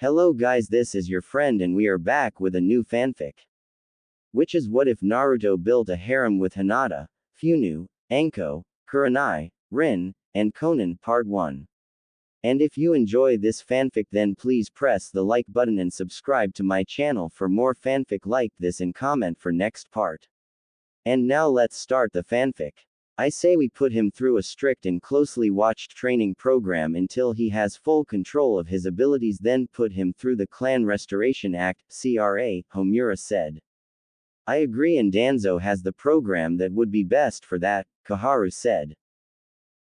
Hello guys, this is your friend and we are back with a new fanfic. Which is what if Naruto built a harem with Hinata, Funu, Anko, Kurenai, Rin, and Konan part 1. And if you enjoy this fanfic then please press the like button and subscribe to my channel for more fanfic like this and comment for next part. And now let's start the fanfic. I say we put him through a strict and closely watched training program until he has full control of his abilities, then put him through the Clan Restoration Act, CRA, Homura said. I agree, and Danzo has the program that would be best for that, Kaharu said.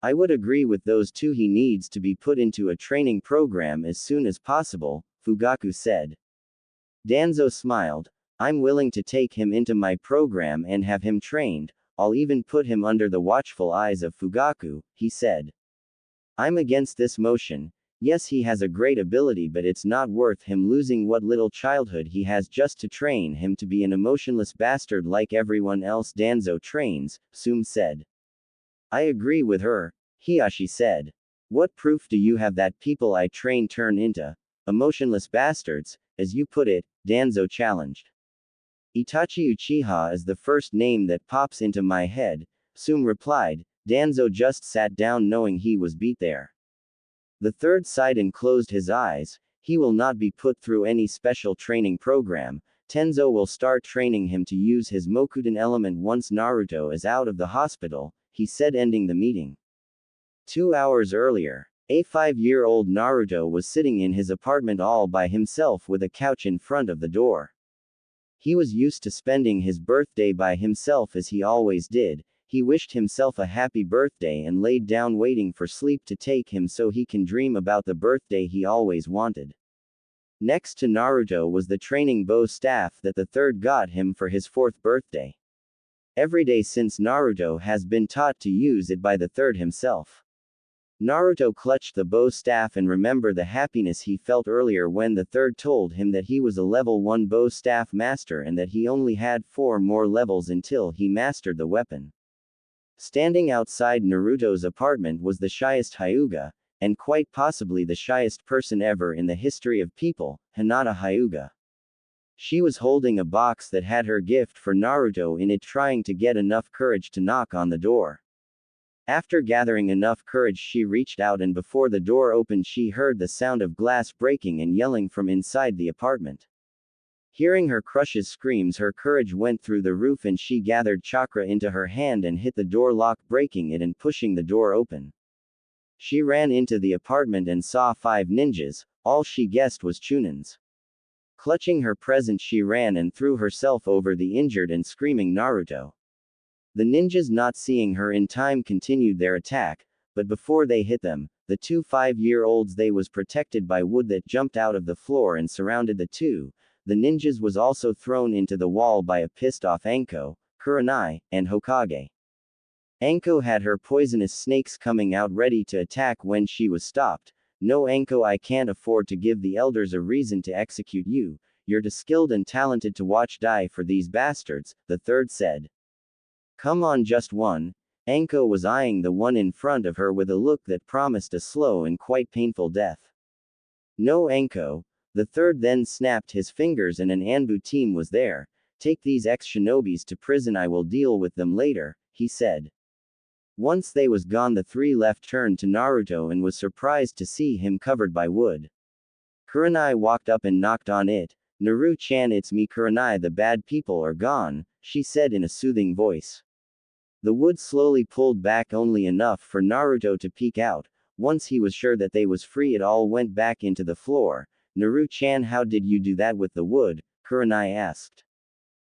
I would agree with those two. He needs to be put into a training program as soon as possible, Fugaku said. Danzo smiled. I'm willing to take him into my program and have him trained. I'll even put him under the watchful eyes of Fugaku, he said. I'm against this motion. Yes, he has a great ability, but it's not worth him losing what little childhood he has just to train him to be an emotionless bastard like everyone else Danzo trains, Sum said. I agree with her, Hiyashi said. What proof do you have that people I train turn into emotionless bastards, as you put it? Danzo challenged. Itachi Uchiha is the first name that pops into my head, Sum replied. Danzo just sat down knowing he was beat there. The third sighed and closed his eyes. He will not be put through any special training program. Tenzo will start training him to use his Mokuden element once Naruto is out of the hospital, he said, ending the meeting. 2 hours earlier, a 5-year-old Naruto was sitting in his apartment all by himself with a couch in front of the door. He was used to spending his birthday by himself as he always did. He wished himself a happy birthday and laid down waiting for sleep to take him so he can dream about the birthday he always wanted. Next to Naruto was the training bow staff that the third got him for his 4th birthday. Every day since Naruto has been taught to use it by the third himself. Naruto clutched the bow staff and remembered the happiness he felt earlier when the third told him that he was a level 1 bow staff master and that he only had 4 more levels until he mastered the weapon. Standing outside Naruto's apartment was the shyest Hyuga, and quite possibly the shyest person ever in the history of people, Hinata Hyuga. She was holding a box that had her gift for Naruto in it, trying to get enough courage to knock on the door. After gathering enough courage, she reached out, and before the door opened she heard the sound of glass breaking and yelling from inside the apartment. Hearing her crush's screams, her courage went through the roof and she gathered chakra into her hand and hit the door lock, breaking it and pushing the door open. She ran into the apartment and saw 5 ninjas. All she guessed was Chunins. Clutching her present, she ran and threw herself over the injured and screaming Naruto. The ninjas, not seeing her in time, continued their attack, but before they hit them, the 2 5-year-olds they was protected by wood that jumped out of the floor and surrounded the two. The ninjas was also thrown into the wall by a pissed off Anko, Kurenai, and Hokage. Anko had her poisonous snakes coming out ready to attack when she was stopped. No, Anko, I can't afford to give the elders a reason to execute you. You're too skilled and talented to watch die for these bastards, the third said. Come on, just one. Anko was eyeing the one in front of her with a look that promised a slow and quite painful death. No, Anko. The third then snapped his fingers and an Anbu team was there. Take these ex-shinobis to prison, I will deal with them later, he said. Once they was gone, the 3 left turned to Naruto and was surprised to see him covered by wood. Kurenai walked up and knocked on it. Naru-chan, it's me, Kurenai, the bad people are gone, she said in a soothing voice. The wood slowly pulled back only enough for Naruto to peek out. Once he was sure that they was free, it all went back into the floor. Naru-chan, how did you do that with the wood? Kurenai asked.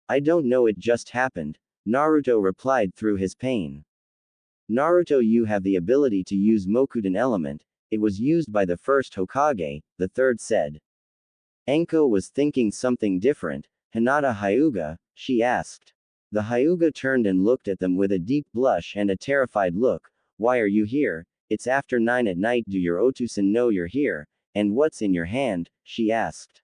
I don't know, it just happened, Naruto replied through his pain. Naruto, you have the ability to use Mokuden element. It was used by the first Hokage, the third said. Anko was thinking something different. Hinata Hyuga, she asked. The Hyuga turned and looked at them with a deep blush and a terrified look. Why are you here? It's after 9 at night. Do your Otusan know you're here? And what's in your hand? She asked.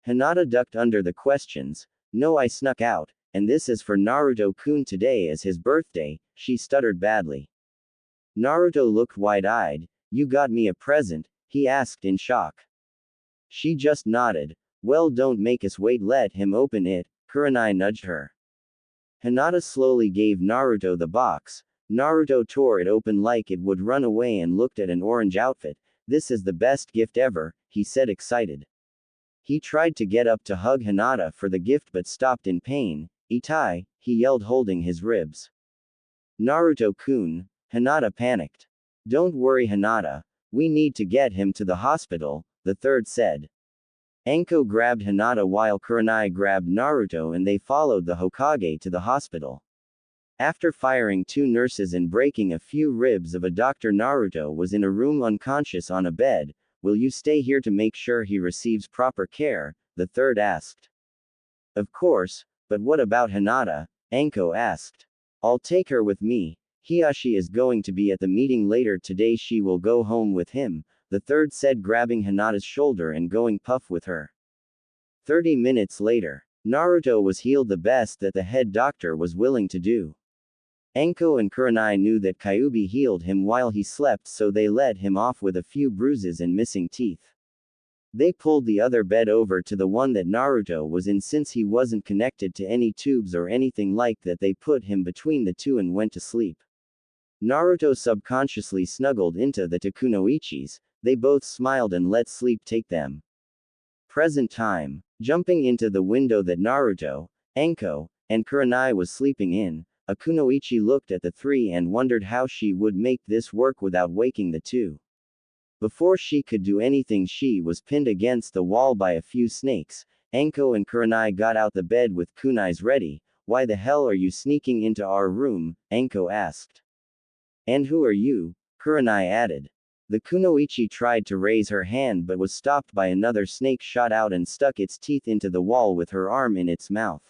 Hinata ducked under the questions. No, I snuck out, and this is for Naruto-kun. Today is his birthday, she stuttered badly. Naruto looked wide-eyed. You got me a present? He asked in shock. She just nodded. Well, don't make us wait, let him open it, Kurenai nudged her. Hinata slowly gave Naruto the box. Naruto tore it open like it would run away and looked at an orange outfit. This is the best gift ever, he said excited. He tried to get up to hug Hinata for the gift but stopped in pain. Itai, he yelled holding his ribs. Naruto-kun, Hinata panicked. Don't worry Hinata, we need to get him to the hospital, the third said. Anko grabbed Hinata while Kurenai grabbed Naruto and they followed the Hokage to the hospital. After firing 2 nurses and breaking a few ribs of a doctor, Naruto was in a room unconscious on a bed. Will you stay here to make sure he receives proper care? The third asked. Of course, but what about Hinata? Anko asked. I'll take her with me. Hiyashi is going to be at the meeting later today, she will go home with him, the third said grabbing Hinata's shoulder and going puff with her. 30 minutes later, Naruto was healed the best that the head doctor was willing to do. Anko and Kurenai knew that Kyuubi healed him while he slept, so they let him off with a few bruises and missing teeth. They pulled the other bed over to the one that Naruto was in since he wasn't connected to any tubes or anything like that. They put him between the two and went to sleep. Naruto subconsciously snuggled into the Takunoichis. They both smiled and let sleep take them. Present time. Jumping into the window that Naruto, Anko, and Kurenai was sleeping in, a kunoichi looked at the three and wondered how she would make this work without waking the two. Before she could do anything, she was pinned against the wall by a few snakes. Anko and Kurenai got out the bed with kunais ready. Why the hell are you sneaking into our room? Anko asked. And who are you? Kurenai added. The kunoichi tried to raise her hand but was stopped by another snake shot out and stuck its teeth into the wall with her arm in its mouth.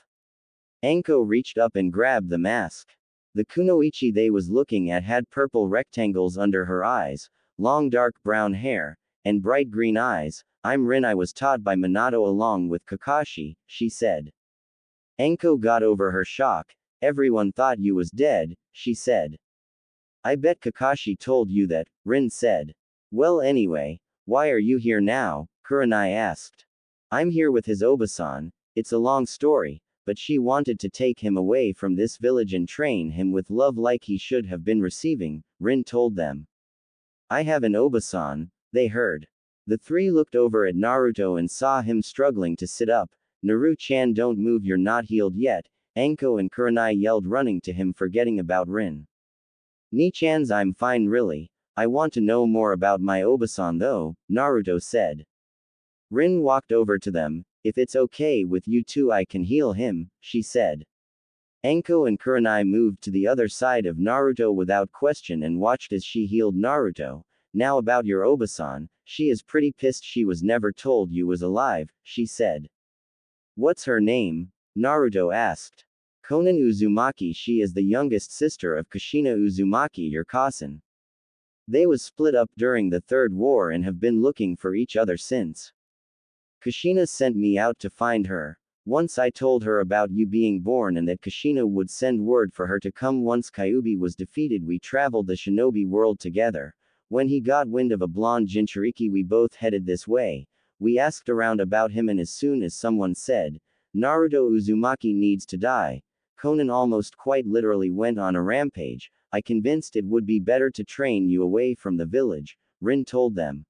Anko reached up and grabbed the mask. The kunoichi they was looking at had purple rectangles under her eyes, long dark brown hair, and bright green eyes. I'm Rin, I was taught by Minato along with Kakashi, she said. Anko got over her shock. Everyone thought you was dead, she said. I bet Kakashi told you that, Rin said. Well anyway, why are you here now? Kurenai asked. I'm here with his Obasan. It's a long story, but she wanted to take him away from this village and train him with love like he should have been receiving, Rin told them. I have an Obasan, they heard. The three looked over at Naruto and saw him struggling to sit up. Naru-chan, don't move, you're not healed yet, Anko and Kurenai yelled, running to him, forgetting about Rin. Ni-chan's I'm fine really. I want to know more about my Obasan though, Naruto said. Rin walked over to them. If it's okay with you two, I can heal him, she said. Anko and Kurenai moved to the other side of Naruto without question and watched as she healed Naruto. Now about your Obasan, she is pretty pissed she was never told you was alive, she said. What's her name? Naruto asked. Konan Uzumaki, she is the youngest sister of Kushina Uzumaki, your cousin. They was split up during the Third War and have been looking for each other since. Kushina sent me out to find her. Once I told her about you being born and that Kushina would send word for her to come once Kyuubi was defeated. We traveled the shinobi world together. When he got wind of a blonde Jinchuriki, we both headed this way. We asked around about him and as soon as someone said, Naruto Uzumaki needs to die, Konan almost quite literally went on a rampage. I convinced it would be better to train you away from the village, Rin told them.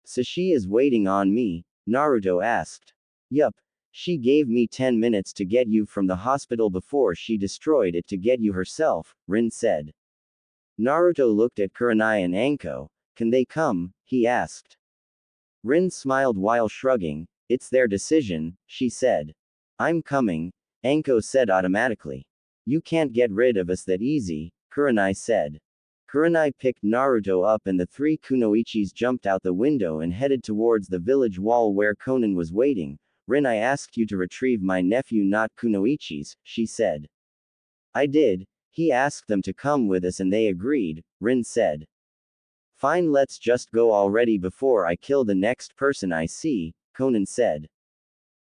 So she is waiting on me? Naruto asked. Yup. She gave me 10 minutes to get you from the hospital before she destroyed it to get you herself, Rin said. Naruto looked at Kurenai and Anko. Can they come? He asked. Rin smiled while shrugging. It's their decision, she said. I'm coming, Anko said automatically. You can't get rid of us that easy, Kurenai said. Kurenai picked Naruto up and the three kunoichis jumped out the window and headed towards the village wall where Konan was waiting. Rin, I asked you to retrieve my nephew, not kunoichis, she said. I did. He asked them to come with us and they agreed, Rin said. Fine, let's just go already before I kill the next person I see, Konan said.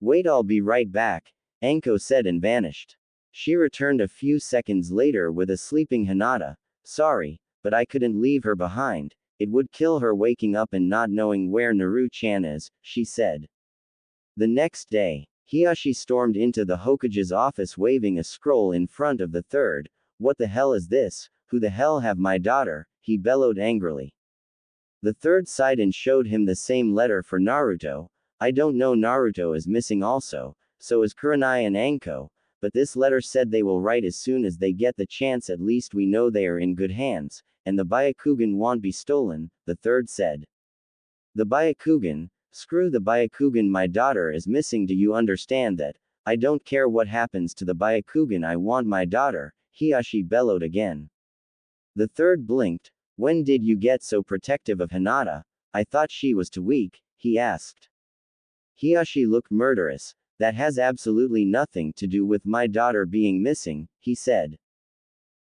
Wait, I'll be right back, Anko said and vanished. She returned a few seconds later with a sleeping Hinata. Sorry, but I couldn't leave her behind. It would kill her waking up and not knowing where Naru-chan is, she said. The next day, Hiyashi stormed into the Hokage's office waving a scroll in front of the third. What the hell is this? Who the hell have my daughter? He bellowed angrily. The third sighed and showed him the same letter for Naruto. I don't know, Naruto is missing also, so is Kurenai and Anko, but this letter said they will write as soon as they get the chance. At least we know they are in good hands, and the Byakugan won't be stolen, the third said. The Byakugan? Screw the Byakugan, my daughter is missing, do you understand that? I don't care what happens to the Byakugan, I want my daughter, Hiyashi bellowed again. The third blinked. When did you get so protective of Hinata? I thought she was too weak, he asked. Hiyashi looked murderous. That has absolutely nothing to do with my daughter being missing, he said.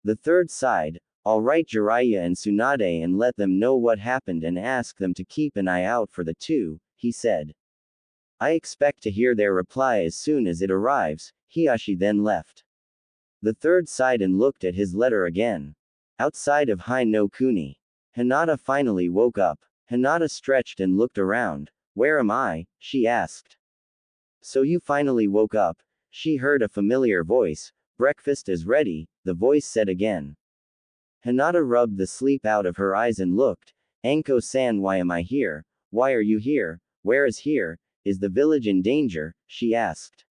The third sighed. All right, Jiraiya and Tsunade, and let them know what happened and ask them to keep an eye out for the two, he said. I expect to hear their reply as soon as it arrives. Hiyashi then left. The third sighed and looked at his letter again. Outside of Hai no Kuni, Hinata finally woke up. Hinata stretched and looked around. Where am I? She asked. So you finally woke up? She heard a familiar voice. Breakfast is ready, the voice said again. Hinata rubbed the sleep out of her eyes and looked. Anko-san, why am I here? Why are you here? Where is here? Is the village in danger? She asked.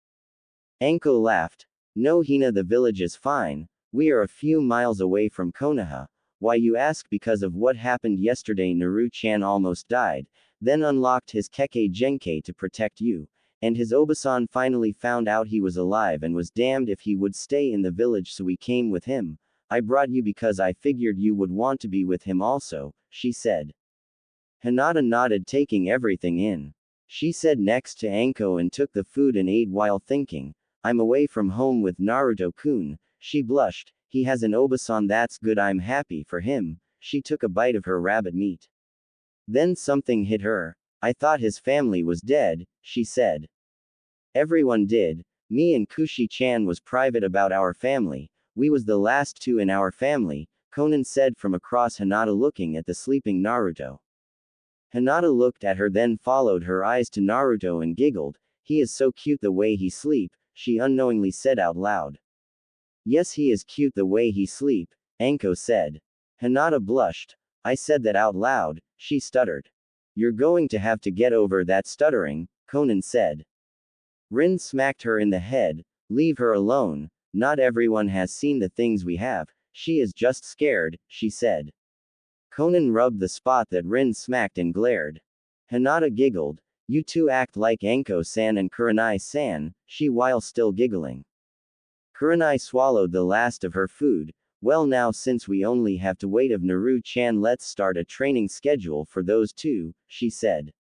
Anko laughed. No, Hina, the village is fine. We are a few miles away from Konoha. Why you ask? Because of what happened yesterday. Naru-chan almost died, then unlocked his Kekkei Genkei to protect you. And his Obasan finally found out he was alive and was damned if he would stay in the village, so we came with him. I brought you because I figured you would want to be with him also, she said. Hinata nodded, taking everything in. She sat next to Anko and took the food and ate while thinking. I'm away from home with Naruto-kun. She blushed. He has an Obasan, that's good, I'm happy for him. She took a bite of her rabbit meat. Then something hit her. I thought his family was dead, she said. Everyone did. Me and Kushi-chan was private about our family. We was the last two in our family, Konan said from across Hinata, looking at the sleeping Naruto. Hinata looked at her, then followed her eyes to Naruto and giggled. He is so cute the way he sleep, she unknowingly said out loud. Yes, he is cute the way he sleep, Anko said. Hinata blushed. I said that out loud, she stuttered. You're going to have to get over that stuttering, Konan said. Rin smacked her in the head. Leave her alone. Not everyone has seen the things we have. She is just scared, she said. Konan rubbed the spot that Rin smacked and glared. Hinata giggled. You two act like Anko-san and Kurenai-san, she while still giggling. Kurenai swallowed the last of her food. Well, now since we only have to wait of Naru-chan, let's start a training schedule for those two, she said.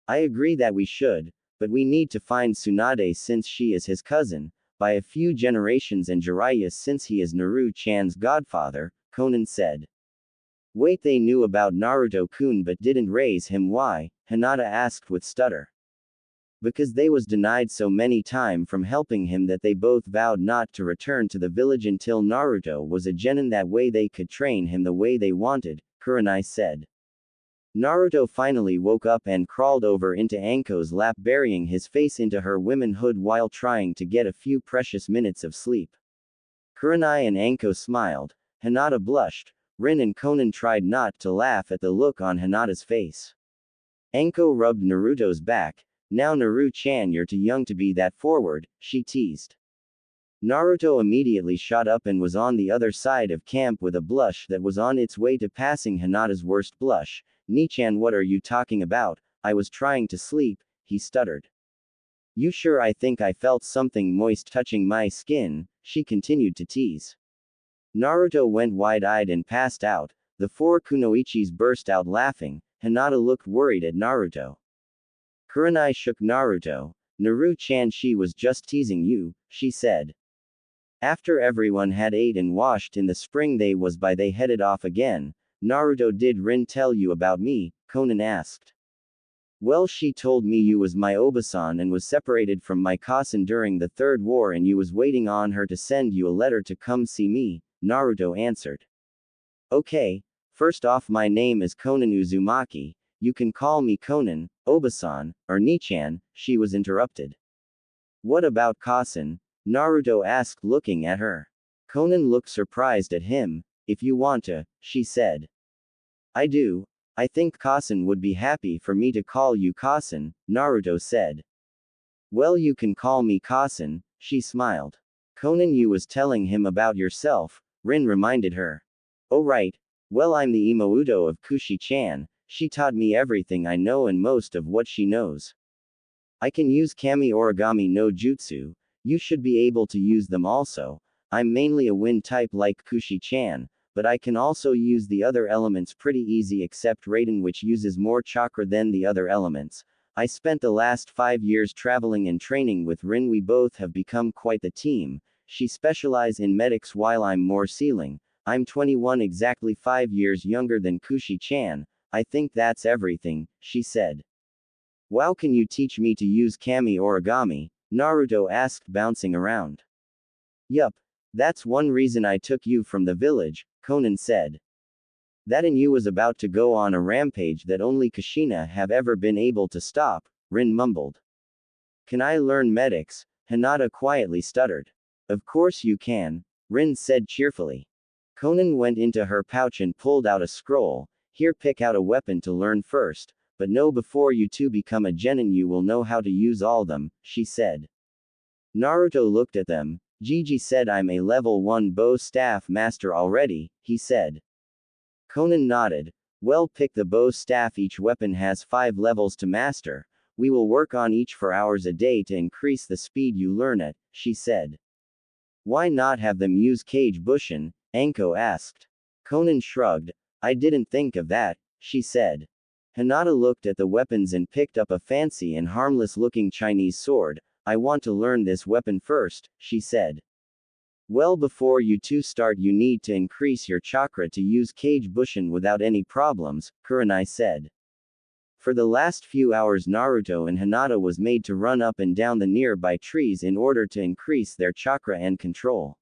I agree that we should, but we need to find Tsunade since she is his cousin, by a few generations, and Jiraiya since he is Naru-chan's godfather, Konan said. Wait, they knew about Naruto-kun but didn't raise him, why? Hinata asked with stutter. Because they was denied so many time from helping him that they both vowed not to return to the village until Naruto was a genin, that way they could train him the way they wanted, Kurenai said. Naruto finally woke up and crawled over into Anko's lap, burying his face into her womanhood while trying to get a few precious minutes of sleep. Kurenai and Anko smiled. Hinata blushed. Rin and Konan tried not to laugh at the look on Hinata's face. Anko rubbed Naruto's back. Now Naru-chan, you're too young to be that forward, she teased. Naruto immediately shot up and was on the other side of camp with a blush that was on its way to passing Hinata's worst blush. Ni-chan, what are you talking about? I was trying to sleep, he stuttered. You sure? I think I felt something moist touching my skin, she continued to tease. Naruto went wide-eyed and passed out. The four kunoichis burst out laughing. Hinata looked worried at Naruto. Kurenai shook Naruto. Naru-chan, she was just teasing you, she said. After everyone had ate and washed in the spring they headed off again. Naruto, did Rin tell you about me? Konan asked. Well, she told me you was my Obasan and was separated from my cousin during the Third War and you was waiting on her to send you a letter to come see me, Naruto answered. Okay, First off, my name is Konan Uzumaki. You can call me Konan, Obasan, or Nichan, she was interrupted. What about Kasen? Naruto asked, looking at her. Konan looked surprised at him. If you want to, she said. I do. I think Kasen would be happy for me to call you Kasen, Naruto said. Well, you can call me Kasen, she smiled. Konan, you was telling him about yourself, Rin reminded her. Oh right. Well, I'm the Imouto of Kushi-chan. She taught me everything I know and most of what she knows. I can use Kami Origami no Jutsu. You should be able to use them also. I'm mainly a wind type like Kushi-chan, but I can also use the other elements pretty easy except Raiden, which uses more chakra than the other elements. I spent the last 5 years traveling and training with Rin. We both have become quite the team. She specializes in medics while I'm more sealing. I'm 21, exactly 5 years younger than Kushi-chan. I think that's everything, she said. Wow, can you teach me to use Kami Origami? Naruto asked, bouncing around. Yup. That's one reason I took you from the village, Konan said. That and you was about to go on a rampage that only Kushina have ever been able to stop, Rin mumbled. Can I learn medics? Hinata quietly stuttered. Of course you can, Rin said cheerfully. Konan went into her pouch and pulled out a scroll. Here, pick out a weapon to learn first, but no, before you two become a genin you will know how to use all them, she said. Naruto looked at them. Gigi said I'm a level 1 bow staff master already, he said. Konan nodded. Well, pick the bow staff. Each weapon has 5 levels to master. We will work on each for hours a day to increase the speed you learn at, she said. Why not have them use Kage Bushin? Anko asked. Konan shrugged. I didn't think of that, she said. Hinata looked at the weapons and picked up a fancy and harmless-looking Chinese sword. I want to learn this weapon first, she said. Well, before you two start you need to increase your chakra to use Kage Bushin without any problems, Kurenai said. For the last few hours Naruto and Hinata was made to run up and down the nearby trees in order to increase their chakra and control.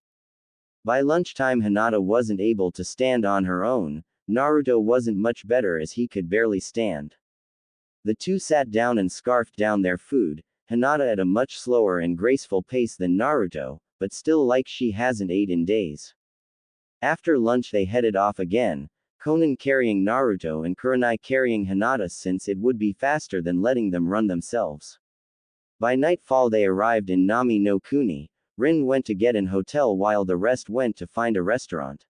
By lunchtime Hinata wasn't able to stand on her own. Naruto wasn't much better as he could barely stand. The two sat down and scarfed down their food, Hinata at a much slower and graceful pace than Naruto, but still like she hasn't ate in days. After lunch they headed off again, Konan carrying Naruto and Kurenai carrying Hinata since it would be faster than letting them run themselves. By nightfall they arrived in Nami no Kuni. Rin went to get an hotel while the rest went to find a restaurant.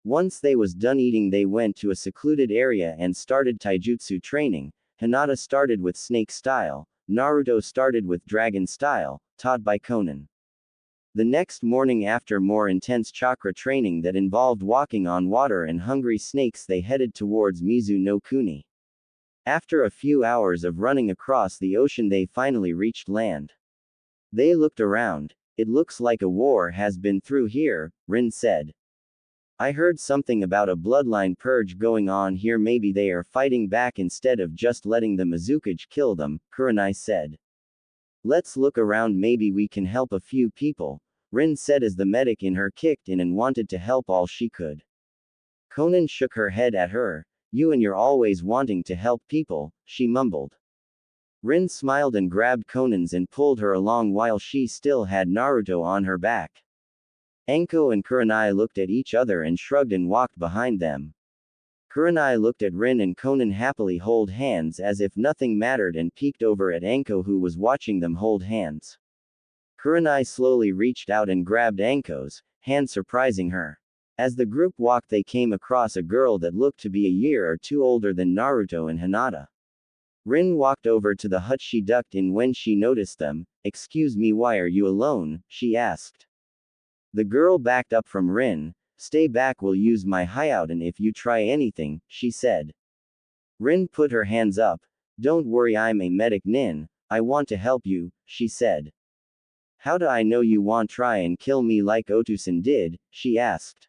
Once they was done eating they went to a secluded area and started taijutsu training. Hinata started with snake style, Naruto started with dragon style, taught by Konan. The next morning, after more intense chakra training that involved walking on water and hungry snakes, they headed towards Mizu no Kuni. After a few hours of running across the ocean they finally reached land. They looked around. It looks like a war has been through here, Rin said. I heard something about a bloodline purge going on here. Maybe they are fighting back instead of just letting the Mizukage kill them, Kurenai said. Let's look around, maybe we can help a few people, Rin said as the medic in her kicked in and wanted to help all she could. Konan shook her head at her. You and you're always wanting to help people, she mumbled. Rin smiled and grabbed Konan's and pulled her along while she still had Naruto on her back. Anko and Kurenai looked at each other and shrugged and walked behind them. Kurenai looked at Rin and Konan happily hold hands as if nothing mattered and peeked over at Anko who was watching them hold hands. Kurenai slowly reached out and grabbed Anko's hand, surprising her. As the group walked they came across a girl that looked to be a year or two older than Naruto and Hinata. Rin walked over to the hut. She ducked in when she noticed them. Excuse me, why are you alone? She asked. The girl backed up from Rin. Stay back, we'll use my hideout and if you try anything, she said. Rin put her hands up. Don't worry, I'm a medic nin. I want to help you, she said. How do I know you won't try and kill me like Otusan did? She asked.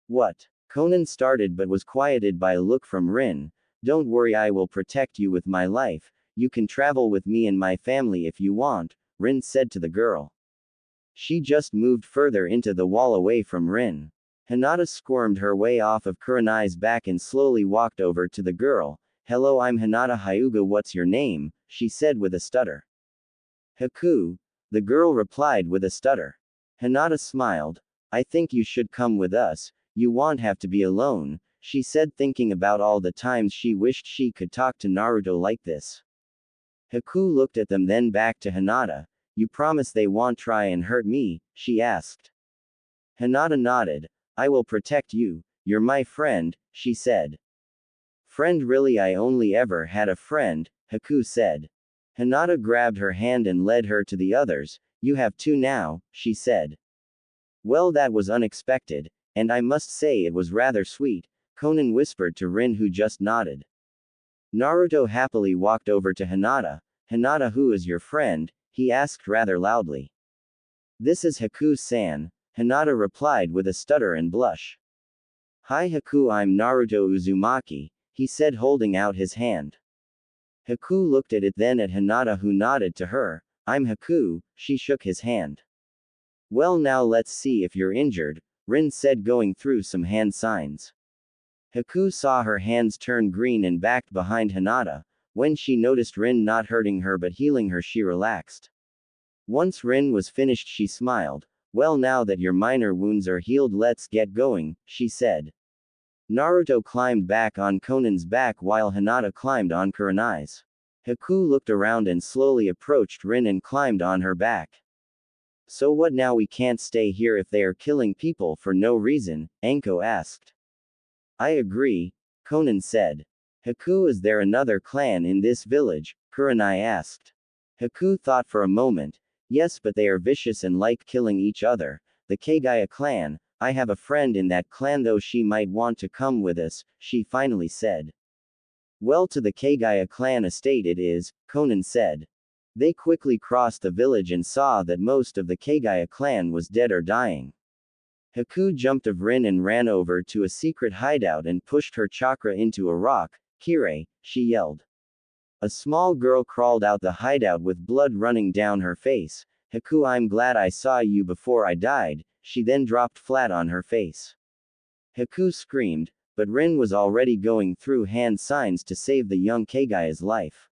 What? Konan started but was quieted by a look from Rin. Don't worry, I will protect you with my life. You can travel with me and my family if you want, Rin said to the girl. She just moved further into the wall away from Rin. Hinata squirmed her way off of Kurenai's back and slowly walked over to the girl. Hello, I'm Hinata Hyuga, what's your name? She said with a stutter. Haku, the girl replied with a stutter. Hinata smiled. I think you should come with us, you won't have to be alone, she said, thinking about all the times she wished she could talk to Naruto like this. Haku looked at them, then back to Hinata. You promise they won't try and hurt me? She asked. Hinata nodded. I will protect you, you're my friend, she said. Friend, really? I only ever had a friend, Haku said. Hinata grabbed her hand and led her to the others. You have two now, she said. Well, that was unexpected, and I must say it was rather sweet, Konan whispered to Rin, who just nodded. Naruto happily walked over to Hinata. Hinata, who is your friend? He asked rather loudly. This is Haku-san, Hinata replied with a stutter and blush. Hi Haku, I'm Naruto Uzumaki, he said, holding out his hand. Haku looked at it, then at Hinata, who nodded to her. I'm Haku, she shook his hand. Well, now let's see if you're injured, Rin said, going through some hand signs. Haku saw her hands turn green and backed behind Hinata. When she noticed Rin not hurting her but healing her, she relaxed. Once Rin was finished, she smiled. Well, now that your minor wounds are healed, let's get going, she said. Naruto climbed back on Konan's back while Hinata climbed on Kurenai's. Haku looked around and slowly approached Rin and climbed on her back. So what now? We can't stay here if they are killing people for no reason, Anko asked. I agree, Konan said. Haku, is there another clan in this village? Kurenai asked. Haku thought for a moment. Yes, but they are vicious and like killing each other. The Kagaya clan. I have a friend in that clan, though she might want to come with us, she finally said. Well, to the Kagaya clan estate it is, Konan said. They quickly crossed the village and saw that most of the Kagaya clan was dead or dying. Haku jumped of Rin and ran over to a secret hideout and pushed her chakra into a rock. Kire, she yelled. A small girl crawled out the hideout with blood running down her face. Haku, I'm glad I saw you before I died, she then dropped flat on her face. Haku screamed, but Rin was already going through hand signs to save the young Kagaya's life.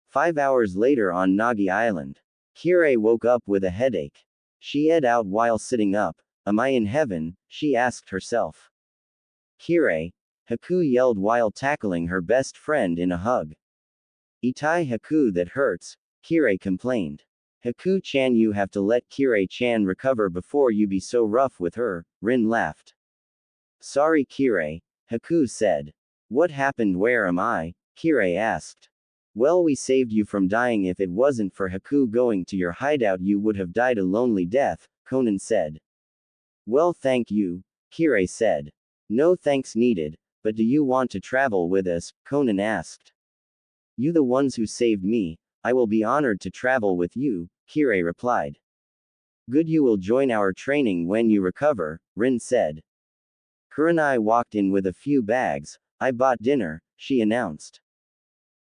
5 hours later on Nagi Island. Kire woke up with a headache. She ate out while sitting up. Am I in heaven? She asked herself. Kire, Haku yelled while tackling her best friend in a hug. Itai Haku, that hurts, Kire complained. Haku-chan, you have to let Kire-chan recover before you be so rough with her, Rin laughed. Sorry Kire, Haku said. What happened? Where am I? Kire asked. Well, we saved you from dying. If it wasn't for Haku going to your hideout, you would have died a lonely death, Konan said. Well, thank you, Kire said. No thanks needed, but do you want to travel with us? Konan asked. You the ones who saved me, I will be honored to travel with you, Kire replied. Good, you will join our training when you recover, Rin said. Kurenai walked in with a few bags. I bought dinner, she announced.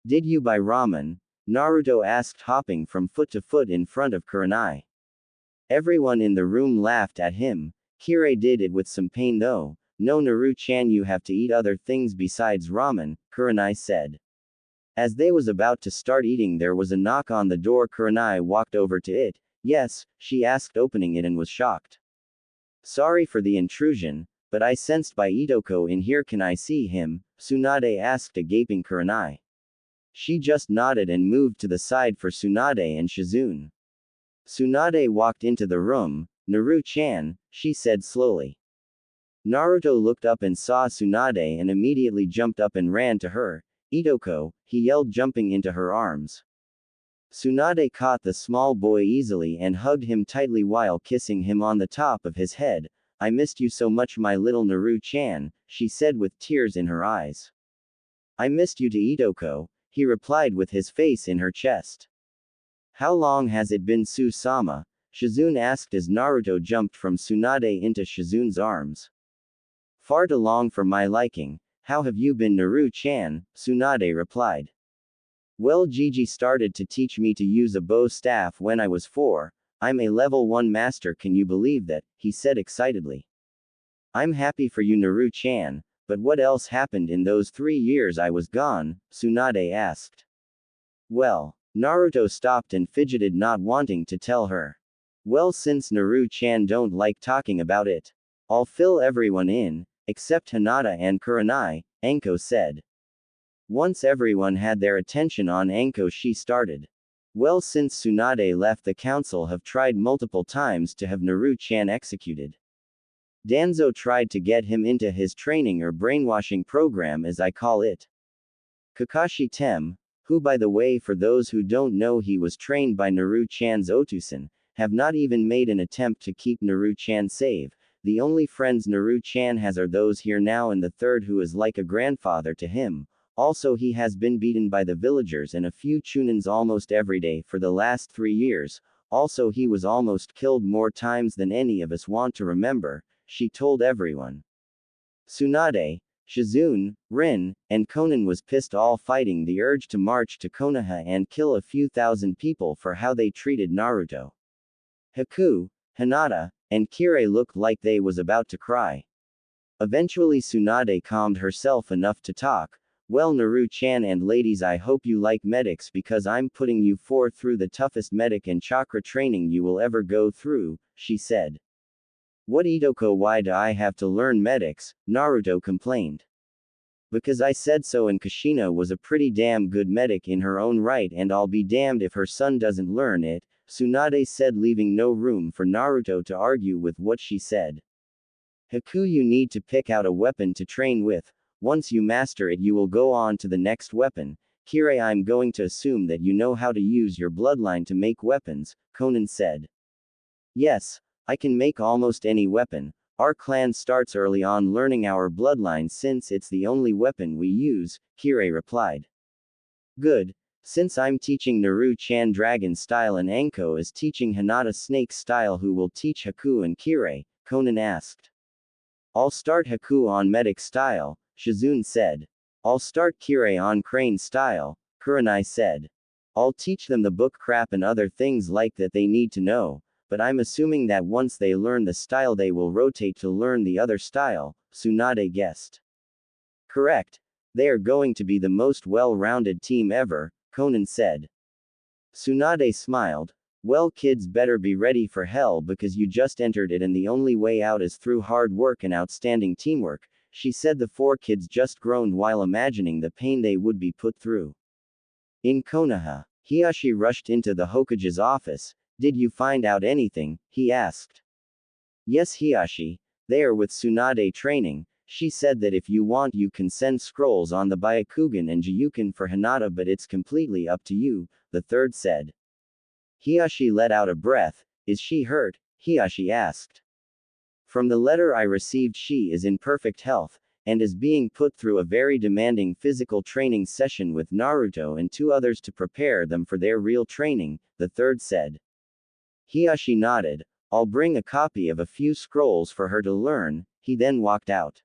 Did you buy ramen? Naruto asked, hopping from foot to foot in front of Kurenai. Everyone in the room laughed at him. Kire did it with some pain though. No Naru-chan, you have to eat other things besides ramen, Kurenai said. As they was about to start eating, there was a knock on the door. Kurenai walked over to it. Yes, she asked, opening it, and was shocked. Sorry for the intrusion, but I sensed by Itoko in here. Can I see him? Tsunade asked a gaping Kurenai. She just nodded and moved to the side for Tsunade and Shizune. Tsunade walked into the room. Naru-chan, she said slowly. Naruto looked up and saw Tsunade and immediately jumped up and ran to her. Itoko, he yelled, jumping into her arms. Tsunade caught the small boy easily and hugged him tightly while kissing him on the top of his head. I missed you so much, my little Naru-chan, she said with tears in her eyes. I missed you to Itoko, he replied with his face in her chest. How long has it been, Su-sama? Shizune asked as Naruto jumped from Tsunade into Shizune's arms. Far too long for my liking. How have you been, Naru-chan? Tsunade replied. Well, Gigi started to teach me to use a bow staff when I was 4. I'm a level 1 master, can you believe that? He said excitedly. I'm happy for you Naru-chan, but what else happened in those 3 years I was gone? Tsunade asked. Well, Naruto stopped and fidgeted not wanting to tell her. Well, since Naru-chan don't like talking about it, I'll fill everyone in, except Hinata and Kurenai, Anko said. Once everyone had their attention on Anko, she started. Well, since Tsunade left, the council have tried multiple times to have Naru-chan executed. Danzo tried to get him into his training or brainwashing program, as I call it. Kakashi Tem, who by the way, for those who don't know, he was trained by Naru-chan's Otusan, have not even made an attempt to keep Naru-chan safe. The only friends Naru-chan has are those here now, and the third who is like a grandfather to him. Also, he has been beaten by the villagers and a few chunins almost every day for the last 3 years. Also, he was almost killed more times than any of us want to remember, she told everyone. Tsunade, Shizune, Rin, and Konan was pissed, all fighting the urge to march to Konoha and kill a few thousand people for how they treated Naruto. Haku, Hinata, and Kirei looked like they was about to cry. Eventually Tsunade calmed herself enough to talk. Well, Naru-chan and ladies, I hope you like medics because I'm putting you four through the toughest medic and chakra training you will ever go through, she said. What Itoko, why do I have to learn medics? Naruto complained. Because I said so, and Kushina was a pretty damn good medic in her own right, and I'll be damned if her son doesn't learn it, Tsunade said, leaving no room for Naruto to argue with what she said. Haku, you need to pick out a weapon to train with. Once you master it, you will go on to the next weapon. Kirei, I'm going to assume that you know how to use your bloodline to make weapons, Konan said. Yes, I can make almost any weapon. Our clan starts early on learning our bloodline since it's the only weapon we use, Kirei replied. Good. Since I'm teaching Naru-chan dragon style and Anko is teaching Hinata snake style, who will teach Haku and Kirei? Konan asked. I'll start Haku on medic style, Shizune said. I'll start Kirei on crane style, Kurenai said. I'll teach them the book crap and other things like that they need to know, but I'm assuming that once they learn the style they will rotate to learn the other style, Tsunade guessed. Correct. They are going to be the most well-rounded team ever, Konan said. Tsunade smiled. Well, kids better be ready for hell because you just entered it and the only way out is through hard work and outstanding teamwork, she said. The four kids just groaned while imagining the pain they would be put through. In Konoha, Hiyashi rushed into the Hokage's office. Did you find out anything? He asked. Yes, Hiyashi. They are with Tsunade training. She said that if you want you can send scrolls on the Byakugan and Jiyuken for Hinata, but it's completely up to you, the third said. Hiyashi let out a breath. Is she hurt? Hiyashi asked. From the letter I received, she is in perfect health, and is being put through a very demanding physical training session with Naruto and 2 others to prepare them for their real training, the third said. Hiyashi nodded. I'll bring a copy of a few scrolls for her to learn. He then walked out.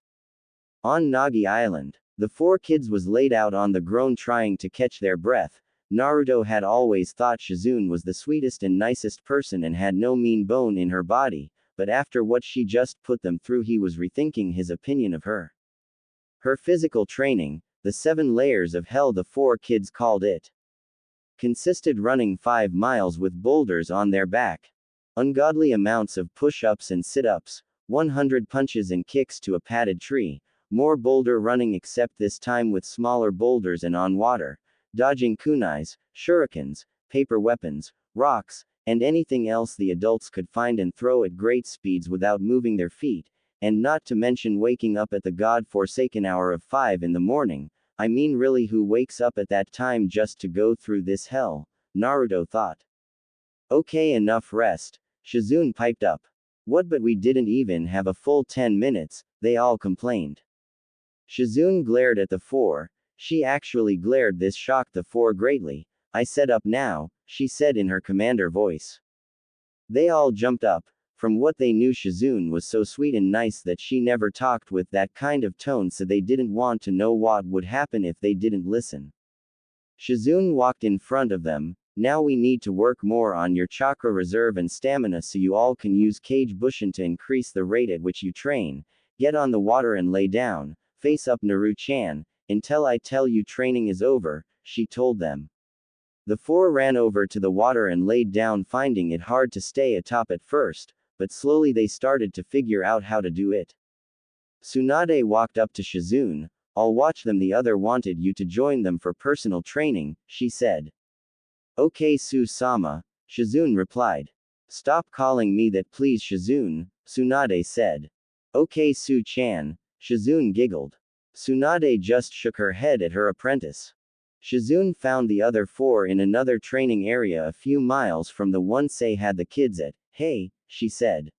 On Nagi Island, the 4 kids was laid out on the ground trying to catch their breath. Naruto had always thought Shizune was the sweetest and nicest person and had no mean bone in her body, but after what she just put them through, he was rethinking his opinion of her. Her physical training, the 7 layers of hell the 4 kids called it, consisted running 5 miles with boulders on their back, ungodly amounts of push-ups and sit-ups, 100 punches and kicks to a padded tree, more boulder running except this time with smaller boulders and on water, dodging kunais, shurikens, paper weapons, rocks, and anything else the adults could find and throw at great speeds without moving their feet, and not to mention waking up at the god-forsaken hour of 5 in the morning. I mean, really, who wakes up at that time just to go through this hell? Naruto thought. Okay, enough rest, Shizune piped up. What, but we didn't even have a full 10 minutes, they all complained. Shizune glared at the 4. She actually glared. This shocked the 4 greatly. I set up now, she said in her commander voice. They all jumped up. From what they knew, Shizune was so sweet and nice that she never talked with that kind of tone, so they didn't want to know what would happen if they didn't listen. Shizune walked in front of them. Now we need to work more on your chakra reserve and stamina so you all can use Kage Bushin to increase the rate at which you train. Get on the water and lay down, face up Naru-chan, until I tell you training is over, she told them. The four ran over to the water and laid down, finding it hard to stay atop at first, but slowly they started to figure out how to do it. Tsunade walked up to Shizune. I'll watch them. The other wanted you to join them for personal training, she said. Okay, Su-sama, Shizune replied. Stop calling me that please, Shizune, Tsunade said. Okay, Su-chan, Shizune giggled. Tsunade just shook her head at her apprentice. Shizune found the other four in another training area a few miles from the one Sei had the kids at. Hey, she said.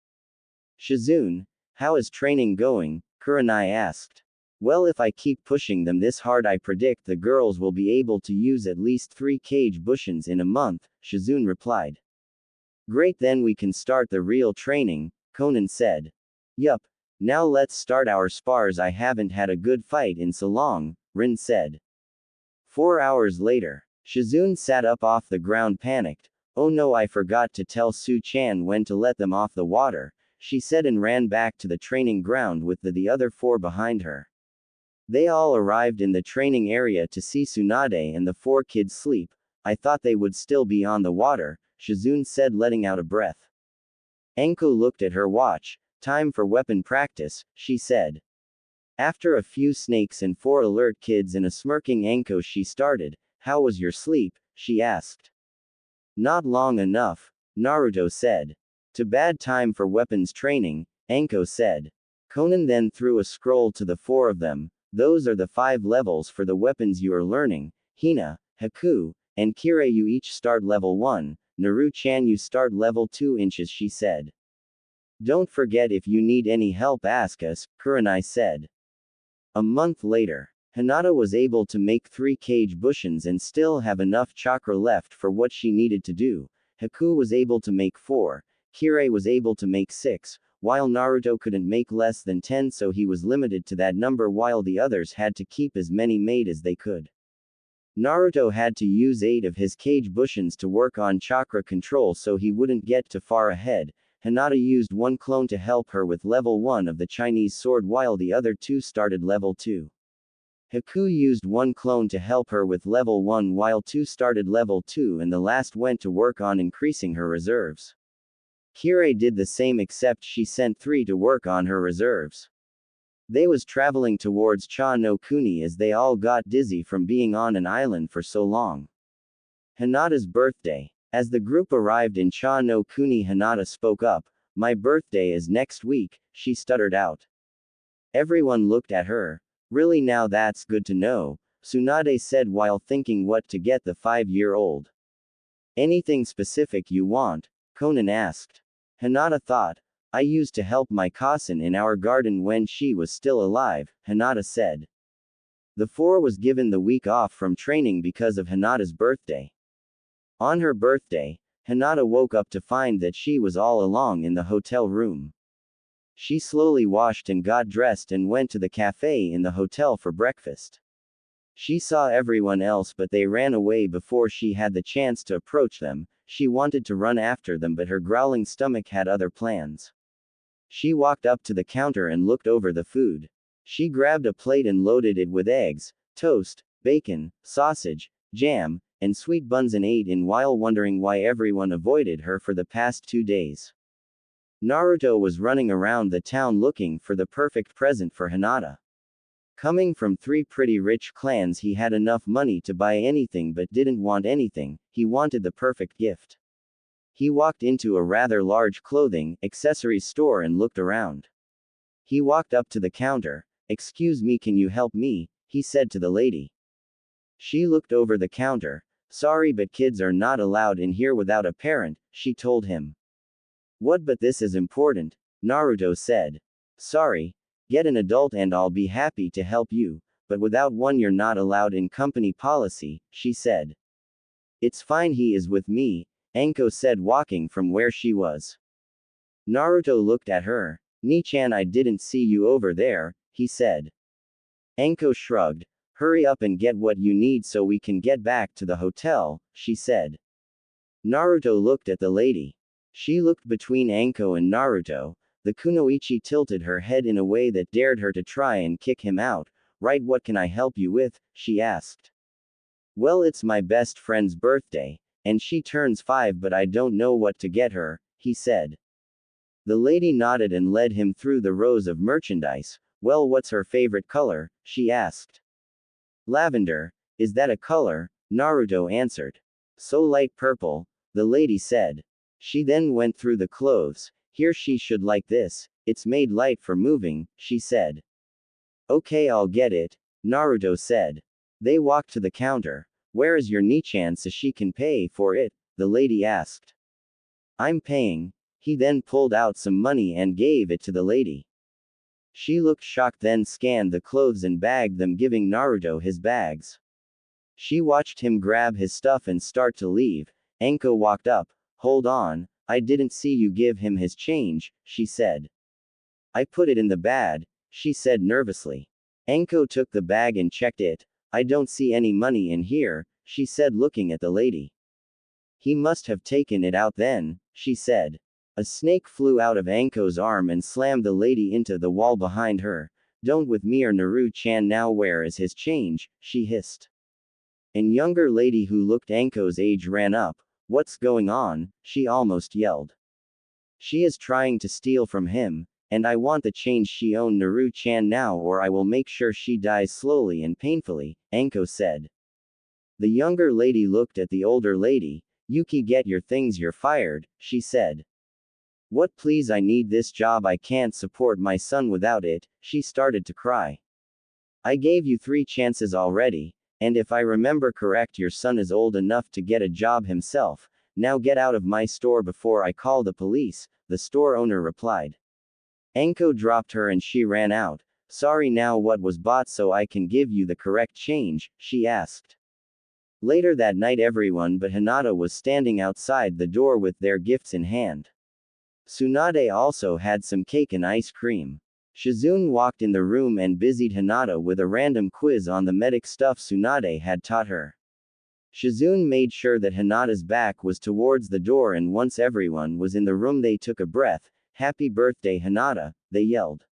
Shizune, how is training going? Kurenai asked. Well, if I keep pushing them this hard, I predict the girls will be able to use at least 3 cage bushins in a month, Shizune replied. Great, then we can start the real training, Konan said. Yup. Now let's start our spars. I haven't had a good fight in so long, Rin said. 4 hours later, Shizune sat up off the ground, panicked. Oh no, I forgot to tell Su-chan when to let them off the water, she said, and ran back to the training ground with the other four behind her. They all arrived in the training area to see Tsunade and the 4 kids sleep. I thought they would still be on the water, Shizune said, letting out a breath. Anko looked at her watch. Time for weapon practice, she said. After a few snakes and 4 alert kids and a smirking Anko, she started. How was your sleep? She asked. Not long enough, Naruto said. To bad time for weapons training, Anko said. Konan then threw a scroll to the 4 of them. Those are the 5 levels for the weapons you are learning. Hina, Haku, and Kirei, you each start level 1. Naru-chan, you start level 2 inches, she said. Don't forget, if you need any help, ask us, Kurenai said. A month later, Hinata was able to make 3 cage bushins and still have enough chakra left for what she needed to do. Haku was able to make 4, Kirei was able to make 6, while Naruto couldn't make less than 10, so he was limited to that number, while the others had to keep as many made as they could. Naruto had to use 8 of his cage bushins to work on chakra control so he wouldn't get too far ahead. Hinata used 1 clone to help her with level 1 of the Chinese sword, while the other 2 started level 2. Haku used 1 clone to help her with level 1, while 2 started level 2, and the last went to work on increasing her reserves. Kirei did the same, except she sent 3 to work on her reserves. They was traveling towards Cha no Kuni as they all got dizzy from being on an island for so long. Hinata's birthday. As the group arrived in Cha no Kuni, Hinata spoke up. My birthday is next week, she stuttered out. Everyone looked at her. Really, now that's good to know, Tsunade said while thinking what to get the 5-year-old. Anything specific you want? Konan asked. Hinata thought. I used to help my cousin in our garden when she was still alive, Hinata said. The 4 was given the week off from training because of Hinata's birthday. On her birthday, Hinata woke up to find that she was all alone in the hotel room. She slowly washed and got dressed and went to the cafe in the hotel for breakfast. She saw everyone else, but they ran away before she had the chance to approach them. She wanted to run after them, but her growling stomach had other plans. She walked up to the counter and looked over the food. She grabbed a plate and loaded it with eggs, toast, bacon, sausage, jam, and sweet buns, and ate in while wondering why everyone avoided her for the past 2 days. Naruto was running around the town looking for the perfect present for Hinata. Coming from 3 pretty rich clans, he had enough money to buy anything but didn't want anything. He wanted the perfect gift. He walked into a rather large clothing accessories store and looked around. He walked up to the counter. Excuse me, can you help me? He said to the lady. She looked over the counter. Sorry, but kids are not allowed in here without a parent, she told him. What, but this is important, Naruto said. Sorry. Get an adult and I'll be happy to help you, but without one you're not allowed in company policy, she said. It's fine, he is with me, Anko said, walking from where she was. Naruto looked at her. Ni-chan, I didn't see you over there, he said. Anko shrugged. Hurry up and get what you need so we can get back to the hotel, she said. Naruto looked at the lady. She looked between Anko and Naruto. The kunoichi tilted her head in a way that dared her to try and kick him out. Right, what can I help you with? She asked. Well, it's my best friend's birthday, and she turns 5, but I don't know what to get her, he said. The lady nodded and led him through the rows of merchandise. Well, what's her favorite color? She asked. Lavender. Is that a color? Naruto answered. So light purple, the lady said. She then went through the clothes. Here, she should like this, it's made light for moving, she said. Okay, I'll get it, Naruto said. They walked to the counter. Where is your Nichan so she can pay for it? The lady asked. I'm paying. He then pulled out some money and gave it to the lady. She looked shocked, then scanned the clothes and bagged them, giving Naruto his bags. She watched him grab his stuff and start to leave. Anko walked up. Hold on, I didn't see you give him his change, she said. I put it in the bag, she said nervously. Anko took the bag and checked it. I don't see any money in here, she said, looking at the lady. He must have taken it out then, she said. A snake flew out of Anko's arm and slammed the lady into the wall behind her. Don't with me or Naru-chan now, where is his change? She hissed. An younger lady who looked Anko's age ran up. What's going on? She almost yelled. She is trying to steal from him, and I want the change. She own Naru-chan now, or I will make sure she dies slowly and painfully, Anko said. The younger lady looked at the older lady. Yuki, get your things, you're fired, she said. What, please, I need this job, I can't support my son without it, she started to cry. I gave you 3 chances already, and if I remember correct, your son is old enough to get a job himself. Now get out of my store before I call the police, the store owner replied. Anko dropped her and she ran out. Sorry, now what was bought so I can give you the correct change? She asked. Later that night, everyone but Hinata was standing outside the door with their gifts in hand. Tsunade also had some cake and ice cream. Shizune walked in the room and busied Hinata with a random quiz on the medic stuff Tsunade had taught her. Shizune made sure that Hinata's back was towards the door, and once everyone was in the room they took a breath. Happy birthday, Hinata, they yelled.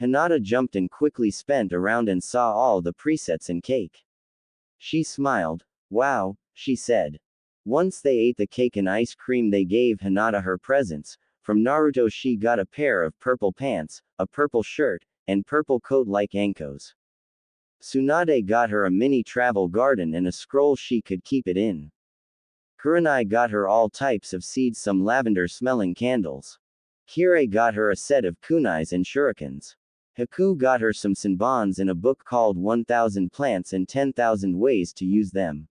Hinata jumped and quickly spent around and saw all the presets and cake. She smiled. Wow, she said. Once they ate the cake and ice cream, they gave Hinata her presents. From Naruto, she got a pair of purple pants, a purple shirt, and purple coat like Anko's. Tsunade got her a mini travel garden and a scroll she could keep it in. Kurenai got her all types of seeds, some lavender-smelling candles. Kirei got her a set of kunais and shurikens. Haku got her some senbons in a book called 1000 Plants and 10,000 Ways to Use Them.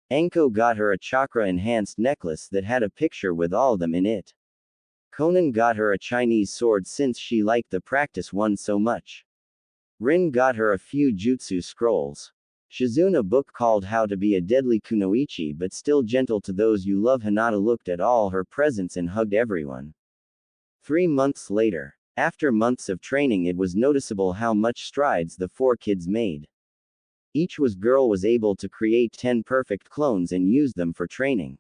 Anko got her a chakra-enhanced necklace that had a picture with all of them in it. Konan got her a Chinese sword since she liked the practice one so much. Rin got her a few jutsu scrolls. Shizune a book called How to Be a Deadly Kunoichi but Still Gentle to Those You Love. Hinata looked at all her presents and hugged everyone. 3 months later. After months of training, it was noticeable how much strides the 4 kids made. Each girl was able to create 10 perfect clones and use them for training.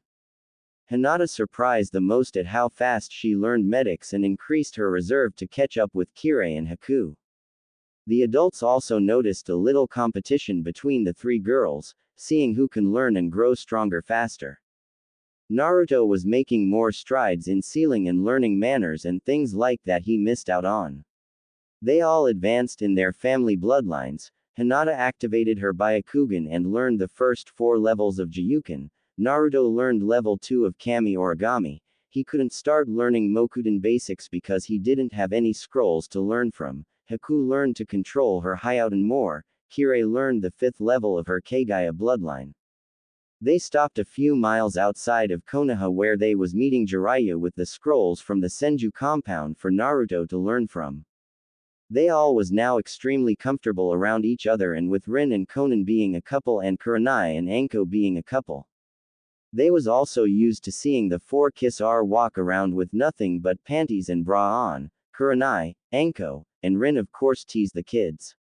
Hinata surprised the most at how fast she learned medics and increased her reserve to catch up with Kirei and Haku. The adults also noticed a little competition between the 3 girls, seeing who can learn and grow stronger faster. Naruto was making more strides in sealing and learning manners and things like that he missed out on. They all advanced in their family bloodlines. Hinata activated her Byakugan and learned the first 4 levels of Jiyuken. Naruto learned level 2 of Kami Origami. He couldn't start learning Mokudan basics because he didn't have any scrolls to learn from. Haku learned to control her Hyouten more. Kirei learned the 5th level of her Kagaya bloodline. They stopped a few miles outside of Konoha where they was meeting Jiraiya with the scrolls from the Senju compound for Naruto to learn from. They all was now extremely comfortable around each other, and with Rin and Konan being a couple and Kurenai and Anko being a couple. They was also used to seeing the 4 Kiss R walk around with nothing but panties and bra on. Kurenai, Anko, and Rin of course teased the kids.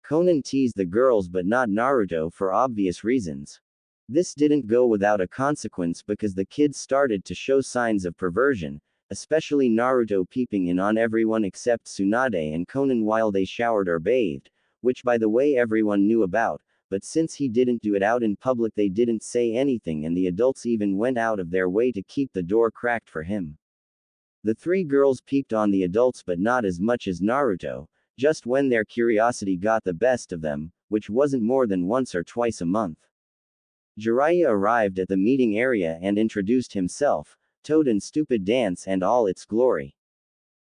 Konan teased the girls but not Naruto for obvious reasons. This didn't go without a consequence because the kids started to show signs of perversion. especially Naruto peeping in on everyone except Tsunade and Konan while they showered or bathed, which by the way everyone knew about, but since he didn't do it out in public they didn't say anything and the adults even went out of their way to keep the door cracked for him. The three girls peeped on the adults but not as much as Naruto, just when their curiosity got the best of them, which wasn't more than once or twice a month. Jiraiya arrived at the meeting area and introduced himself, Toad and Stupid Dance and all its glory.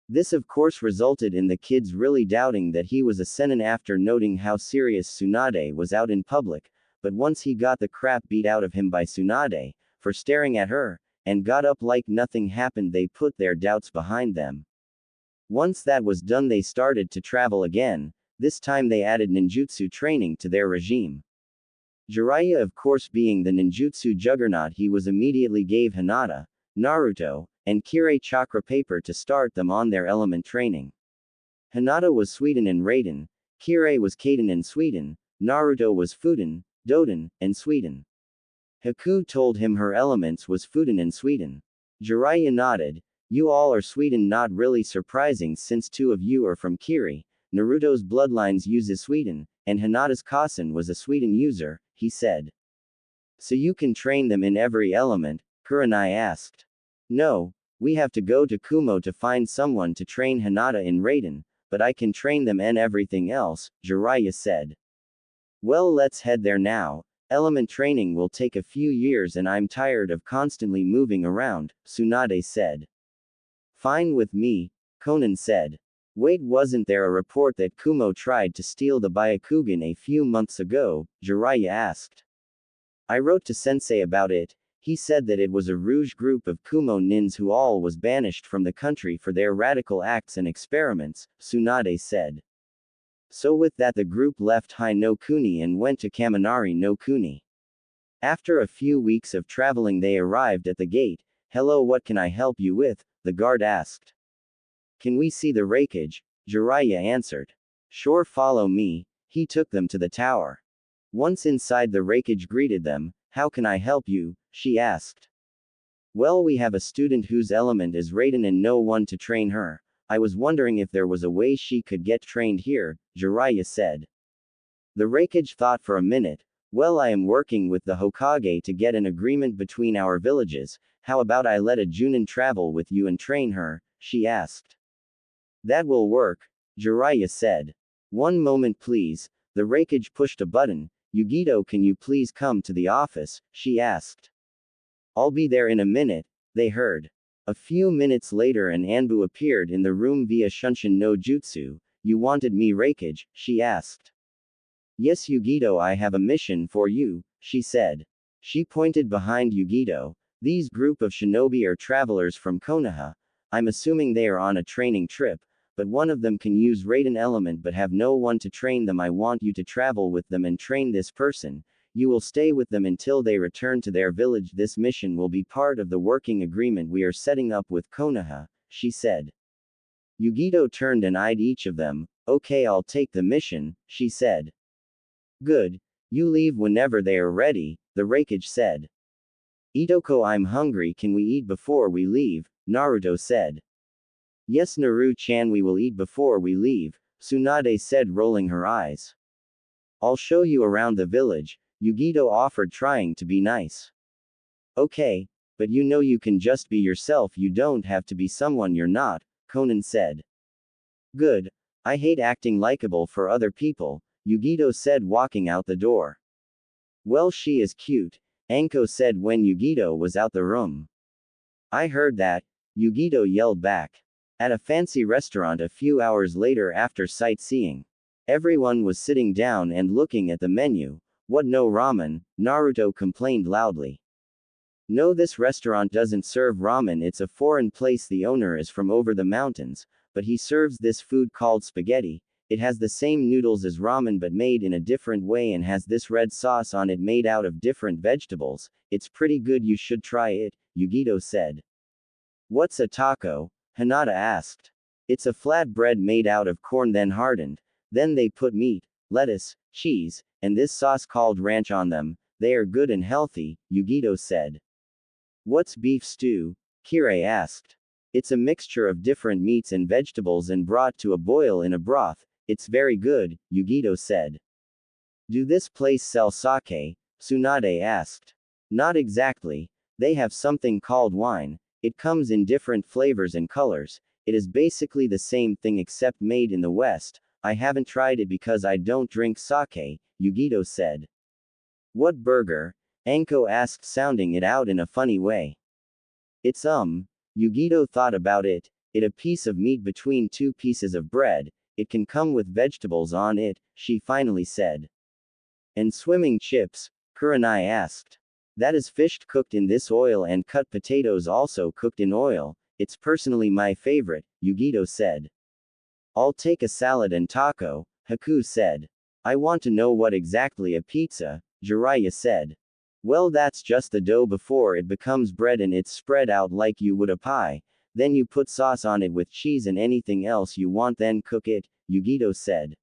This of course resulted in the kids really doubting that he was a senin after noting how serious Tsunade was out in public, but once he got the crap beat out of him by Tsunade, for staring at her, and got up like nothing happened they put their doubts behind them. Once that was done they started to travel again, this time they added ninjutsu training to their regime. Jiraiya of course being the ninjutsu juggernaut he was immediately gave Hinata, Naruto, and Kirei chakra paper to start them on their element training. Hinata was Suiden and Raiden, Kirei was Kaden and Suiden, Naruto was Fuden, Doden, and Suiden. Haku told him her elements was Fuden and Suiden. Jiraiya nodded, you all are Suiden, not really surprising since two of you are from Kiri, Naruto's bloodlines uses Suiden, and Hinata's Kasen was a Suiden user, he said. So you can train them in every element, Kurenai asked. No, we have to go to Kumo to find someone to train Hinata in Raiden, but I can train them in everything else, Jiraiya said. Well, let's head there now. Element training will take a few years and I'm tired of constantly moving around, Tsunade said. Fine with me, Konan said. Wait, wasn't there a report that Kumo tried to steal the Byakugan a few months ago? Jiraiya asked. I wrote to Sensei about it. He said that it was a rouge group of Kumo nins who all was banished from the country for their radical acts and experiments, Tsunade said. So with that the group left Hai no Kuni and went to Kaminari no Kuni. After a few weeks of traveling they arrived at the gate. Hello, what can I help you with? The guard asked. Can we see the wreckage? Jiraiya answered. Sure, follow me. He took them to the tower. Once inside the wreckage greeted them. How can I help you? She asked. Well, we have a student whose element is Raiden and no one to train her. I was wondering if there was a way she could get trained here, Jiraiya said. The wreckage thought for a minute. Well, I am working with the Hokage to get an agreement between our villages. How about I let a Junin travel with you and train her? She asked. That will work, Jiraiya said. One moment please. The wreckage pushed a button. Yugito, can you please come to the office? She asked. I'll be there in a minute, they heard. A few minutes later an Anbu appeared in the room via Shunshin no Jutsu. You wanted me, wreckage? She asked. Yes, Yugito, I have a mission for you, she said. She pointed behind Yugito. These group of shinobi are travelers from Konoha. I'm assuming they are on a training trip, but one of them can use Raiden element but have no one to train them. I want you to travel with them and train this person. You will stay with them until they return to their village. This mission will be part of the working agreement we are setting up with Konoha, she said. Yugito turned and eyed each of them. Okay, I'll take the mission, she said. Good. You leave whenever they are ready, the wreckage said. Itoko, I'm hungry, can we eat before we leave? Naruto said. Yes, Naru-chan, we will eat before we leave, Tsunade said, rolling her eyes. I'll show you around the village, Yugito offered, trying to be nice. Okay, but you know you can just be yourself, you don't have to be someone you're not, Konan said. Good. I hate acting likable for other people, Yugito said, walking out the door. Well, she is cute, Anko said when Yugito was out the room. I heard that, Yugito yelled back. At a fancy restaurant a few hours later after sightseeing. Everyone was sitting down and looking at the menu. What, no ramen? Naruto complained loudly. No, this restaurant doesn't serve ramen, it's a foreign place. The owner is from over the mountains, but he serves this food called spaghetti. It has the same noodles as ramen but made in a different way and has this red sauce on it made out of different vegetables. It's pretty good, you should try it, Yugito said. What's a taco? Hinata asked. It's a flat bread made out of corn then hardened. Then they put meat, lettuce, cheese, and this sauce called ranch on them. They are good and healthy, Yugito said. What's beef stew? Kirei asked. It's a mixture of different meats and vegetables and brought to a boil in a broth. It's very good, Yugito said. Do this place sell sake? Tsunade asked. Not exactly. They have something called wine. It comes in different flavors and colors. It is basically the same thing except made in the West. I haven't tried it because I don't drink sake, Yugito said. What burger? Anko asked, sounding it out in a funny way. It's Yugito thought about it. It's a piece of meat between two pieces of bread. It can come with vegetables on it, she finally said. And swimming chips? Kurenai asked. That is fish cooked in this oil and cut potatoes also cooked in oil. It's personally my favorite, Yugito said. I'll take a salad and taco, Haku said. I want to know what exactly a pizza, Jiraiya said. Well, that's just the dough before it becomes bread and it's spread out like you would a pie. Then you put sauce on it with cheese and anything else you want, then cook it, Yugito said.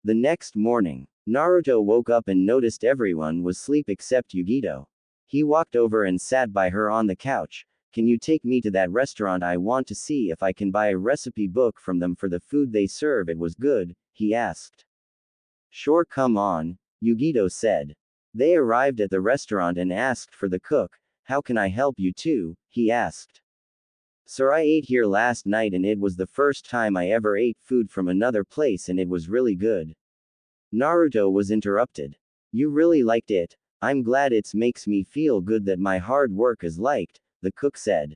The next morning, Naruto woke up and noticed everyone was asleep except Yugito. He walked over and sat by her on the couch. Can you take me to that restaurant? I want to see if I can buy a recipe book from them for the food they serve. It was good, he asked. Sure, come on, Yugito said. They arrived at the restaurant and asked for the cook. How can I help you too? He asked. Sir, I ate here last night and it was the first time I ever ate food from another place and it was really good. Naruto was interrupted. You really liked it? I'm glad it makes me feel good that my hard work is liked, the cook said.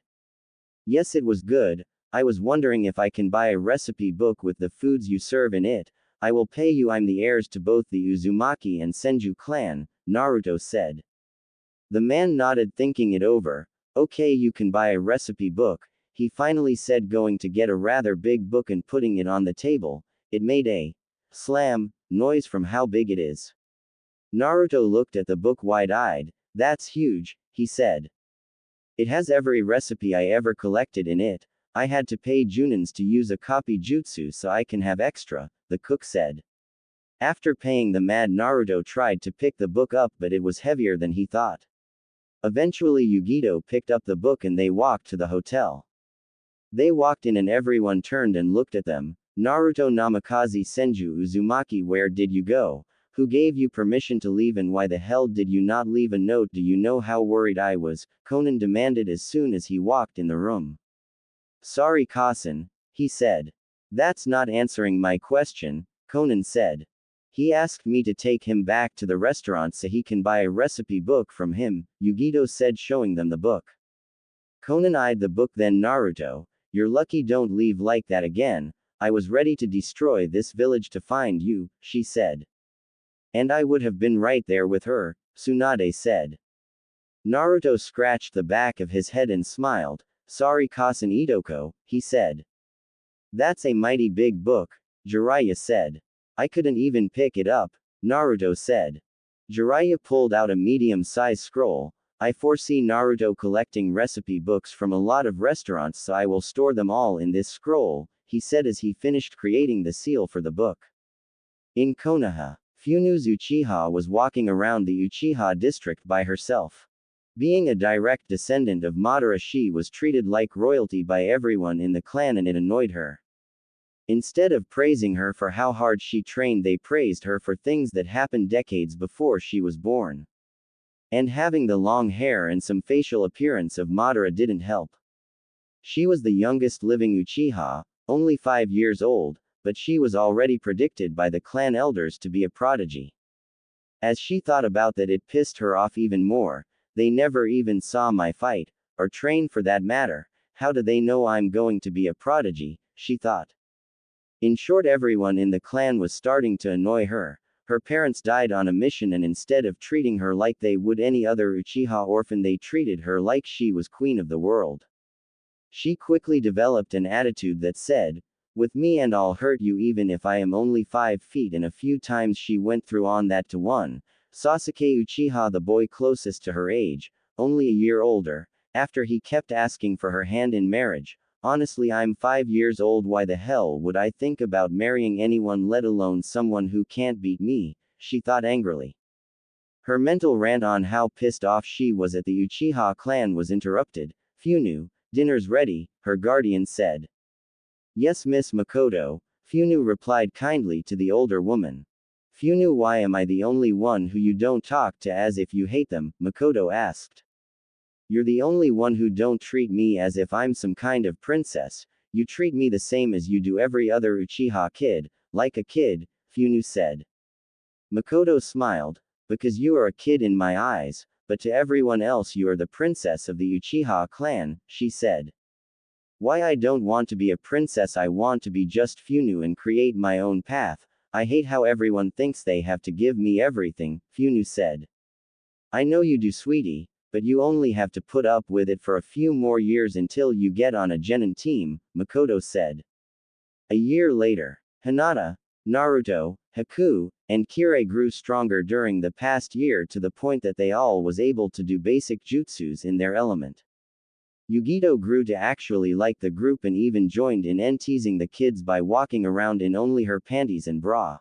Yes, it was good. I was wondering if I can buy a recipe book with the foods you serve in it. I will pay you. I'm the heirs to both the Uzumaki and Senju clan, Naruto said. The man nodded, thinking it over. Okay, you can buy a recipe book, he finally said, going to get a rather big book and putting it on the table. It made a slam noise from how big it is. Naruto looked at the book wide-eyed. That's huge, he said. It has every recipe I ever collected in it. I had to pay Junins to use a copy jutsu so I can have extra, the cook said. After paying the mad, Naruto tried to pick the book up, but it was heavier than he thought. Eventually Yugito picked up the book and they walked to the hotel. They walked in and everyone turned and looked at them. Naruto, Namikaze, Senju, Uzumaki, where did you go? Who gave you permission to leave and why the hell did you not leave a note? Do you know how worried I was? Konan demanded as soon as he walked in the room. Sorry, Kasen, he said. That's not answering my question, Konan said. He asked me to take him back to the restaurant so he can buy a recipe book from him, Yugito said, showing them the book. Konan eyed the book, then Naruto, you're lucky, don't leave like that again. I was ready to destroy this village to find you, she said. And I would have been right there with her, Tsunade said. Naruto scratched the back of his head and smiled. Sorry, Kasen Itoko, he said. That's a mighty big book, Jiraiya said. I couldn't even pick it up, Naruto said. Jiraiya pulled out a medium-sized scroll. I foresee Naruto collecting recipe books from a lot of restaurants, so I will store them all in this scroll, he said as he finished creating the seal for the book. In Konoha, Funu's Uchiha was walking around the Uchiha district by herself. Being a direct descendant of Madara, she was treated like royalty by everyone in the clan and it annoyed her. Instead of praising her for how hard she trained, they praised her for things that happened decades before she was born. And having the long hair and some facial appearance of Madara didn't help. She was the youngest living Uchiha, only 5 years old, but she was already predicted by the clan elders to be a prodigy. As she thought about that, it pissed her off even more. They never even saw my fight, or train for that matter. How do they know I'm going to be a prodigy, she thought. In short, everyone in the clan was starting to annoy her. Her parents died on a mission, and instead of treating her like they would any other Uchiha orphan, they treated her like she was queen of the world. She quickly developed an attitude that said, with me and I'll hurt you even if I am only 5 feet, and a few times she went through on that to one. Sasuke Uchiha, the boy closest to her age, only a year older, after he kept asking for her hand in marriage. Honestly, I'm 5 years old, why the hell would I think about marrying anyone, let alone someone who can't beat me, she thought angrily. Her mental rant on how pissed off she was at the Uchiha clan was interrupted. Funu, Dinner's ready, her guardian said. Yes, Miss Makoto, Funu replied kindly to the older woman. Funu, why am I the only one who you don't talk to as if you hate them? Makoto asked. You're the only one who don't treat me as if I'm some kind of princess, you treat me the same as you do every other Uchiha kid, like a kid, Funu said. Makoto smiled, because you are a kid in my eyes, but to everyone else you are the princess of the Uchiha clan, she said. Why I don't want to be a princess, I want to be just Funu and create my own path, I hate how everyone thinks they have to give me everything, Funu said. I know you do, sweetie, but you only have to put up with it for a few more years until you get on a genin team, Makoto said. A year later, Hinata, Naruto, Haku, and Kirei grew stronger during the past year to the point that they all was able to do basic jutsus in their element. Yugito grew to actually like the group and even joined in teasing the kids by walking around in only her panties and bra.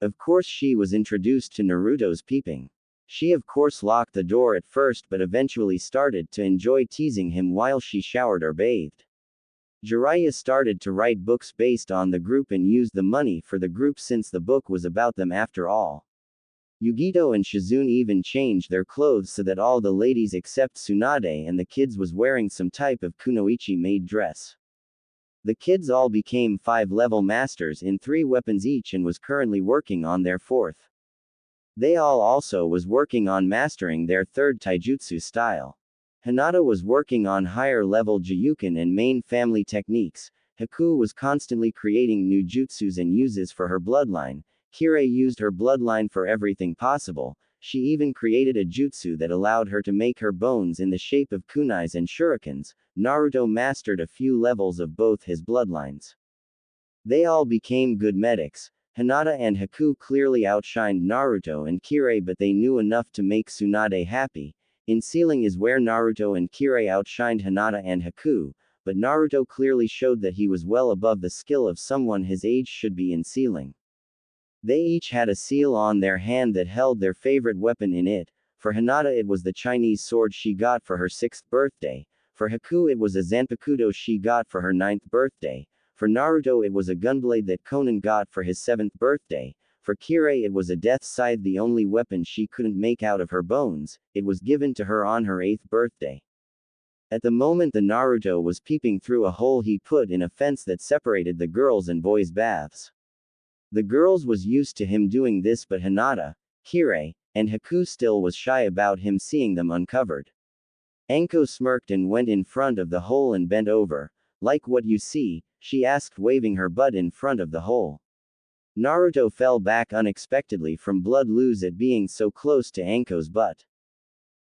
Of course she was introduced to Naruto's peeping. She of course locked the door at first but eventually started to enjoy teasing him while she showered or bathed. Jiraiya started to write books based on the group and used the money for the group since the book was about them after all. Yugito and Shizune even changed their clothes so that all the ladies except Tsunade and the kids was wearing some type of kunoichi made dress. The kids all became 5-level masters in 3 weapons each and was currently working on their 4th. They all also was working on mastering their 3rd taijutsu style. Hinata was working on higher level Jiyuken and main family techniques, Haku was constantly creating new jutsus and uses for her bloodline, Kirei used her bloodline for everything possible, she even created a jutsu that allowed her to make her bones in the shape of kunais and shurikens, Naruto mastered a few levels of both his bloodlines. They all became good medics. Hinata and Haku clearly outshined Naruto and Kirei, but they knew enough to make Tsunade happy. In sealing is where Naruto and Kirei outshined Hinata and Haku, but Naruto clearly showed that he was well above the skill of someone his age should be in sealing. They each had a seal on their hand that held their favorite weapon in it. For Hinata it was the Chinese sword she got for her 6th birthday, for Haku it was a Zanpakuto she got for her 9th birthday, for Naruto it was a gunblade that Konan got for his 7th birthday, for Kirei it was a death scythe, the only weapon she couldn't make out of her bones, it was given to her on her 8th birthday. At the moment the Naruto was peeping through a hole he put in a fence that separated the girls' and boys' baths. The girls was used to him doing this, but Hinata, Kirei, and Haku still was shy about him seeing them uncovered. Anko smirked and went in front of the hole and bent over. Like what you see, she asked, waving her butt in front of the hole. Naruto fell back unexpectedly from blood loose at being so close to Anko's butt.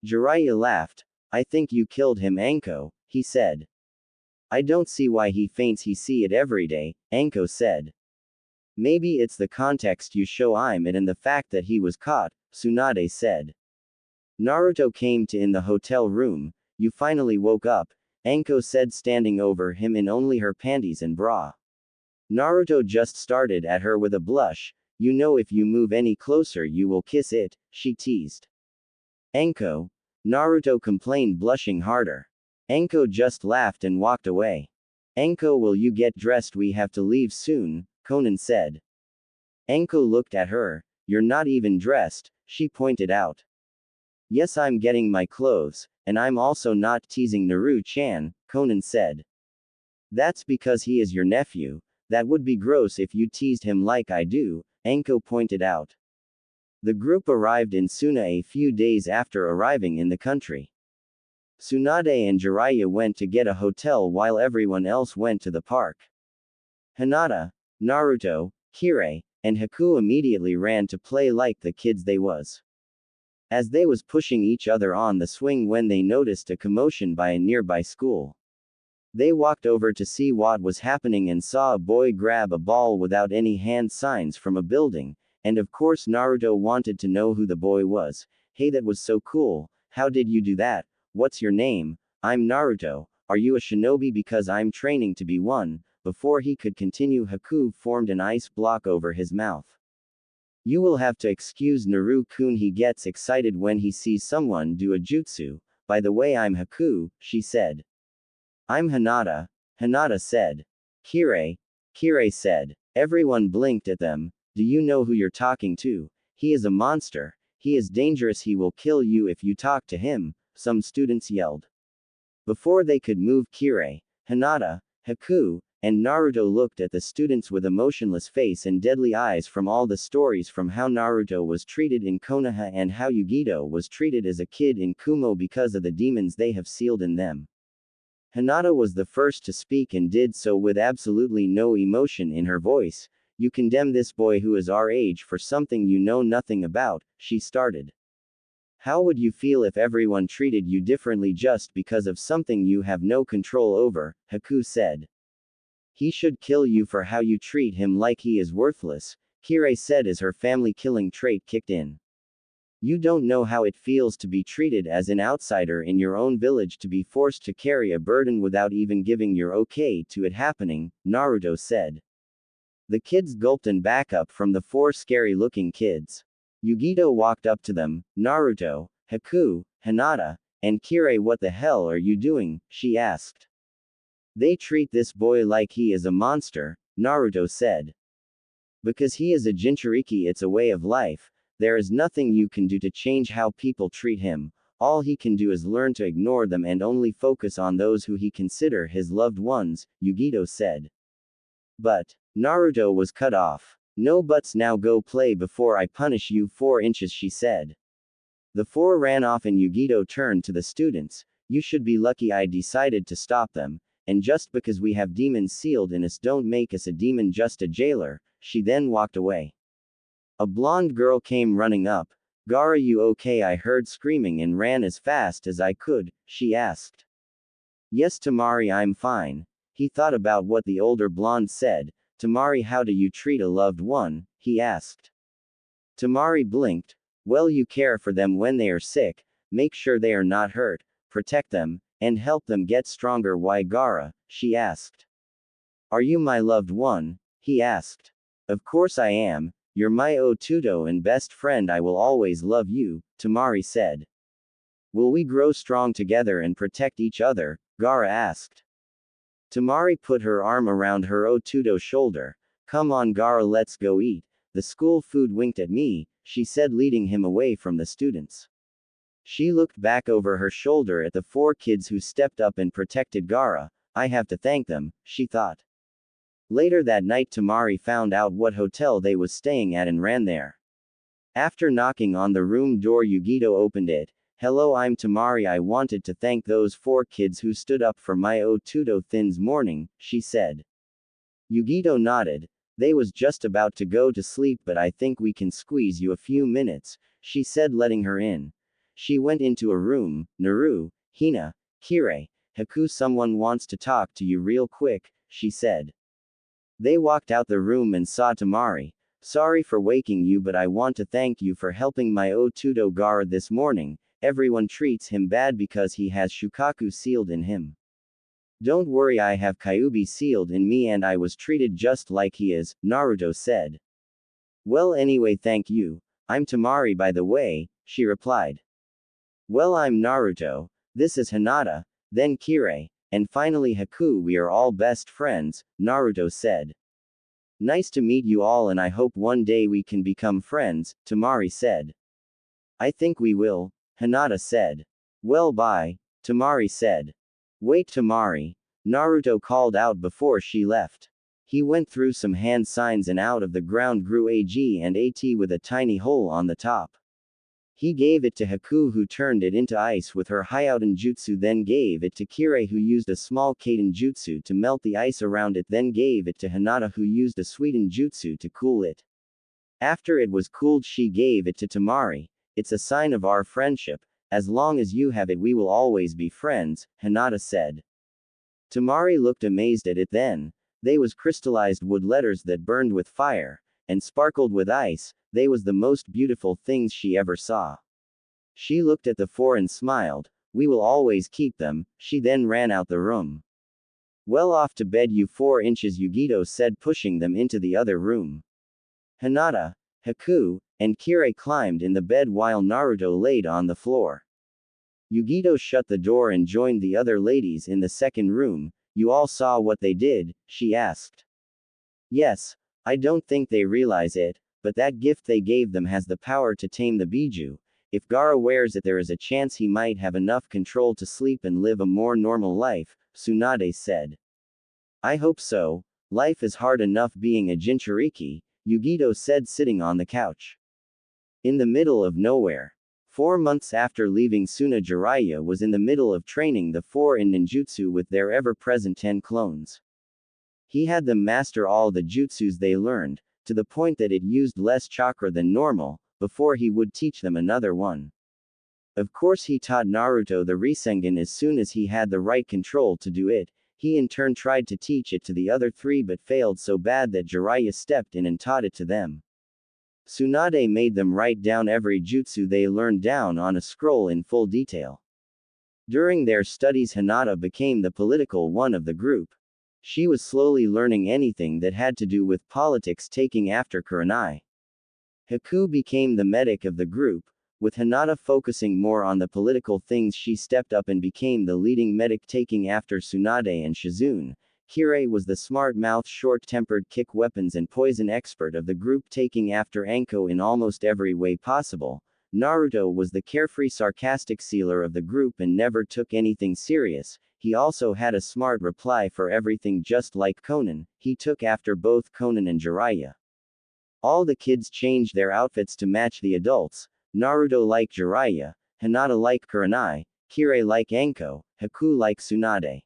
Jiraiya laughed. I think you killed him, Anko, he said. I don't see why he faints, he see it every day, Anko said. Maybe it's the context you show I'm in and the fact that he was caught, Tsunade said. Naruto came to in the hotel room. You finally woke up, Anko said, standing over him in only her panties and bra. Naruto just started at her with a blush. You know, if you move any closer you will kiss it, she teased. Anko, Naruto complained, blushing harder. Anko just laughed and walked away. Anko, will you get dressed, we have to leave soon, Konan said. Anko looked at her. You're not even dressed, she pointed out. Yes, I'm getting my clothes, and I'm also not teasing Naru-chan, Konan said. That's because he is your nephew. That would be gross if you teased him like I do, Anko pointed out. The group arrived in Suna a few days after arriving in the country. Tsunade and Jiraiya went to get a hotel while everyone else went to the park. Hinata, Naruto, Kirei, and Haku immediately ran to play like the kids they was. As they was pushing each other on the swing when they noticed a commotion by a nearby school. They walked over to see what was happening and saw a boy grab a ball without any hand signs from a building, and of course Naruto wanted to know who the boy was. Hey, that was so cool, how did you do that? What's your name? I'm Naruto, are you a shinobi? Because I'm training to be one. Before he could continue, Haku formed an ice block over his mouth. You will have to excuse Naru-kun, he gets excited when he sees someone do a jutsu. By the way, I'm Haku, she said. I'm Hinata, Hinata said. Kirei said. Everyone blinked at them. Do you know who you're talking to? He is a monster. He is dangerous. He will kill you if you talk to him, some students yelled. Before they could move, Kirei, Hinata, Haku, and Naruto looked at the students with emotionless face and deadly eyes from all the stories from how Naruto was treated in Konoha and how Yugito was treated as a kid in Kumo because of the demons they have sealed in them. Hinata was the first to speak and did so with absolutely no emotion in her voice. You condemn this boy who is our age for something you know nothing about, she started. How would you feel if everyone treated you differently just because of something you have no control over? Haku said. He should kill you for how you treat him like he is worthless, Kirei said as her family killing trait kicked in. You don't know how it feels to be treated as an outsider in your own village, to be forced to carry a burden without even giving your okay to it happening, Naruto said. The kids gulped and back up from the four scary-looking kids. Yugito walked up to them. Naruto, Haku, Hinata, and Kirei. What the hell are you doing? She asked. They treat this boy like he is a monster, Naruto said. Because he is a Jinchuriki, it's a way of life. There is nothing you can do to change how people treat him. All he can do is learn to ignore them and only focus on those who he consider his loved ones, Yugito said. But Naruto was cut off. No buts, now go play before I punish you 4 inches, she said. The four ran off and Yugito turned to the students. You should be lucky I decided to stop them, and just because we have demons sealed in us don't make us a demon, just a jailer. She then walked away. A blonde girl came running up. Gaara, you okay? I heard screaming and ran as fast as I could, she asked. Yes Tamari, I'm fine. He thought about what the older blonde said. Tamari, how do you treat a loved one? He asked. Tamari blinked. Well, you care for them when they are sick, make sure they are not hurt, protect them, and help them get stronger. Why Gaara? She asked. Are you my loved one? He asked. Of course I am. You're my Otudo and best friend. I will always love you, Tamari said. Will we grow strong together and protect each other? Gaara asked. Tamari put her arm around her Otudo's shoulder. Come on Gaara, let's go eat. The school food. Winked at me, she said, leading him away from the students. She looked back over her shoulder at the 4 kids who stepped up and protected Gaara. I have to thank them, she thought. Later that night, Tamari found out what hotel they was staying at and ran there. After knocking on the room door, Yugito opened it. Hello, I'm Tamari. I wanted to thank those 4 kids who stood up for my Otudo thins morning, she said. Yugito nodded. They was just about to go to sleep, but I think we can squeeze you a few minutes, she said, letting her in. She went into a room. Naru, Hina, Kirei, Haku, someone wants to talk to you real quick, she said. They walked out the room and saw Tamari. Sorry for waking you, but I want to thank you for helping my Otudo Gaara this morning. Everyone treats him bad because he has Shukaku sealed in him. Don't worry, I have Kyuubi sealed in me and I was treated just like he is, Naruto said. Well, anyway, thank you. I'm Tamari, by the way, she replied. Well, I'm Naruto. This is Hinata, then Kirei, and finally Haku. We are all best friends, Naruto said. Nice to meet you all and I hope one day we can become friends, Tamari said. I think we will, Hinata said. Well, bye, Tamari said. Wait, Tamari, Naruto called out before she left. He went through some hand signs and out of the ground grew a G and a T with a tiny hole on the top. He gave it to Haku, who turned it into ice with her Hyouten Jutsu, then gave it to Kirei, who used a small Kaiten Jutsu to melt the ice around it, then gave it to Hinata, who used a Sweeten Jutsu to cool it. After it was cooled, she gave it to Tamari. It's a sign of our friendship. As long as you have it, we will always be friends, Hinata said. Tamari looked amazed at it then. They was crystallized wood letters that burned with fire, and sparkled with ice. They was the most beautiful things she ever saw. She looked at the 4 and smiled. We will always keep them. She then ran out the room. Well, off to bed you 4 inches, Yugito said, pushing them into the other room. Hinata, Haku, and Kirei climbed in the bed while Naruto laid on the floor. Yugito shut the door and joined the other ladies in the second room. You all saw what they did? She asked. Yes, I don't think they realize it, but that gift they gave them has the power to tame the Biju. If Gaara wears it, there is a chance he might have enough control to sleep and live a more normal life, Tsunade said. I hope so. Life is hard enough being a Jinchuriki, Yugito said sitting on the couch. In the middle of nowhere. 4 months after leaving Suna, Jiraiya was in the middle of training the four in ninjutsu with their ever-present 10 clones. He had them master all the jutsus they learned, to the point that it used less chakra than normal, before he would teach them another one. Of course he taught Naruto the Rasengan as soon as he had the right control to do it. He in turn tried to teach it to the other three but failed so bad that Jiraiya stepped in and taught it to them. Tsunade made them write down every jutsu they learned down on a scroll in full detail. During their studies, Hinata became the political one of the group. She was slowly learning anything that had to do with politics, taking after Kurenai. Haku became the medic of the group. With Hinata focusing more on the political things, she stepped up and became the leading medic, taking after Tsunade and Shizune. Kirei was the smart-mouthed, short-tempered kick weapons and poison expert of the group, taking after Anko in almost every way possible. Naruto was the carefree, sarcastic sealer of the group and never took anything serious. He also had a smart reply for everything, just like Konan. He took after both Konan and Jiraiya. All the kids changed their outfits to match the adults. Naruto like Jiraiya, Hinata like Kurenai, Kirei like Anko, Haku like Tsunade.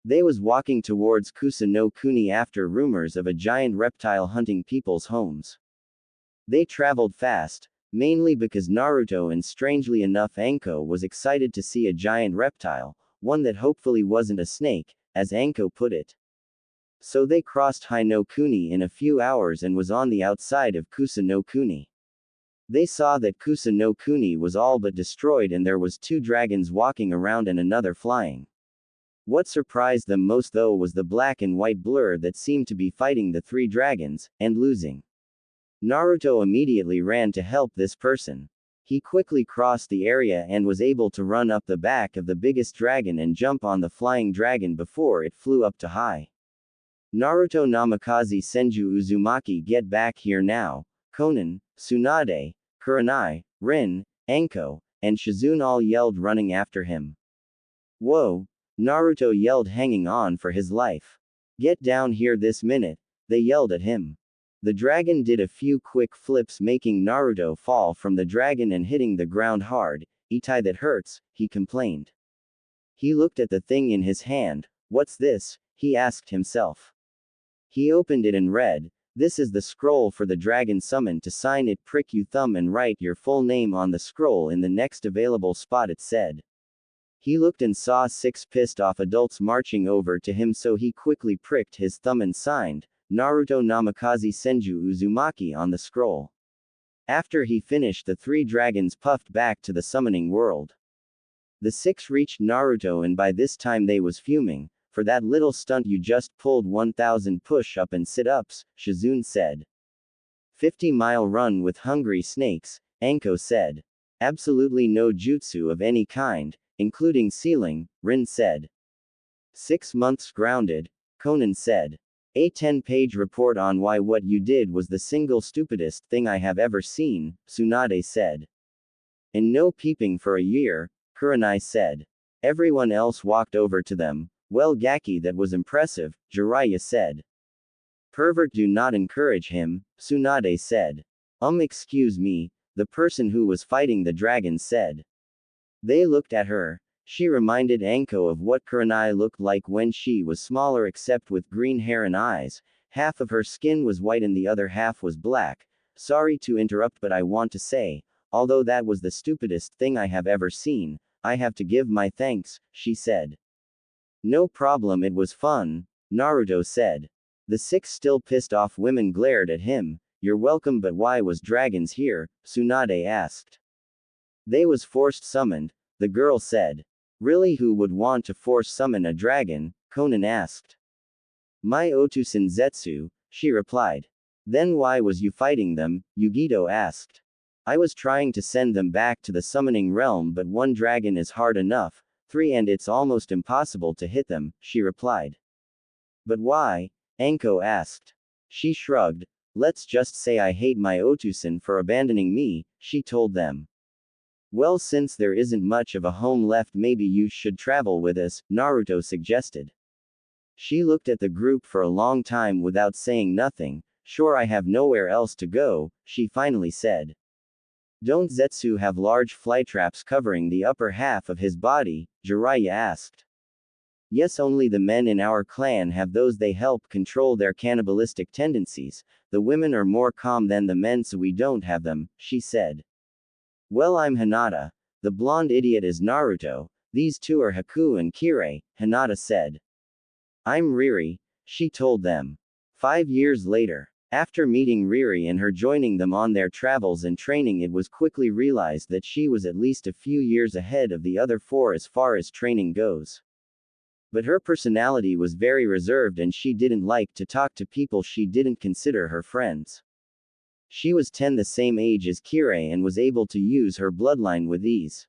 They was walking towards Kusa no Kuni after rumors of a giant reptile hunting people's homes. They traveled fast, mainly because Naruto and strangely enough Anko was excited to see a giant reptile, one that hopefully wasn't a snake, as Anko put it. So they crossed Hai no Kuni in a few hours and was on the outside of Kusa no Kuni. They saw that Kusa no Kuni was all but destroyed and there was 2 dragons walking around and another flying. What surprised them most though was the black and white blur that seemed to be fighting the 3 dragons, and losing. Naruto immediately ran to help this person. He quickly crossed the area and was able to run up the back of the biggest dragon and jump on the flying dragon before it flew up to high. Naruto Namikaze Senju Uzumaki, get back here now. Konan, Tsunade, Kurenai, Rin, Anko, and Shizune all yelled, running after him. Whoa! Naruto yelled, hanging on for his life. Get down here this minute, they yelled at him. The dragon did a few quick flips, making Naruto fall from the dragon and hitting the ground hard. Itai, that hurts, he complained. He looked at the thing in his hand. What's this? He asked himself. He opened it and read, this is the scroll for the dragon summoned. To sign it, prick your thumb and write your full name on the scroll in the next available spot, it said. He looked and saw 6 pissed off adults marching over to him, so he quickly pricked his thumb and signed, Naruto Namikaze Senju Uzumaki, on the scroll. After he finished, the 3 dragons puffed back to the summoning world. The 6 reached Naruto and by this time they was fuming. For that little stunt you just pulled 1,000 push-up and sit-ups, Shizune said. 50-mile run with hungry snakes, Anko said. Absolutely no jutsu of any kind, including sealing, Rin said. 6 months grounded, Konan said. A 10-page report on why what you did was the single stupidest thing I have ever seen, Tsunade said. And no peeping for a year, Kurenai said. Everyone else walked over to them. Well, Gaki, that was impressive, Jiraiya said. Pervert, do not encourage him, Tsunade said. Excuse me, the person who was fighting the dragon said. They looked at her. She reminded Anko of what Kurenai looked like when she was smaller, except with green hair and eyes. Half of her skin was white and the other half was black. Sorry to interrupt, but I want to say, although that was the stupidest thing I have ever seen, I have to give my thanks, she said. No problem, it was fun, Naruto said. The 6 still pissed off women glared at him. You're welcome, but why was dragons here? Tsunade asked. They was forced summoned, the girl said. Really, who would want to force summon a dragon? Konan asked. My Otusen Zetsu, she replied. Then why was you fighting them? Yugito asked. I was trying to send them back to the summoning realm, but one dragon is hard enough, 3 and it's almost impossible to hit them, she replied. But why? Anko asked. She shrugged. Let's just say I hate my Otusan for abandoning me, she told them. Well, since there isn't much of a home left, maybe you should travel with us, Naruto suggested. She looked at the group for a long time without saying nothing. Sure, I have nowhere else to go, she finally said. Don't Zetsu have large flytraps covering the upper half of his body? Jiraiya asked. Yes, only the men in our clan have those. They help control their cannibalistic tendencies. The women are more calm than the men, so we don't have them, she said. Well, I'm Hinata. The blonde idiot is Naruto. These two are Haku and Kirei, Hinata said. I'm Riri, she told them. 5 years later, after meeting Riri and her joining them on their travels and training, it was quickly realized that she was at least a few years ahead of the other 4 as far as training goes. But her personality was very reserved and she didn't like to talk to people she didn't consider her friends. She was 10, the same age as Kirei, and was able to use her bloodline with ease.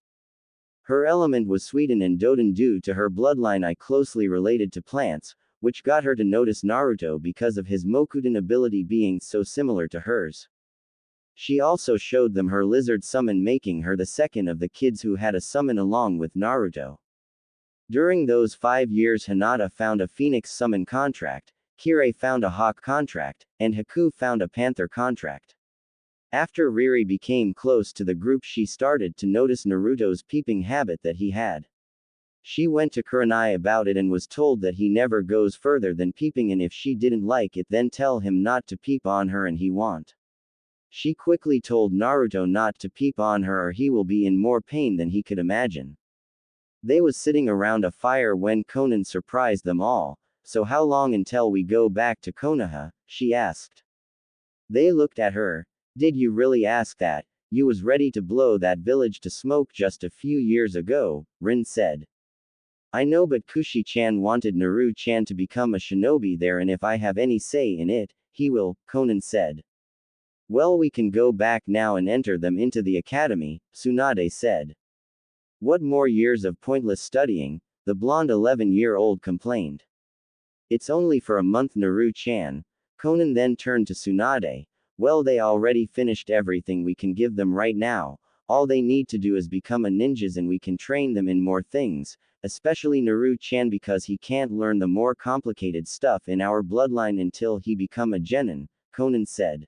Her element was Suiden and Doden due to her bloodline closely related to plants, which got her to notice Naruto because of his Mokudan ability being so similar to hers. She also showed them her lizard summon, making her the second of the kids who had a summon along with Naruto. During those 5 years, Hinata found a phoenix summon contract, Kirei found a hawk contract, and Haku found a panther contract. After Riri became close to the group, she started to notice Naruto's peeping habit that he had. She went to Kurenai about it and was told that he never goes further than peeping, and if she didn't like it, then tell him not to peep on her and he won't. She quickly told Naruto not to peep on her or he will be in more pain than he could imagine. They was sitting around a fire when Konan surprised them all. So how long until we go back to Konoha? She asked. They looked at her. Did you really ask that? You was ready to blow that village to smoke just a few years ago, Rin said. I know, but Kushi-chan wanted Naru-chan to become a shinobi there, and if I have any say in it, he will, Konan said. Well, we can go back now and enter them into the academy, Tsunade said. What more years of pointless studying? The blonde 11-year-old complained. It's only for a month, Naru-chan. Konan then turned to Tsunade. Well, they already finished everything we can give them right now. All they need to do is become a ninjas and we can train them in more things, especially Naru-chan because he can't learn the more complicated stuff in our bloodline until he become a genin, Konan said.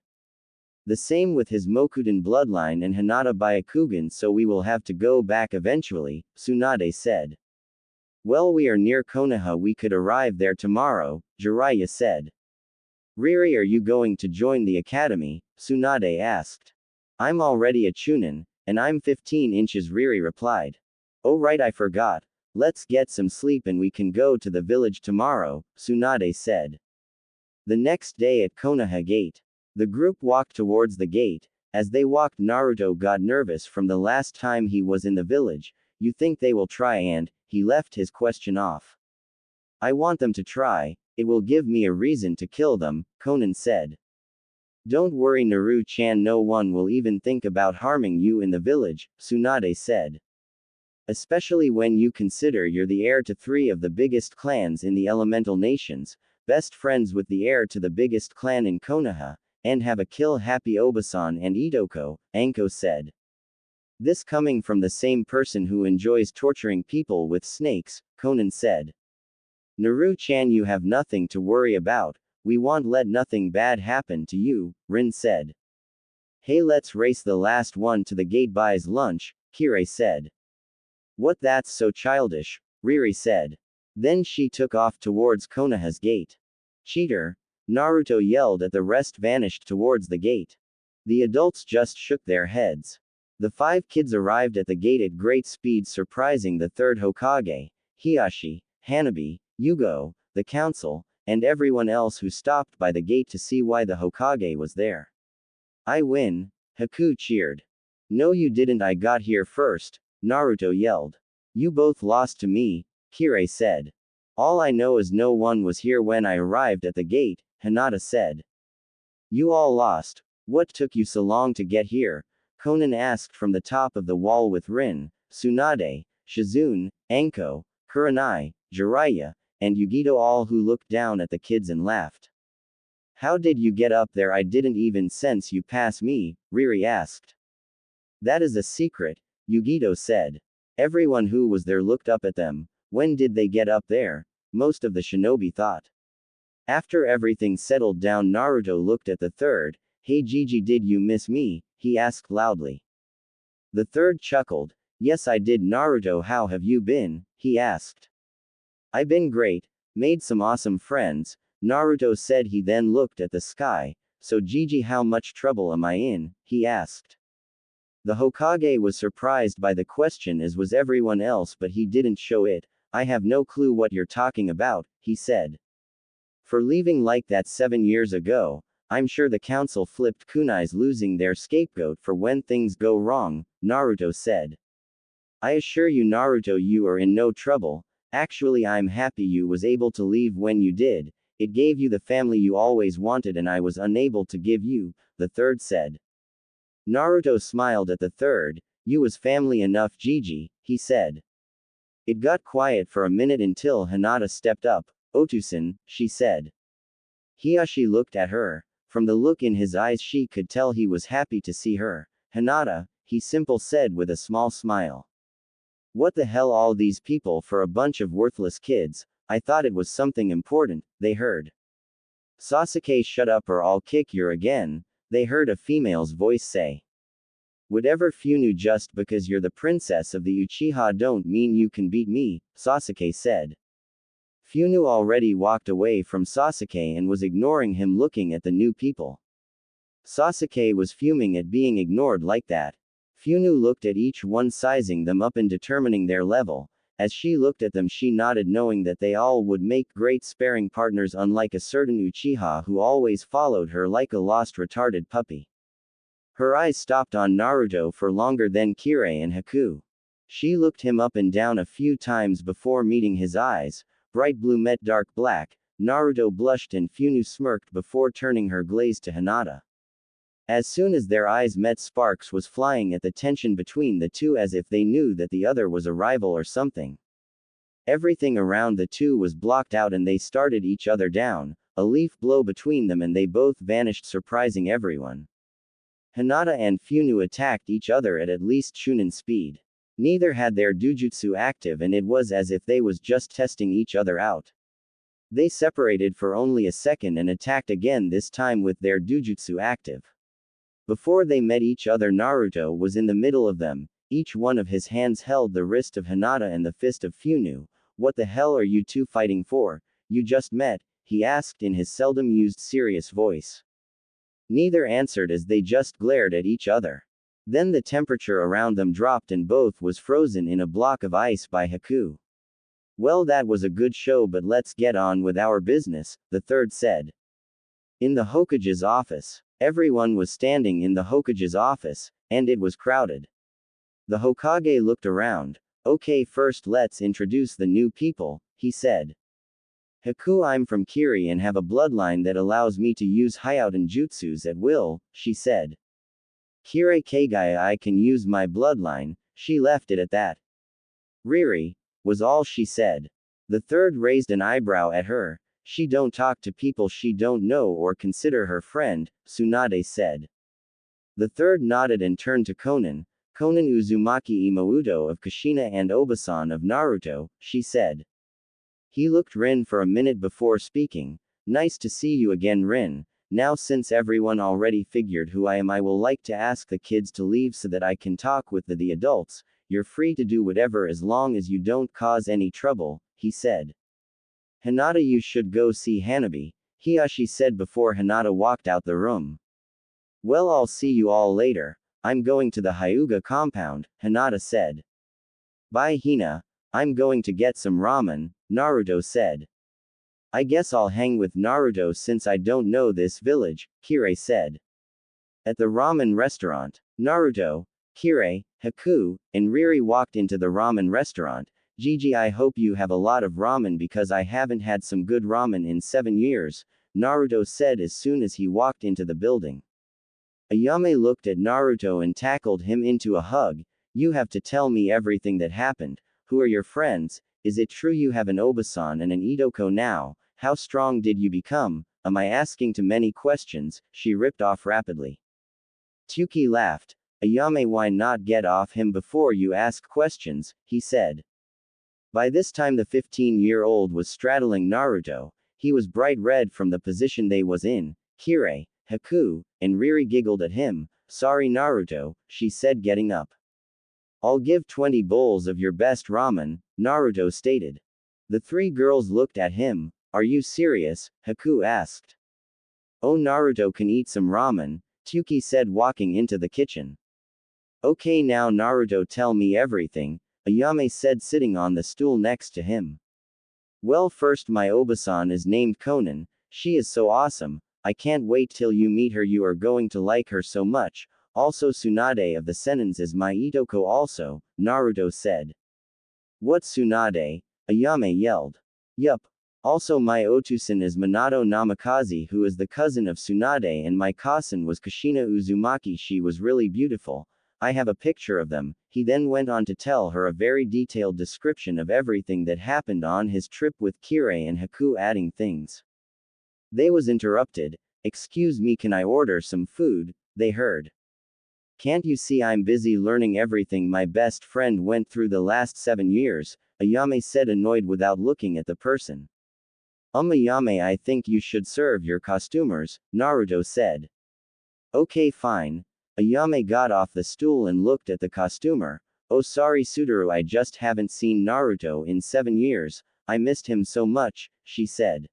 The same with his Mokudan bloodline and Hinata Byakugan, so we will have to go back eventually, Tsunade said. Well, we are near Konoha, we could arrive there tomorrow, Jiraiya said. Riri, are you going to join the academy? Tsunade asked. I'm already a chunin, and I'm 15 inches, Riri replied. Oh right, I forgot. Let's get some sleep and we can go to the village tomorrow, Tsunade said. The next day at Konoha Gate, the group walked towards the gate. As they walked, Naruto got nervous from the last time he was in the village. You think they will try? And he left his question off. I want them to try, it will give me a reason to kill them, Konan said. Don't worry, Naru-chan, no one will even think about harming you in the village, Tsunade said. Especially when you consider you're the heir to 3 of the biggest clans in the elemental nations, best friends with the heir to the biggest clan in Konoha, and have a kill-happy Obasan and Itoko, Anko said. This coming from the same person who enjoys torturing people with snakes, Konan said. Naru-chan, you have nothing to worry about, we won't let nothing bad happen to you, Rin said. Hey, let's race the last one to the gate buys lunch, Kirei said. What, that's so childish, Riri said. Then she took off towards Konoha's gate. Cheater! Naruto yelled at the rest, vanished towards the gate. The adults just shook their heads. The 5 kids arrived at the gate at great speed, surprising the 3rd Hokage, Hiashi, Hanabi, Yugo, the council, and everyone else who stopped by the gate to see why the Hokage was there. I win, Haku cheered. No, you didn't, I got here first, Naruto yelled. You both lost to me, Kirei said. All I know is no one was here when I arrived at the gate, Hinata said. You all lost. What took you so long to get here? Konan asked from the top of the wall with Rin, Tsunade, Shizune, Anko, Kurenai, Jiraiya, and Yugito all who looked down at the kids and laughed. How did you get up there? I didn't even sense you pass me, Riri asked. That is a secret, Yugito said. Everyone who was there looked up at them. When did they get up there? Most of the shinobi thought. After everything settled down, Naruto looked at the third. Hey Gigi, did you miss me? He asked loudly. The third chuckled. Yes, I did. Naruto, how have you been? He asked. I've been great. Made some awesome friends, Naruto said. He then looked at the sky. So Gigi, how much trouble am I in? He asked. The Hokage was surprised by the question, as was everyone else, but he didn't show it. I have no clue what you're talking about, he said. For leaving like that 7 years ago, I'm sure the council flipped kunais losing their scapegoat for when things go wrong, Naruto said. I assure you Naruto, you are in no trouble. Actually, I'm happy you was able to leave when you did. It gave you the family you always wanted and I was unable to give you, the third said. Naruto smiled at the third. You was family enough, Gigi, he said. It got quiet for a minute until Hinata stepped up. Otusan, she said. Hiashi looked at her. From the look in his eyes she could tell he was happy to see her. Hinata, he simple said with a small smile. What the hell all these people for a bunch of worthless kids, I thought it was something important, they heard. Sasuke, shut up or I'll kick your again, they heard a female's voice say. Whatever Funu, just because you're the princess of the Uchiha don't mean you can beat me, Sasuke said. Funu already walked away from Sasuke and was ignoring him, looking at the new people. Sasuke was fuming at being ignored like that. Funu looked at each one, sizing them up and determining their level. As she looked at them she nodded, knowing that they all would make great sparring partners, unlike a certain Uchiha who always followed her like a lost retarded puppy. Her eyes stopped on Naruto for longer than Kirei and Haku. She looked him up and down a few times before meeting his eyes. Bright blue met dark black. Naruto blushed and Funu smirked before turning her gaze to Hinata. As soon as their eyes met, sparks was flying at the tension between the two, as if they knew that the other was a rival or something. Everything around the two was blocked out and they started each other down. A leaf blow between them and they both vanished, surprising everyone. Hinata and Funu attacked each other at least Chunin speed. Neither had their dujutsu active and it was as if they was just testing each other out. They separated for only a second and attacked again, this time with their dujutsu active. Before they met each other, Naruto was in the middle of them. Each one of his hands held the wrist of Hinata and the fist of Funu. What the hell are you two fighting for? You just met, he asked in his seldom used serious voice. Neither answered as they just glared at each other. Then the temperature around them dropped and both was frozen in a block of ice by Haku. Well, that was a good show, but let's get on with our business, the third said. In the Hokage's office. Everyone was standing in the Hokage's office, and it was crowded. The Hokage looked around. Okay, first let's introduce the new people, he said. Haku, I'm from Kiri and have a bloodline that allows me to use Hyouten jutsus at will, she said. Kirei Kagaya, I can use my bloodline, she left it at that. Riri, was all she said. The third raised an eyebrow at her. She don't talk to people she don't know or consider her friend, Tsunade said. The third nodded and turned to Konan. Konan Uzumaki Imouto of Kushina and Obasan of Naruto, she said. He looked Rin for a minute before speaking. Nice to see you again, Rin. Now since everyone already figured who I am, I will like to ask the kids to leave so that I can talk with the adults. You're free to do whatever as long as you don't cause any trouble, he said. Hinata, you should go see Hanabi, Hiashi said before Hinata walked out the room. Well, I'll see you all later. I'm going to the Hyuga compound, Hinata said. Bye Hina, I'm going to get some ramen, Naruto said. I guess I'll hang with Naruto since I don't know this village, Kirei said. At the ramen restaurant, Naruto, Kirei, Haku, and Riri walked into the ramen restaurant. Gigi, I hope you have a lot of ramen because I haven't had some good ramen in 7 years, Naruto said as soon as he walked into the building. Ayame looked at Naruto and tackled him into a hug. You have to tell me everything that happened. Who are your friends? Is it true you have an Obasan and an Itoko now? How strong did you become? Am I asking too many questions? She ripped off rapidly. Tuki laughed. Ayame, why not get off him before you ask questions, he said. By this time the 15-year-old was straddling Naruto. He was bright red from the position they was in. Kirei, Haku, and Riri giggled at him. Sorry Naruto, she said getting up. I'll give 20 bowls of your best ramen, Naruto stated. The three girls looked at him. Are you serious? Haku asked. Oh, Naruto can eat some ramen, Tuki said walking into the kitchen. Okay, now Naruto, tell me everything, Ayame said sitting on the stool next to him. Well, first, my Obasan is named Konan. She is so awesome. I can't wait till you meet her. You are going to like her so much. Also, Tsunade of the Senins is my Itoko also, Naruto said. What Tsunade? Ayame yelled. Yup. Also, my Otusan is Minato Namikaze, who is the cousin of Tsunade, and my Kasan was Kushina Uzumaki. She was really beautiful. I have a picture of them. He then went on to tell her a very detailed description of everything that happened on his trip with Kirei and Haku, adding things. They was interrupted. Excuse me, can I order some food? They heard. Can't you see I'm busy learning everything my best friend went through the last 7 years? Ayame said, annoyed without looking at the person. Ayame, I think you should serve your costumers, Naruto said. Okay, fine. Ayame got off the stool and looked at the costumer. Oh, sorry Suduru, I just haven't seen Naruto in 7 years. I missed him so much, she said.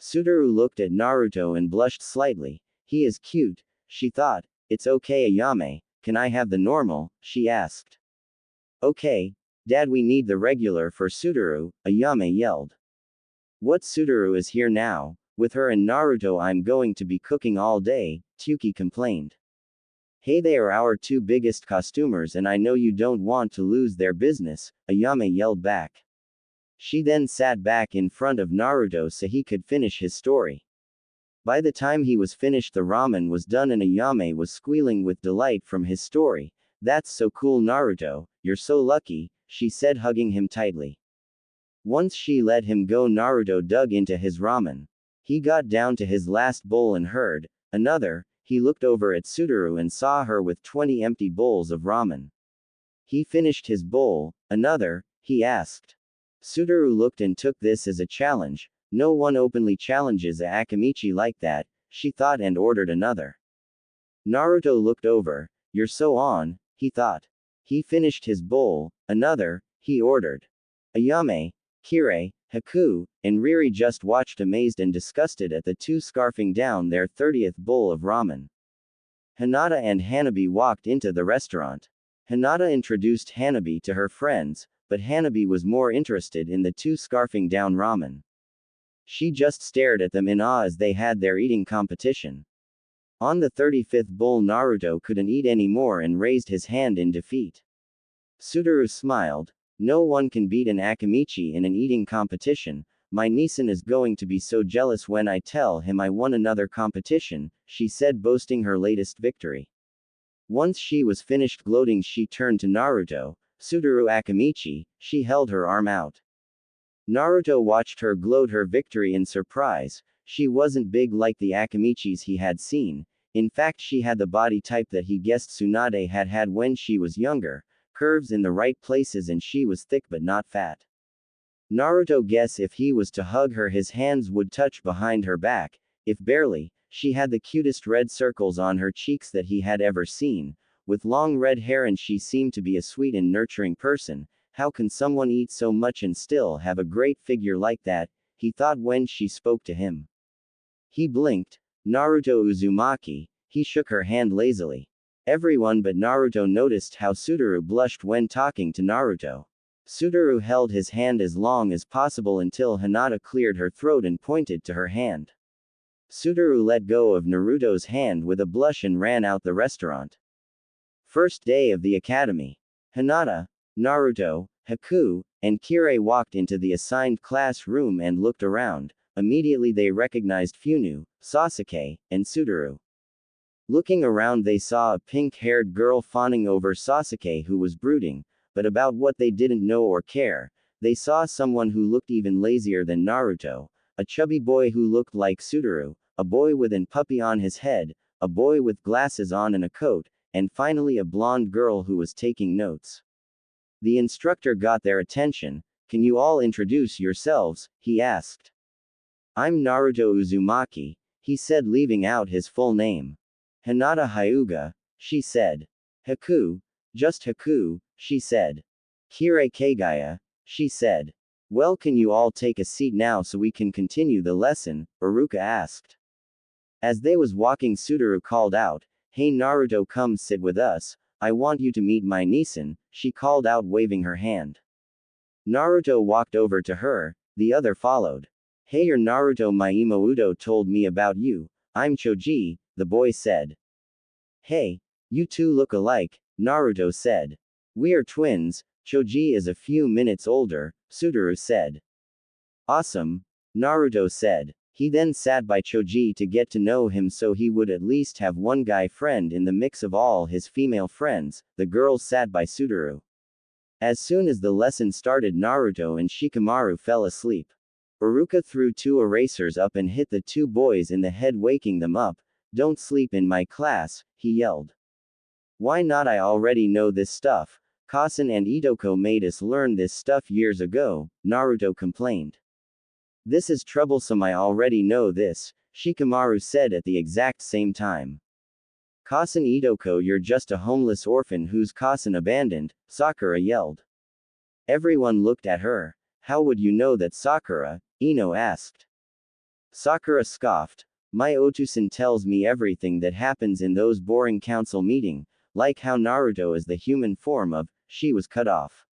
Suduru looked at Naruto and blushed slightly. He is cute, she thought. It's okay Ayame, can I have the normal? She asked. Okay, Dad, we need the regular for Suduru, Ayame yelled. What, Suduru is here now? With her and Naruto I'm going to be cooking all day, Tuki complained. Hey, they are our two biggest costumers and I know you don't want to lose their business, Ayame yelled back. She then sat back in front of Naruto so he could finish his story. By the time he was finished, the ramen was done and Ayame was squealing with delight from his story. That's so cool Naruto, you're so lucky, she said, hugging him tightly. Once she let him go, Naruto dug into his ramen. He got down to his last bowl and heard another. He looked over at Suduru and saw her with 20 empty bowls of ramen. He finished his bowl. Another? He asked. Suduru looked and took this as a challenge. No one openly challenges a Akamichi like that, she thought, and ordered another. Naruto looked over. You're so on, he thought. He finished his bowl. Another, he ordered. Ayame, Kirei, Haku, and Riri just watched amazed and disgusted at the two scarfing down their 30th bowl of ramen. Hinata and Hanabi walked into the restaurant. Hinata introduced Hanabi to her friends, but Hanabi was more interested in the two scarfing down ramen. She just stared at them in awe as they had their eating competition. On the 35th bowl, Naruto couldn't eat anymore and raised his hand in defeat. Suduru smiled. No one can beat an Akamichi in an eating competition. My Nisan is going to be so jealous when I tell him I won another competition, she said, boasting her latest victory. Once she was finished gloating, she turned to Naruto. Suduru Akamichi, she held her arm out. Naruto watched her gloat her victory in surprise. She wasn't big like the Akamichis he had seen. In fact, she had the body type that he guessed Tsunade had had when she was younger. Curves in the right places, and she was thick but not fat. Naruto guessed if he was to hug her his hands would touch behind her back, if barely. She had the cutest red circles on her cheeks that he had ever seen, with long red hair, and she seemed to be a sweet and nurturing person. How can someone eat so much and still have a great figure like that, he thought when she spoke to him. He blinked. Naruto Uzumaki, he shook her hand lazily. Everyone but Naruto noticed how Suduru blushed when talking to Naruto. Suduru held his hand as long as possible until Hinata cleared her throat and pointed to her hand. Suduru let go of Naruto's hand with a blush and ran out the restaurant. First day of the academy. Hinata, Naruto, Haku, and Kirei walked into the assigned classroom and looked around. Immediately they recognized Funu, Sasuke, and Suduru. Looking around, they saw a pink-haired girl fawning over Sasuke who was brooding, but about what they didn't know or care. They saw someone who looked even lazier than Naruto, a chubby boy who looked like Suduru, a boy with an puppy on his head, a boy with glasses on and a coat, and finally a blonde girl who was taking notes. The instructor got their attention. "Can you all introduce yourselves?" he asked. "I'm Naruto Uzumaki," he said, leaving out his full name. "Hinata Hyuga," she said. "Haku, just Haku," she said. "Kirei Kagaya," she said. "Well, can you all take a seat now so we can continue the lesson?" Iruka asked. As they was walking, Suduru called out, "Hey Naruto, come sit with us, I want you to meet my Nisan," she called out, waving her hand. Naruto walked over to her, the other followed. "Hey, you're Naruto, my Imouto told me about you. I'm Choji," the boy said. "Hey, you two look alike," Naruto said. "We are twins." Choji is a few minutes older, Suduru said. "Awesome," Naruto said. He then sat by Choji to get to know him so he would at least have one guy friend in the mix of all his female friends. The girls sat by Suduru. As soon as the lesson started, Naruto and Shikamaru fell asleep. Iruka threw two erasers up and hit the two boys in the head, waking them up. "Don't sleep in my class," he yelled. "Why not? I already know this stuff. Konan and Itoko made us learn this stuff years ago," Naruto complained. "This is troublesome, I already know this," Shikamaru said at the exact same time. "Konan Itoko, you're just a homeless orphan whose Konan abandoned," Sakura yelled. Everyone looked at her. "How would you know that, Sakura?" Ino asked. Sakura scoffed. "My Otusan tells me everything that happens in those boring council meeting, like how Naruto is the human form of." She was cut off.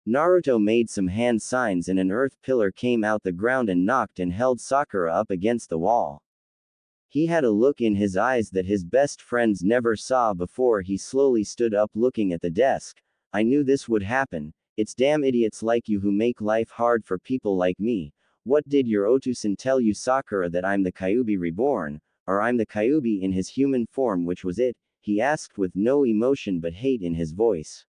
Naruto made some hand signs and an earth pillar came out the ground and knocked and held Sakura up against the wall. He had a look in his eyes that his best friends never saw before. He slowly stood up, looking at the desk. "I knew this would happen. It's damn idiots like you who make life hard for people like me. What did your Otusan tell you, Sakura, that I'm the Kyuubi reborn, or I'm the Kyuubi in his human form? Which was it?" he asked with no emotion but hate in his voice.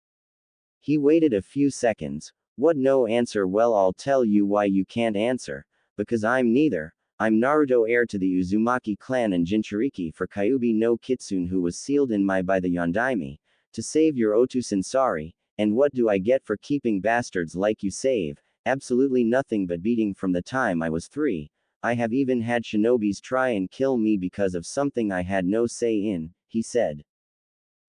He waited a few seconds. "What, no answer? Well, I'll tell you why you can't answer. Because I'm neither. I'm Naruto, heir to the Uzumaki clan and Jinchuriki for Kyuubi no Kitsune, who was sealed in by the Yondaime. To save your Otusan, sorry. And what do I get for keeping bastards like you safe? Absolutely nothing but beating from the time I was 3. I have even had shinobis try and kill me because of something I had no say in," he said.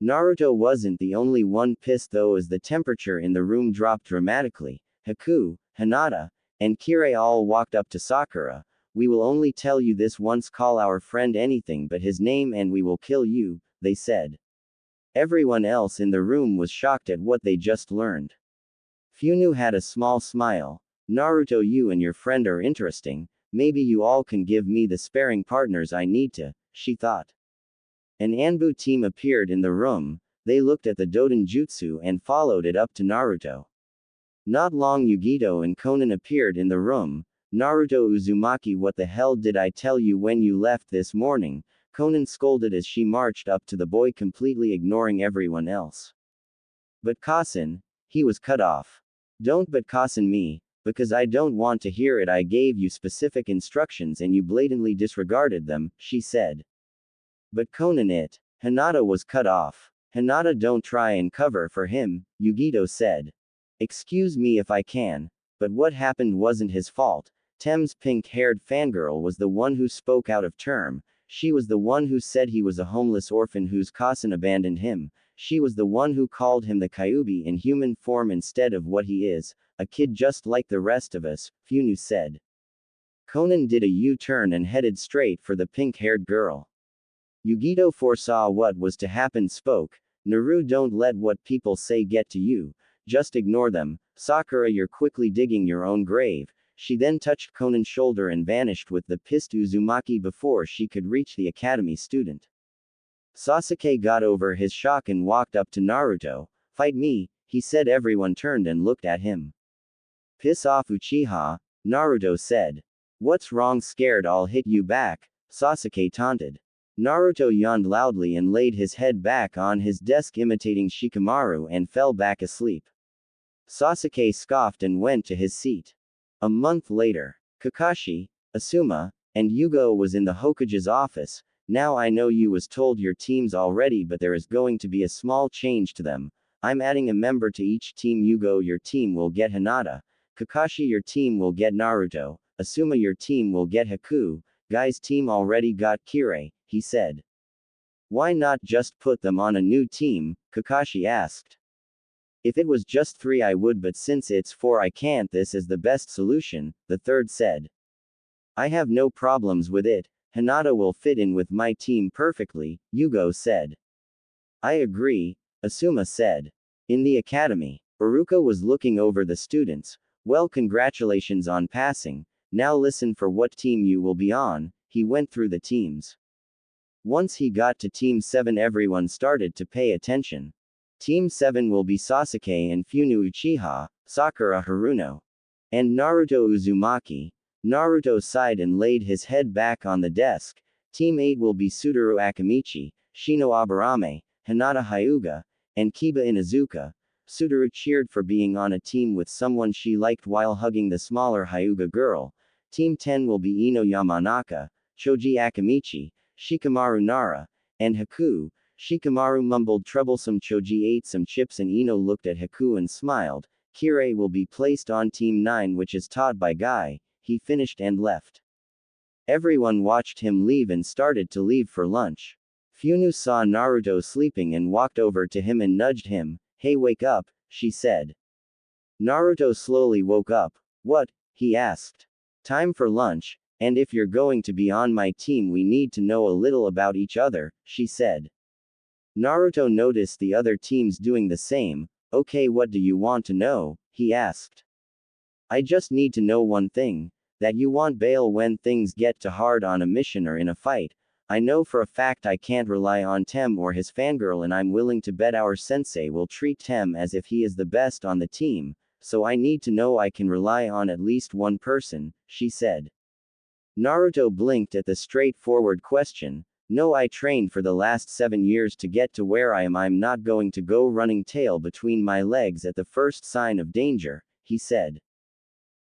Naruto wasn't the only one pissed though, as the temperature in the room dropped dramatically. Haku, Hinata, and Kirei all walked up to Sakura. "We will only tell you this once, call our friend anything but his name and we will kill you," they said. Everyone else in the room was shocked at what they just learned. Funu had a small smile. "Naruto, you and your friend are interesting. Maybe you all can give me the sparring partners I need to," she thought. An Anbu team appeared in the room. They looked at the Doden Jutsu and followed it up to Naruto. Not long, Yugito and Konan appeared in the room. "Naruto Uzumaki, what the hell did I tell you when you left this morning?" Konan scolded as she marched up to the boy, completely ignoring everyone else. "But Konan," he was cut off. "Don't but Konan me, because I don't want to hear it. I gave you specific instructions and you blatantly disregarded them," she said. "But Konan, it." Hinata was cut off. "Hinata, don't try and cover for him," Yugito said. "Excuse me if I can, but what happened wasn't his fault." Tem's pink-haired fangirl was the one who spoke out of term. She was the one who said he was a homeless orphan whose Konan abandoned him. She was the one who called him the Kyuubi in human form instead of what he is, a kid just like the rest of us, Funu said. Konan did a U-turn and headed straight for the pink-haired girl. Yugito foresaw what was to happen, spoke. "Naru, don't let what people say get to you. Just ignore them. Sakura, you're quickly digging your own grave." She then touched Konan's shoulder and vanished with the pissed Uzumaki before she could reach the academy student. Sasuke got over his shock and walked up to Naruto. "Fight me," he said. Everyone turned and looked at him. "Piss off, Uchiha," Naruto said. "What's wrong? Scared I'll hit you back?" Sasuke taunted. Naruto yawned loudly and laid his head back on his desk imitating Shikamaru and fell back asleep. Sasuke scoffed and went to his seat. A month later, Kakashi, Asuma, and Yugo was in the Hokage's office. Now I know you was told your teams already, but there is going to be a small change to them. I'm adding a member to each team. Yugo, your team will get Hinata. Kakashi, your team will get Naruto. Asuma, your team will get Haku. Guy's team already got Kirei, he said. Why not just put them on a new team? Kakashi asked. If it was just 3 I would, but since it's 4 I can't. This is the best solution, the third said. I have no problems with it. Hinata will fit in with my team perfectly, Yugo said. I agree, Asuma said. In the academy, Iruka was looking over the students. Well, congratulations on passing. Now listen for what team you will be on. He went through the teams. Once he got to Team 7, everyone started to pay attention. Team 7 will be Sasuke and Funu Uchiha, Sakura Haruno, and Naruto Uzumaki. Naruto sighed and laid his head back on the desk. Team 8 will be Suduru Akamichi, Shino Aburame, Hinata Hyuga, and Kiba Inuzuka. Suduru cheered for being on a team with someone she liked while hugging the smaller Hyuga girl. Team 10 will be Ino Yamanaka, Choji Akamichi, Shikamaru Nara, and Haku. Shikamaru mumbled troublesome. Choji ate some chips and Ino looked at Haku and smiled. Kirei will be placed on Team 9, which is taught by Guy. He finished and left. Everyone watched him leave and started to leave for lunch. Funu saw Naruto sleeping and walked over to him and nudged him. Hey, wake up, she said. Naruto slowly woke up. What? He asked. Time for lunch, and if you're going to be on my team we need to know a little about each other, she said. Naruto noticed the other teams doing the same. Okay, what do you want to know? He asked. I just need to know one thing. That you want bail when things get too hard on a mission or in a fight. I know for a fact I can't rely on Tem or his fangirl, and I'm willing to bet our sensei will treat Tem as if he is the best on the team, so I need to know I can rely on at least one person, she said. Naruto blinked at the straightforward question. No, I trained for the last 7 years to get to where I am. I'm not going to go running tail between my legs at the first sign of danger, he said.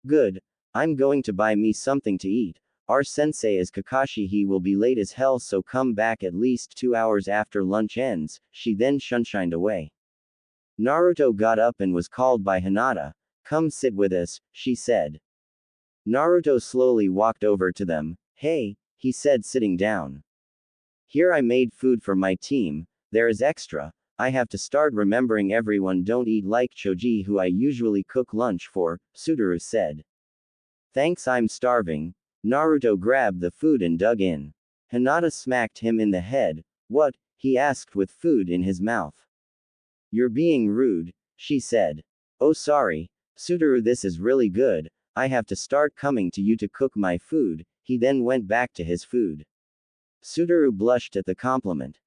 Good. I'm going to buy me something to eat. Our sensei is Kakashi. He will be late as hell, so come back at least 2 hours after lunch ends. She then shunshined away. Naruto got up and was called by Hinata. Come sit with us, she said. Naruto slowly walked over to them. Hey, he said, sitting down. Here I made food for my team. There is extra. I have to start remembering everyone don't eat like Choji, who I usually cook lunch for, Suduru said. Thanks, I'm starving. Naruto grabbed the food and dug in. Hinata smacked him in the head. What? He asked with food in his mouth. You're being rude, she said. Oh, sorry, Suduru, this is really good. I have to start coming to you to cook my food. He then went back to his food. Suduru blushed at the compliment.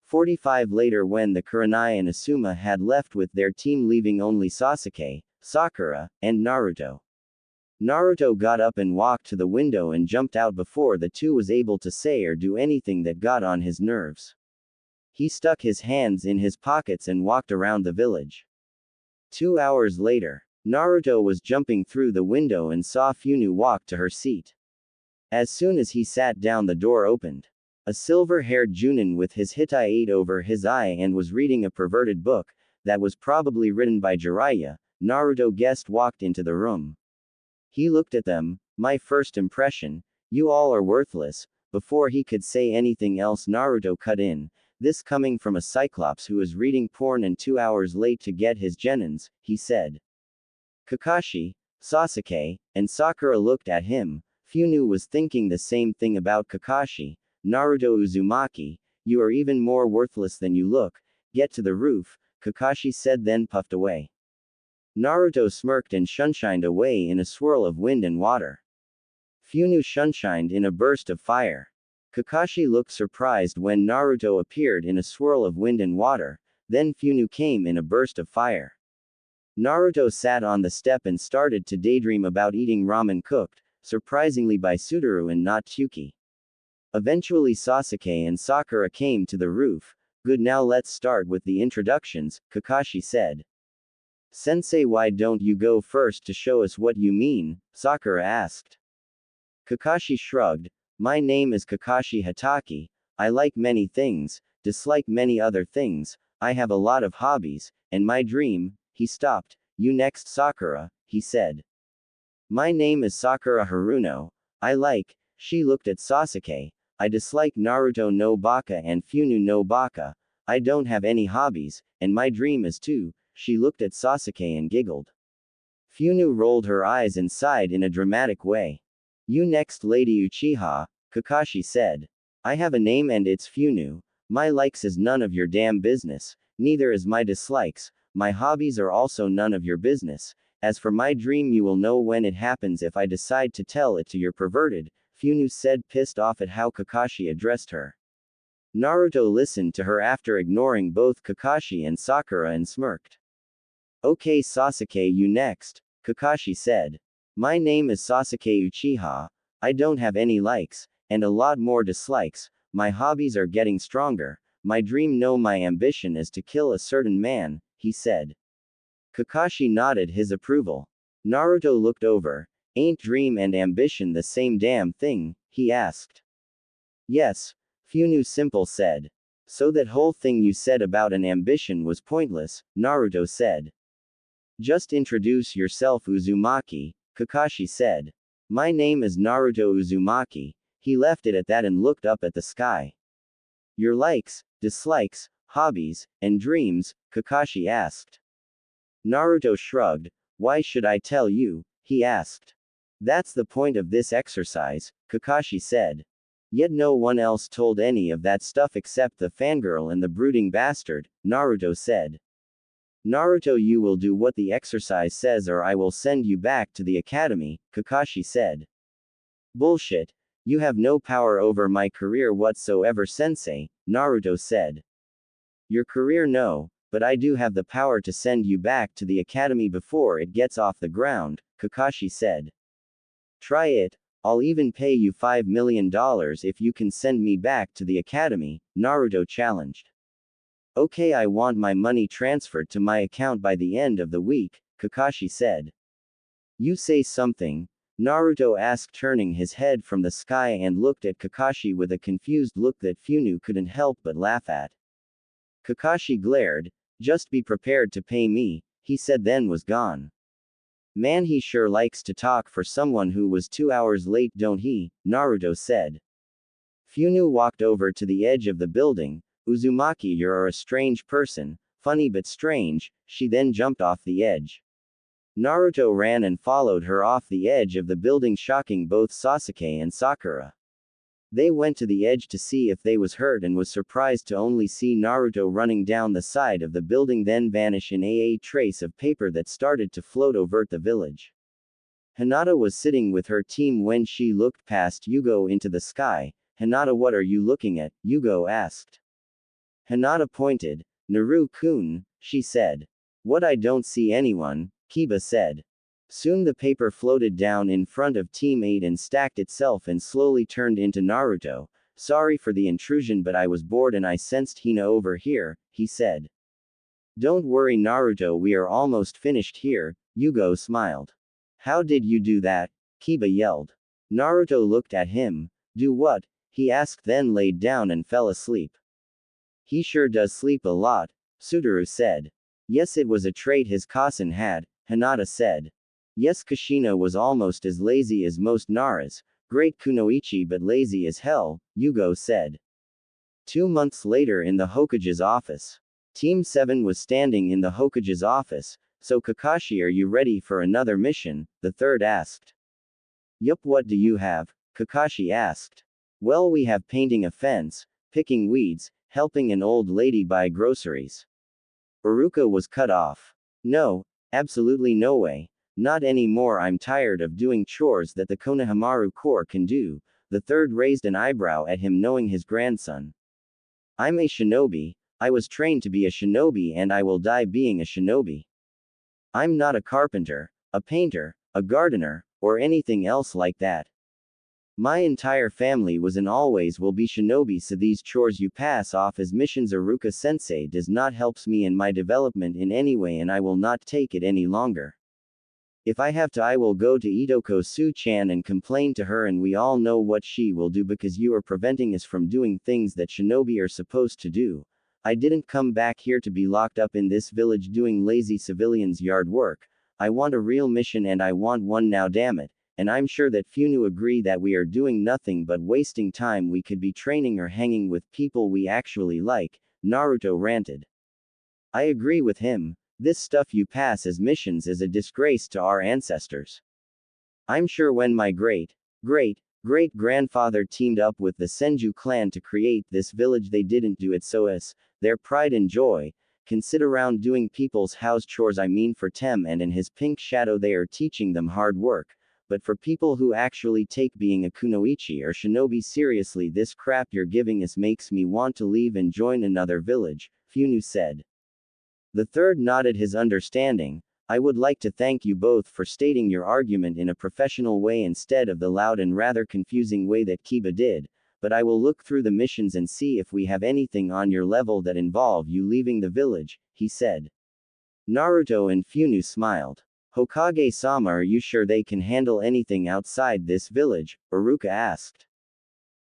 45 later, when the Kurenai and Asuma had left with their team, leaving only Sasuke, Sakura, and Naruto. Naruto got up and walked to the window and jumped out before the two was able to say or do anything that got on his nerves. He stuck his hands in his pockets and walked around the village. 2 hours later, Naruto was jumping through the window and saw Funu walk to her seat. As soon as he sat down, the door opened. A silver-haired Junin with his Hittite over his eye and was reading a perverted book, that was probably written by Jiraiya, Naruto guessed, walked into the room. He looked at them. My first impression, you all are worthless. Before he could say anything else, Naruto cut in. This coming from a Cyclops who is reading porn and 2 hours late to get his genins, he said. Kakashi, Sasuke, and Sakura looked at him. Funu was thinking the same thing about Kakashi. Naruto Uzumaki, you are even more worthless than you look. Get to the roof, Kakashi said, then puffed away. Naruto smirked and shunshined away in a swirl of wind and water. Funu shunshined in a burst of fire. Kakashi looked surprised when Naruto appeared in a swirl of wind and water, then Funu came in a burst of fire. Naruto sat on the step and started to daydream about eating ramen cooked, surprisingly by Suduru and not Chuki. Eventually Sasuke and Sakura came to the roof. Good, now let's start with the introductions, Kakashi said. Sensei, why don't you go first to show us what you mean? Sakura asked. Kakashi shrugged. My name is Kakashi Hatake. I like many things, dislike many other things, I have a lot of hobbies, and my dream. He stopped. You next, Sakura, he said. My name is Sakura Haruno. She looked at Sasuke. I dislike Naruto no Baka and Funu no Baka. I don't have any hobbies, and my dream is to. She looked at Sasuke and giggled. Funu rolled her eyes and sighed in a dramatic way. You next, Lady Uchiha, Kakashi said. I have a name and it's Funu. My likes is none of your damn business, neither is my dislikes. My hobbies are also none of your business. As for my dream, you will know when it happens if I decide to tell it to your perverted, Funu said, pissed off at how Kakashi addressed her. Naruto listened to her after ignoring both Kakashi and Sakura and smirked. Okay, Sasuke, you next, Kakashi said. My name is Sasuke Uchiha. I don't have any likes, and a lot more dislikes. My hobbies are getting stronger. My dream, no, my ambition is to kill a certain man, he said. Kakashi nodded his approval. Naruto looked over. Ain't dream and ambition the same damn thing? He asked. Yes, Funu simple said. So that whole thing you said about an ambition was pointless, Naruto said. Just introduce yourself, Uzumaki, Kakashi said. My name is Naruto Uzumaki. He left it at that and looked up at the sky. Your likes, dislikes, hobbies, and dreams, Kakashi asked. Naruto shrugged. Why should I tell you? He asked. That's the point of this exercise, Kakashi said. Yet no one else told any of that stuff except the fangirl and the brooding bastard, Naruto said. Naruto, you will do what the exercise says or I will send you back to the academy, Kakashi said. Bullshit. You have no power over my career whatsoever, sensei, Naruto said. Your career, no, but I do have the power to send you back to the academy before it gets off the ground, Kakashi said. Try it, I'll even pay you $5 million if you can send me back to the academy, Naruto challenged. Okay, I want my money transferred to my account by the end of the week, Kakashi said. You say something? Naruto asked, turning his head from the sky and looked at Kakashi with a confused look that Funu couldn't help but laugh at. Kakashi glared. Just be prepared to pay me, he said, then was gone. Man, he sure likes to talk for someone who was 2 hours late, don't he? Naruto said. Funu walked over to the edge of the building. Uzumaki, you're a strange person, funny but strange. She then jumped off the edge. Naruto ran and followed her off the edge of the building, shocking both Sasuke and Sakura. They went to the edge to see if they was hurt and was surprised to only see Naruto running down the side of the building, then vanish in a trace of paper that started to float over the village. Hinata was sitting with her team when she looked past Yugo into the sky. Hinata, what are you looking at? Yugo asked. Hinata pointed. Naru-kun, she said. What, I don't see anyone, Kiba said. Soon the paper floated down in front of Team 8 and stacked itself and slowly turned into Naruto. Sorry for the intrusion, but I was bored and I sensed Hina over here, he said. Don't worry, Naruto, we are almost finished here, Yugo smiled. How did you do that? Kiba yelled. Naruto looked at him. Do what? He asked, then laid down and fell asleep. He sure does sleep a lot, Suduru said. Yes, it was a trait his cousin had, Hinata said. Yes, Kushina was almost as lazy as most Naras, great kunoichi but lazy as hell, Yugo said. 2 months later, in the Hokage's office. Team 7 was standing in the Hokage's office. So Kakashi, are you ready for another mission? The third asked. Yup, what do you have? Kakashi asked. Well, we have painting a fence, picking weeds, helping an old lady buy groceries. Iruka was cut off. No, absolutely no way. Not anymore, I'm tired of doing chores that the Konohamaru Corps can do. The third raised an eyebrow at him, knowing his grandson. I'm a shinobi. I was trained to be a shinobi and I will die being a shinobi. I'm not a carpenter, a painter, a gardener, or anything else like that. My entire family was and always will be shinobi, so these chores you pass off as missions Aruka-sensei does not helps me in my development in any way, and I will not take it any longer. If I have to, I will go to Itoko Su-chan and complain to her, and we all know what she will do because you are preventing us from doing things that shinobi are supposed to do. I didn't come back here to be locked up in this village doing lazy civilians' yard work. I want a real mission, and I want one now, damn it. And I'm sure that Funu agree that we are doing nothing but wasting time. We could be training or hanging with people we actually like, Naruto ranted. I agree with him. This stuff you pass as missions is a disgrace to our ancestors. I'm sure when my great-grandfather teamed up with the Senju clan to create this village, they didn't do it so as their pride and joy. Can sit around doing people's house chores. I mean, for Tem and in his pink shadow they are teaching them hard work. But for people who actually take being a kunoichi or shinobi seriously, this crap you're giving us makes me want to leave and join another village, Funu said. The third nodded his understanding. I would like to thank you both for stating your argument in a professional way instead of the loud and rather confusing way that Kiba did, but I will look through the missions and see if we have anything on your level that involve you leaving the village, he said. Naruto and Funu smiled. Hokage-sama, are you sure they can handle anything outside this village? Iruka asked.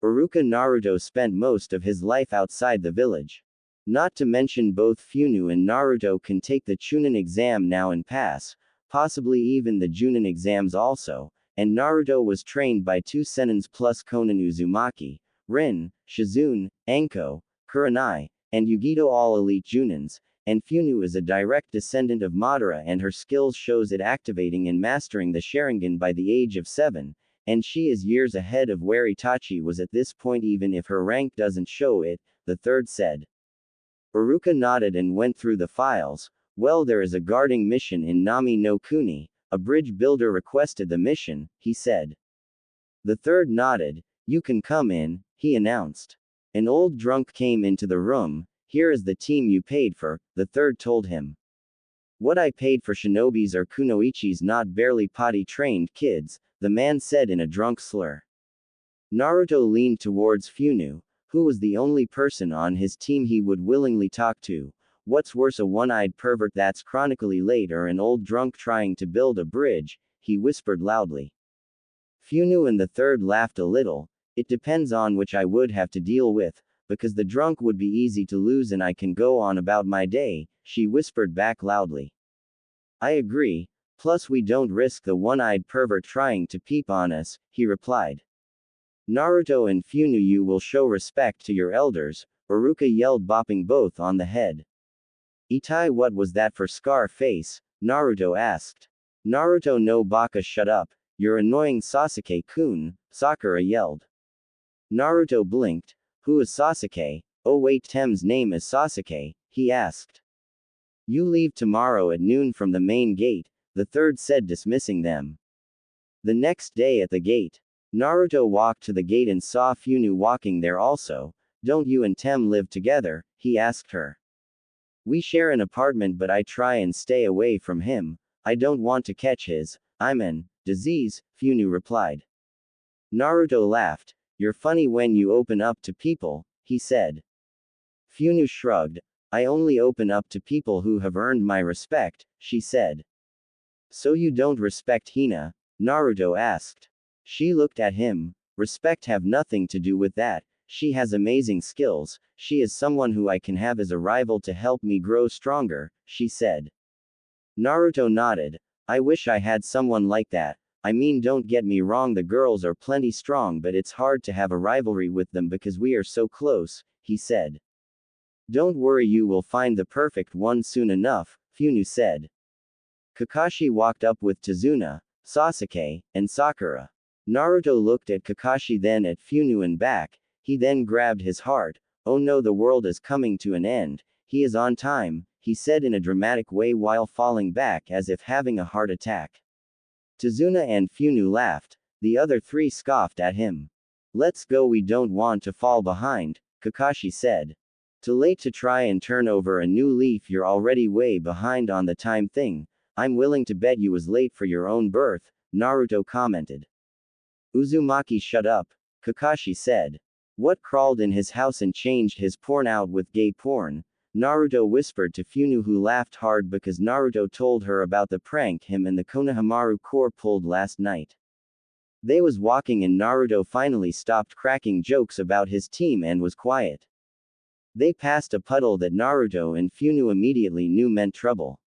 Iruka Naruto spent most of his life outside the village. Not to mention both Funu and Naruto can take the Chunin exam now and pass, possibly even the Junin exams also, and Naruto was trained by 2 senins plus Konan Uzumaki, Rin, Shizune, Anko, Kurenai, and Yugito, all elite Junins, and Funu is a direct descendant of Madara, and her skills shows it activating and mastering the Sharingan by the age of 7, and she is years ahead of where Itachi was at this point even if her rank doesn't show it, the third said. Iruka nodded and went through the files. Well, there is a guarding mission in Nami no Kuni, a bridge builder requested the mission, he said. The third nodded. You can come in, he announced. An old drunk came into the room. Here is the team you paid for, the third told him. What I paid for shinobis are kunoichis, not barely potty-trained kids, the man said in a drunk slur. Naruto leaned towards Funu, who was the only person on his team he would willingly talk to. What's worse, a one-eyed pervert that's chronically late or an old drunk trying to build a bridge, he whispered loudly. Funu and the third laughed a little. It depends on which I would have to deal with, because the drunk would be easy to lose and I can go on about my day, she whispered back loudly. I agree, plus we don't risk the one-eyed pervert trying to peep on us, he replied. Naruto and Funu, you will show respect to your elders, Iruka yelled, bopping both on the head. Itai, what was that for scar face? Naruto asked. Naruto no baka, shut up, you're annoying Sasuke-kun, Sakura yelled. Naruto blinked. Who is Sasuke? Oh wait, Tem's name is Sasuke, he asked. You leave tomorrow at noon from the main gate, the third said, dismissing them. The next day at the gate, Naruto walked to the gate and saw Funu walking there also. Don't you and Tem live together? He asked her. We share an apartment, but I try and stay away from him. I don't want to catch his disease, Funu replied. Naruto laughed. You're funny when you open up to people, he said. Funu shrugged. I only open up to people who have earned my respect, she said. So you don't respect Hina? Naruto asked. She looked at him. Respect have nothing to do with that. She has amazing skills. She is someone who I can have as a rival to help me grow stronger, she said. Naruto nodded. I wish I had someone like that. I mean, don't get me wrong, the girls are plenty strong, but it's hard to have a rivalry with them because we are so close, he said. Don't worry, you will find the perfect one soon enough, Funu said. Kakashi walked up with Tazuna, Sasuke, and Sakura. Naruto looked at Kakashi, then at Funu and back. He then grabbed his heart. Oh no, the world is coming to an end. He is on time, he said in a dramatic way while falling back as if having a heart attack. Tazuna and Funu laughed. The other three scoffed at him. Let's go, we don't want to fall behind, Kakashi said. Too late to try and turn over a new leaf, you're already way behind on the time thing. I'm willing to bet you was late for your own birth, Naruto commented. Uzumaki shut up, Kakashi said. What crawled in his house and changed his porn out with gay porn? Naruto whispered to Funu, who laughed hard because Naruto told her about the prank him and the Konohamaru Corps pulled last night. They was walking and Naruto finally stopped cracking jokes about his team and was quiet. They passed a puddle that Naruto and Funu immediately knew meant trouble.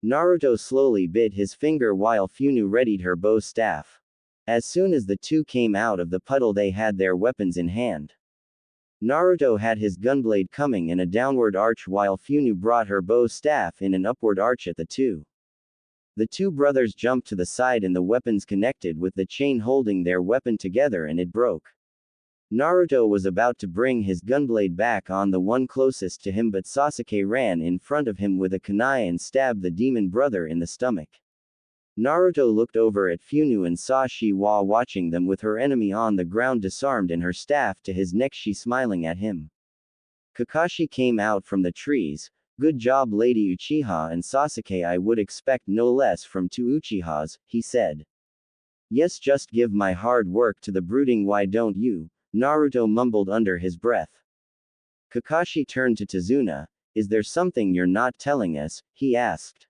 Naruto slowly bit his finger while Funu readied her bow staff. As soon as the two came out of the puddle, they had their weapons in hand. Naruto had his gunblade coming in a downward arch while Funu brought her bow staff in an upward arch at the two. The two brothers jumped to the side and the weapons connected with the chain holding their weapon together and it broke. Naruto was about to bring his gunblade back on the one closest to him, but Sasuke ran in front of him with a kunai and stabbed the demon brother in the stomach. Naruto looked over at Funu and saw Shiwa watching them with her enemy on the ground disarmed and her staff to his neck, she smiling at him. Kakashi came out from the trees. Good job, Lady Uchiha and Sasuke, I would expect no less from two Uchihas, he said. Yes, just give my hard work to the brooding, why don't you? Naruto mumbled under his breath. Kakashi turned to Tazuna. Is there something you're not telling us? He asked.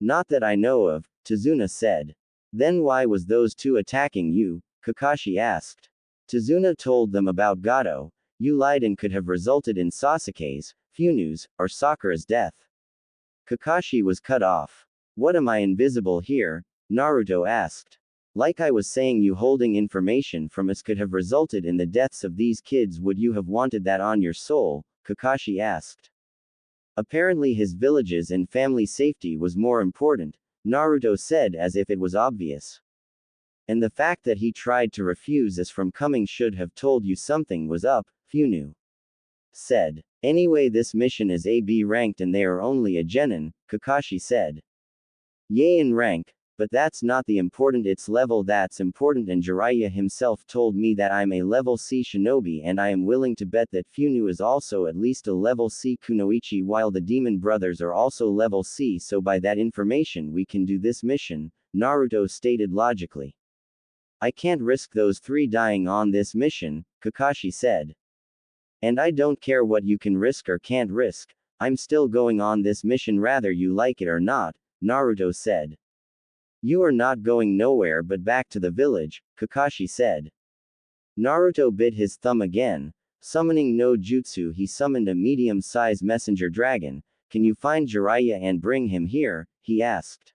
Not that I know of, Tazuna said. Then why was those two attacking you? Kakashi asked. Tazuna told them about Gato. You lied and could have resulted in Sasuke's, Funu's, or Sakura's death. Kakashi was cut off. What, am I invisible here? Naruto asked. Like I was saying, you holding information from us could have resulted in the deaths of these kids. Would you have wanted that on your soul? Kakashi asked. Apparently his villages and family safety was more important, Naruto said as if it was obvious. And the fact that he tried to refuse us from coming should have told you something was up, Funu said. Anyway, this mission is AB ranked and they are only a genin, Kakashi said. Yay in rank, but that's not the important, it's level that's important, and Jiraiya himself told me that I'm a level C shinobi and I am willing to bet that Funu is also at least a level C kunoichi while the demon brothers are also level C, so by that information we can do this mission, Naruto stated logically. I can't risk those three dying on this mission, Kakashi said. And I don't care what you can risk or can't risk, I'm still going on this mission rather you like it or not, Naruto said. You are not going nowhere but back to the village, Kakashi said. Naruto bit his thumb again. Summoning no jutsu, he summoned a medium-sized messenger dragon. Can you find Jiraiya and bring him here? He asked.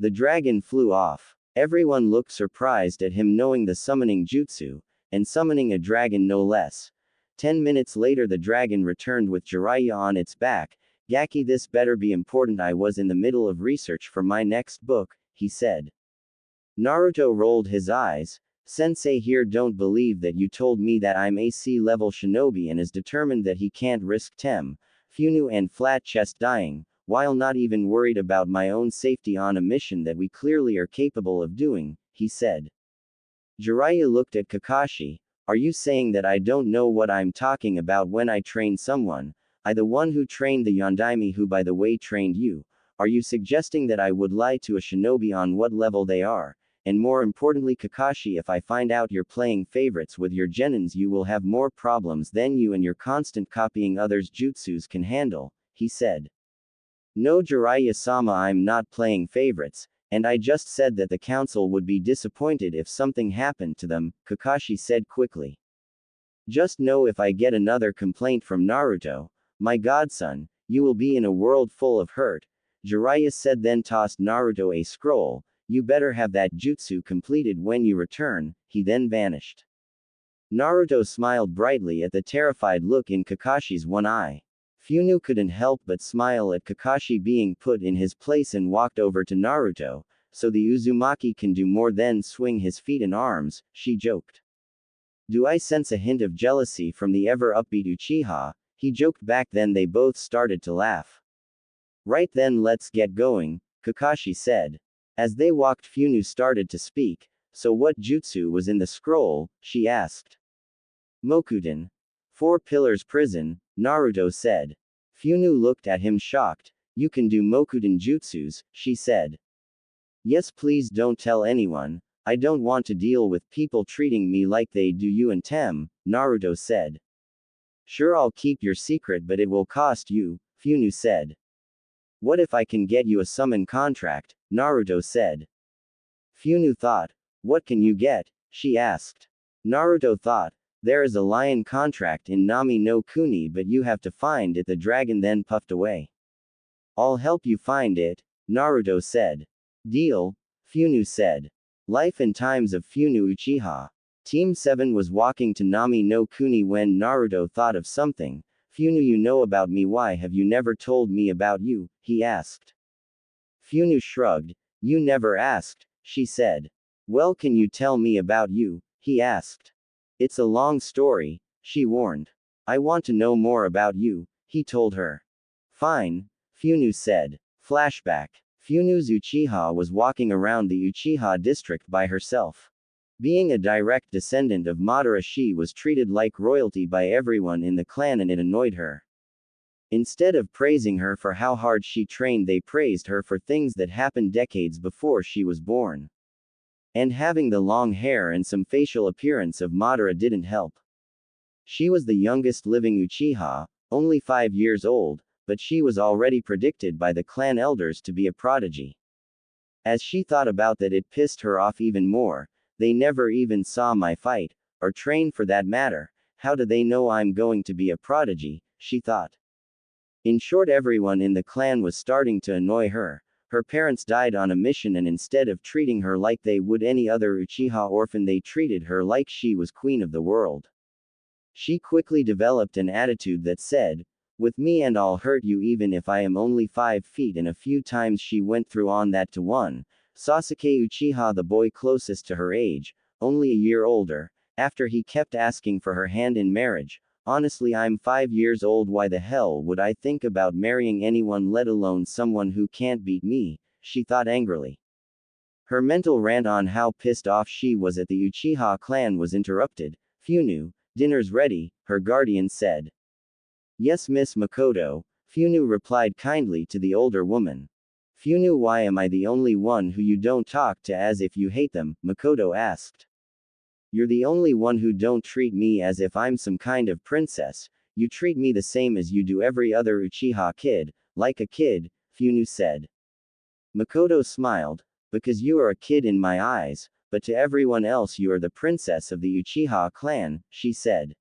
The dragon flew off. Everyone looked surprised at him knowing the summoning jutsu, and summoning a dragon no less. 10 minutes later the dragon returned with Jiraiya on its back. Gaki, this better be important, I was in the middle of research for my next book, he said. Naruto rolled his eyes. Sensei here don't believe that you told me that I'm a C-level shinobi and is determined that he can't risk Tem, Funu and Flat Chest dying, while not even worried about my own safety on a mission that we clearly are capable of doing, he said. Jiraiya looked at Kakashi. Are you saying that I don't know what I'm talking about when I train someone? I, the one who trained the Yondaime, who by the way trained you. Are you suggesting that I would lie to a shinobi on what level they are? And more importantly, Kakashi, if I find out you're playing favorites with your genins, you will have more problems than you and your constant copying others' jutsus can handle, he said. No, Jiraiya-sama, I'm not playing favorites, and I just said that the council would be disappointed if something happened to them, Kakashi said quickly. Just know if I get another complaint from Naruto, my godson, you will be in a world full of hurt, Jiraiya said, then tossed Naruto a scroll. You better have that jutsu completed when you return. He then vanished. Naruto smiled brightly at the terrified look in Kakashi's one eye. Funu couldn't help but smile at Kakashi being put in his place and walked over to Naruto. So the Uzumaki can do more than swing his feet and arms, she joked. Do I sense a hint of jealousy from the ever upbeat Uchiha? He joked back. Then they both started to laugh. Right then, let's get going, Kakashi said. As they walked, Funu started to speak. So what jutsu was in the scroll? She asked. Mokuden. 4 Pillars Prison, Naruto said. Funu looked at him shocked. You can do Mokuden jutsus, she said. Yes, please don't tell anyone. I don't want to deal with people treating me like they do you and Tem, Naruto said. Sure, I'll keep your secret, but it will cost you, Funu said. What if I can get you a summon contract? Naruto said. Funu thought. What can you get? She asked. Naruto thought. There is a lion contract in Nami no Kuni, but you have to find it. The dragon then puffed away. I'll help you find it, Naruto said. Deal, Funu said. Life and Times of Funu Uchiha. Team 7 was walking to Nami no Kuni when Naruto thought of something. Funu, you know about me, why have you never told me about you? He asked. Funu shrugged. You never asked, she said. Well, can you tell me about you? He asked. It's a long story, she warned. I want to know more about you, he told her. Fine, Funu said. Flashback. Funu's Uchiha was walking around the Uchiha district by herself. Being a direct descendant of Madara, she was treated like royalty by everyone in the clan, and it annoyed her. Instead of praising her for how hard she trained, they praised her for things that happened decades before she was born. And having the long hair and some facial appearance of Madara didn't help. She was the youngest living Uchiha, only 5 years old, but she was already predicted by the clan elders to be a prodigy. As she thought about that, it pissed her off even more. They never even saw my fight, or train for that matter. How do they know I'm going to be a prodigy? She thought. In short, everyone in the clan was starting to annoy her. Her parents died on a mission, and instead of treating her like they would any other Uchiha orphan, they treated her like she was queen of the world. She quickly developed an attitude that said, with me and I'll hurt you even if I am only 5 feet, and a few times she went through on that to one. Sasuke Uchiha, the boy closest to her age, only a year older, after he kept asking for her hand in marriage. Honestly, I'm 5 years old, why the hell would I think about marrying anyone, let alone someone who can't beat me, she thought angrily. Her mental rant on how pissed off she was at the Uchiha clan was interrupted. Funu, dinner's ready, her guardian said. Yes, Miss Makoto, Funu replied kindly to the older woman. Funu, why am I the only one who you don't talk to as if you hate them? Makoto asked. You're the only one who don't treat me as if I'm some kind of princess. You treat me the same as you do every other Uchiha kid, like a kid, Funu said. Makoto smiled. Because you are a kid in my eyes, but to everyone else you are the princess of the Uchiha clan, she said.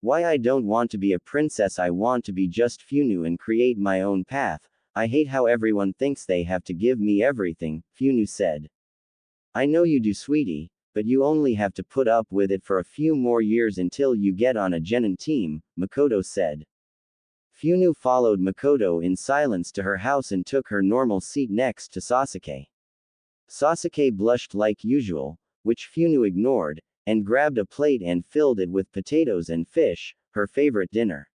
Why, I don't want to be a princess, I want to be just Funu and create my own path. I hate how everyone thinks they have to give me everything, Funu said. I know you do, sweetie, but you only have to put up with it for a few more years until you get on a genin team, Makoto said. Funu followed Makoto in silence to her house and took her normal seat next to Sasuke. Sasuke blushed like usual, which Funu ignored, and grabbed a plate and filled it with potatoes and fish, her favorite dinner.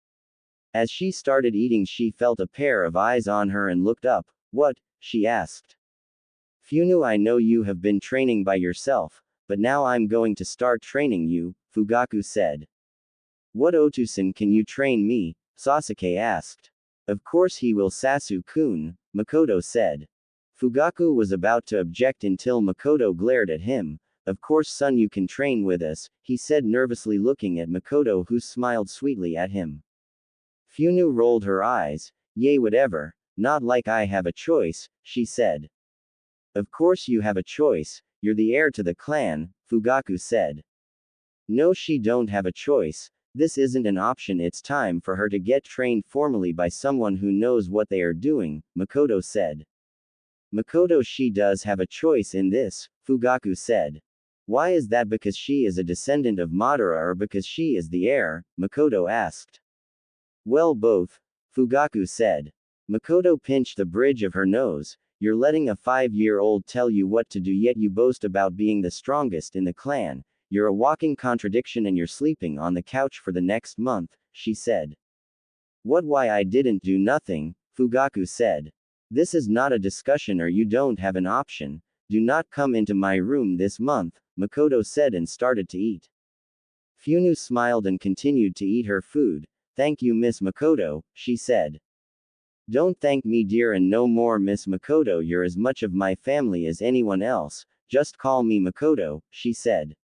As she started eating, she felt a pair of eyes on her and looked up. What? She asked. Funu, I know you have been training by yourself, but now I'm going to start training you, Fugaku said. What Otusan can you train me? Sasuke asked. Of course he will, Sasu-kun, Makoto said. Fugaku was about to object until Makoto glared at him. Of course, son, you can train with us, he said nervously, looking at Makoto, who smiled sweetly at him. Funu rolled her eyes. Yay, whatever, not like I have a choice, she said. Of course you have a choice, you're the heir to the clan, Fugaku said. No, she don't have a choice. This isn't an option, it's time for her to get trained formally by someone who knows what they are doing, Makoto said. Makoto, she does have a choice in this, Fugaku said. Why is that? Because she is a descendant of Madara or because she is the heir? Makoto asked. Well, both, Fugaku said. Makoto pinched the bridge of her nose. You're letting a 5-year-old tell you what to do, yet you boast about being the strongest in the clan. You're a walking contradiction, and you're sleeping on the couch for the next month, she said. What? Why, I didn't do nothing, Fugaku said. This is not a discussion, or you don't have an option. Do not come into my room this month, Makoto said and started to eat. Funu smiled and continued to eat her food. Thank you, Miss Makoto, she said. Don't thank me, dear, and no more, Miss Makoto, you're as much of my family as anyone else, Just call me Makoto, she said.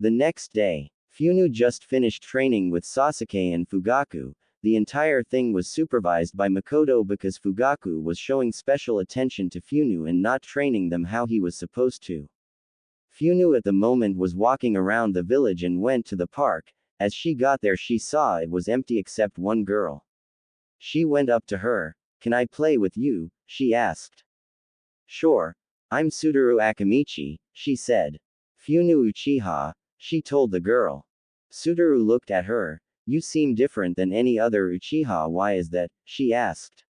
The next day, Funu just finished training with Sasuke and Fugaku. The entire thing was supervised by Makoto because Fugaku was showing special attention to Funu and not training them how he was supposed to. Funu at the moment was walking around the village and went to the park. As she got there, she saw it was empty except one girl. She went up to her. Can I play with you? She asked. Sure. I'm Suduru Akamichi, she said. Funu Uchiha, she told the girl. Suduru looked at her. You seem different than any other Uchiha. Why is that? She asked.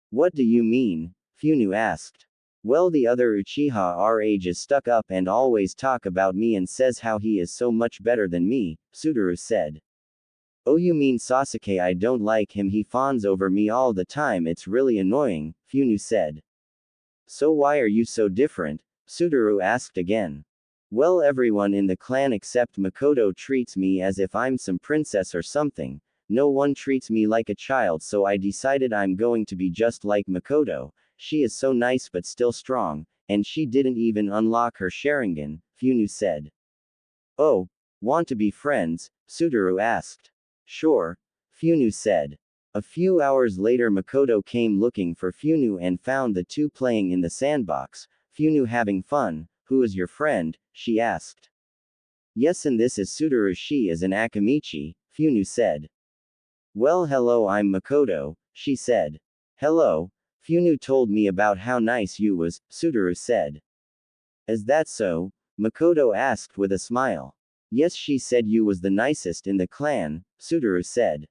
What do you mean? Funu asked. Well, the other Uchiha our age is stuck up and always talk about me and says how he is so much better than me, Suduru said. Oh, you mean Sasuke? I don't like him, he fawns over me all the time, it's really annoying, Funu said. So why are you so different? Suduru asked again. Well, everyone in the clan except Makoto treats me as if I'm some princess or something. No one treats me like a child, so I decided I'm going to be just like Makoto. She is so nice but still strong, and she didn't even unlock her Sharingan, Funu said. Oh, want to be friends? Suduru asked. Sure, Funu said. A few hours later, Makoto came looking for Funu and found the two playing in the sandbox. Funu having fun. Who is your friend? She asked. Yes, and this is Suduru. She is an Akamichi, Funu said. Well, hello, I'm Makoto, she said. Hello. Funu told me about how nice you was, Suduru said. Is that so? Makoto asked with a smile. Yes, she said you was the nicest in the clan, Suduru said.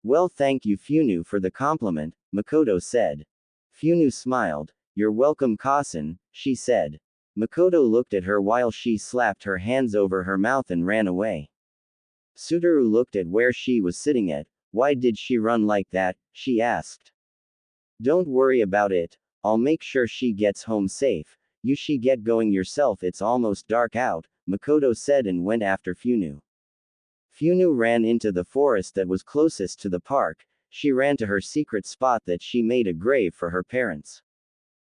Well, thank you Funu for the compliment, Makoto said. Funu smiled. You're welcome Kasen, she said. Makoto looked at her while she slapped her hands over her mouth and ran away. Suduru looked at where she was sitting at. Why did she run like that? She asked. Don't worry about it. I'll make sure she gets home safe. You should get going yourself, it's almost dark out, Makoto said and went after Funu. Funu ran into the forest that was closest to the park. She ran to her secret spot that she made a grave for her parents.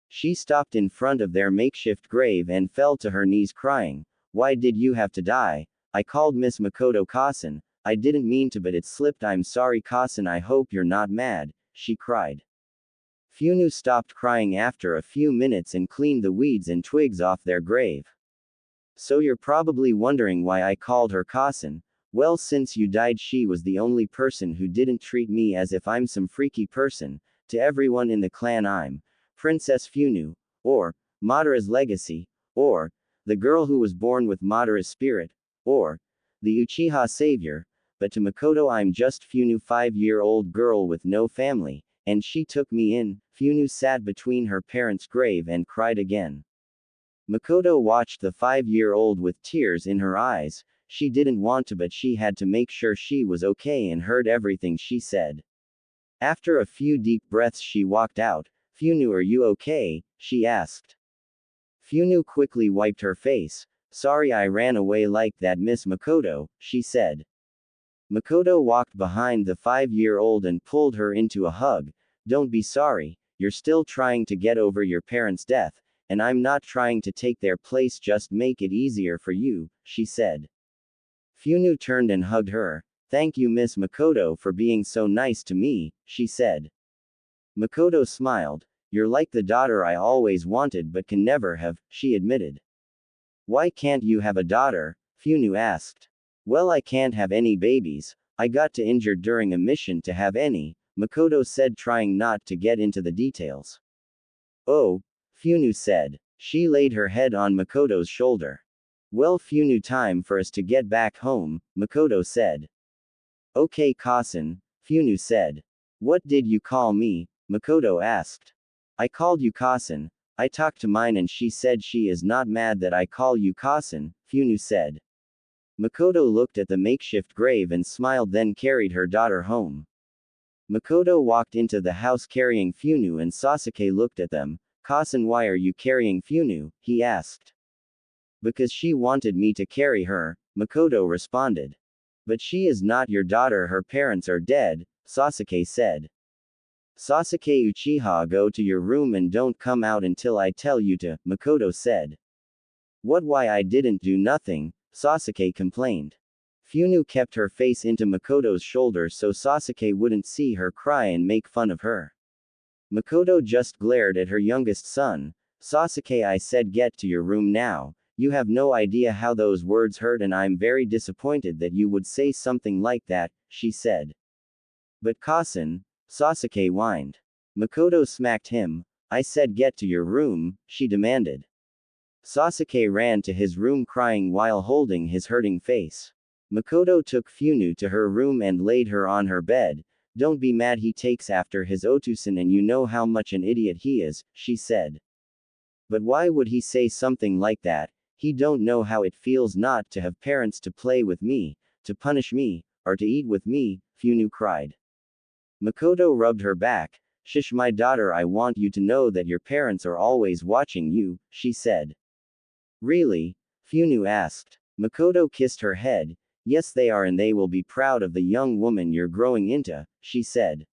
She stopped in front of their makeshift grave and fell to her knees crying. Why did you have to die? I called Miss Makoto Kasen. I didn't mean to, but it slipped. I'm sorry Kasen, I hope you're not mad, she cried. Funu stopped crying after a few minutes and cleaned the weeds and twigs off their grave. So you're probably wondering why I called her Kasen. Well, since you died, she was the only person who didn't treat me as if I'm some freaky person. To everyone in the clan, I'm Princess Funu, or Madara's legacy, or the girl who was born with Madara's spirit, or the Uchiha savior. But to Makoto, I'm just Funu, 5-year-old girl with no family, and she took me in. Funu sat between her parents' grave and cried again. Makoto watched the 5-year-old with tears in her eyes. She didn't want to, but she had to make sure she was okay and heard everything she said. After a few deep breaths, she walked out. Funu, are you okay? She asked. Funu quickly wiped her face. Sorry, I ran away like that, Miss Makoto, she said. Makoto walked behind the 5-year-old and pulled her into a hug. Don't be sorry, you're still trying to get over your parents' death, and I'm not trying to take their place, just make it easier for you, she said. Funu turned and hugged her. Thank you, Miss Makoto, for being so nice to me, she said. Makoto smiled. You're like the daughter I always wanted but can never have, she admitted. Why can't you have a daughter? Funu asked. Well, I can't have any babies. I got too injured during a mission to have any, Makoto said, trying not to get into the details. Oh, Funu said. She laid her head on Makoto's shoulder. Well, Funu, time for us to get back home, Makoto said. Okay, Kasen, Funu said. What did you call me? Makoto asked. I called you Kasen. I talked to mine and she said she is not mad that I call you Kasen, Funu said. Makoto looked at the makeshift grave and smiled, then carried her daughter home. Makoto walked into the house carrying Funu and Sasuke looked at them. Kasen, why are you carrying Funu? He asked. Because she wanted me to carry her, Makoto responded. But she is not your daughter, her parents are dead, Sasuke said. Sasuke Uchiha, go to your room and don't come out until I tell you to, Makoto said. What why I didn't do nothing, Sasuke complained. Funu kept her face into Makoto's shoulder so Sasuke wouldn't see her cry and make fun of her. Makoto just glared at her youngest son. Sasuke, I said get to your room now. You have no idea how those words hurt and I'm very disappointed that you would say something like that, she said. But Kasen, Sasuke whined. Makoto smacked him. I said get to your room, she demanded. Sasuke ran to his room crying while holding his hurting face. Makoto took Funu to her room and laid her on her bed. Don't be mad, he takes after his Otusan and you know how much an idiot he is, she said. But why would he say something like that? He don't know how it feels not to have parents to play with me, to punish me, or to eat with me, Funu cried. Makoto rubbed her back. Shush my daughter, I want you to know that your parents are always watching you, she said. Really? Funu asked. Makoto kissed her head. Yes they are and they will be proud of the young woman you're growing into, she said.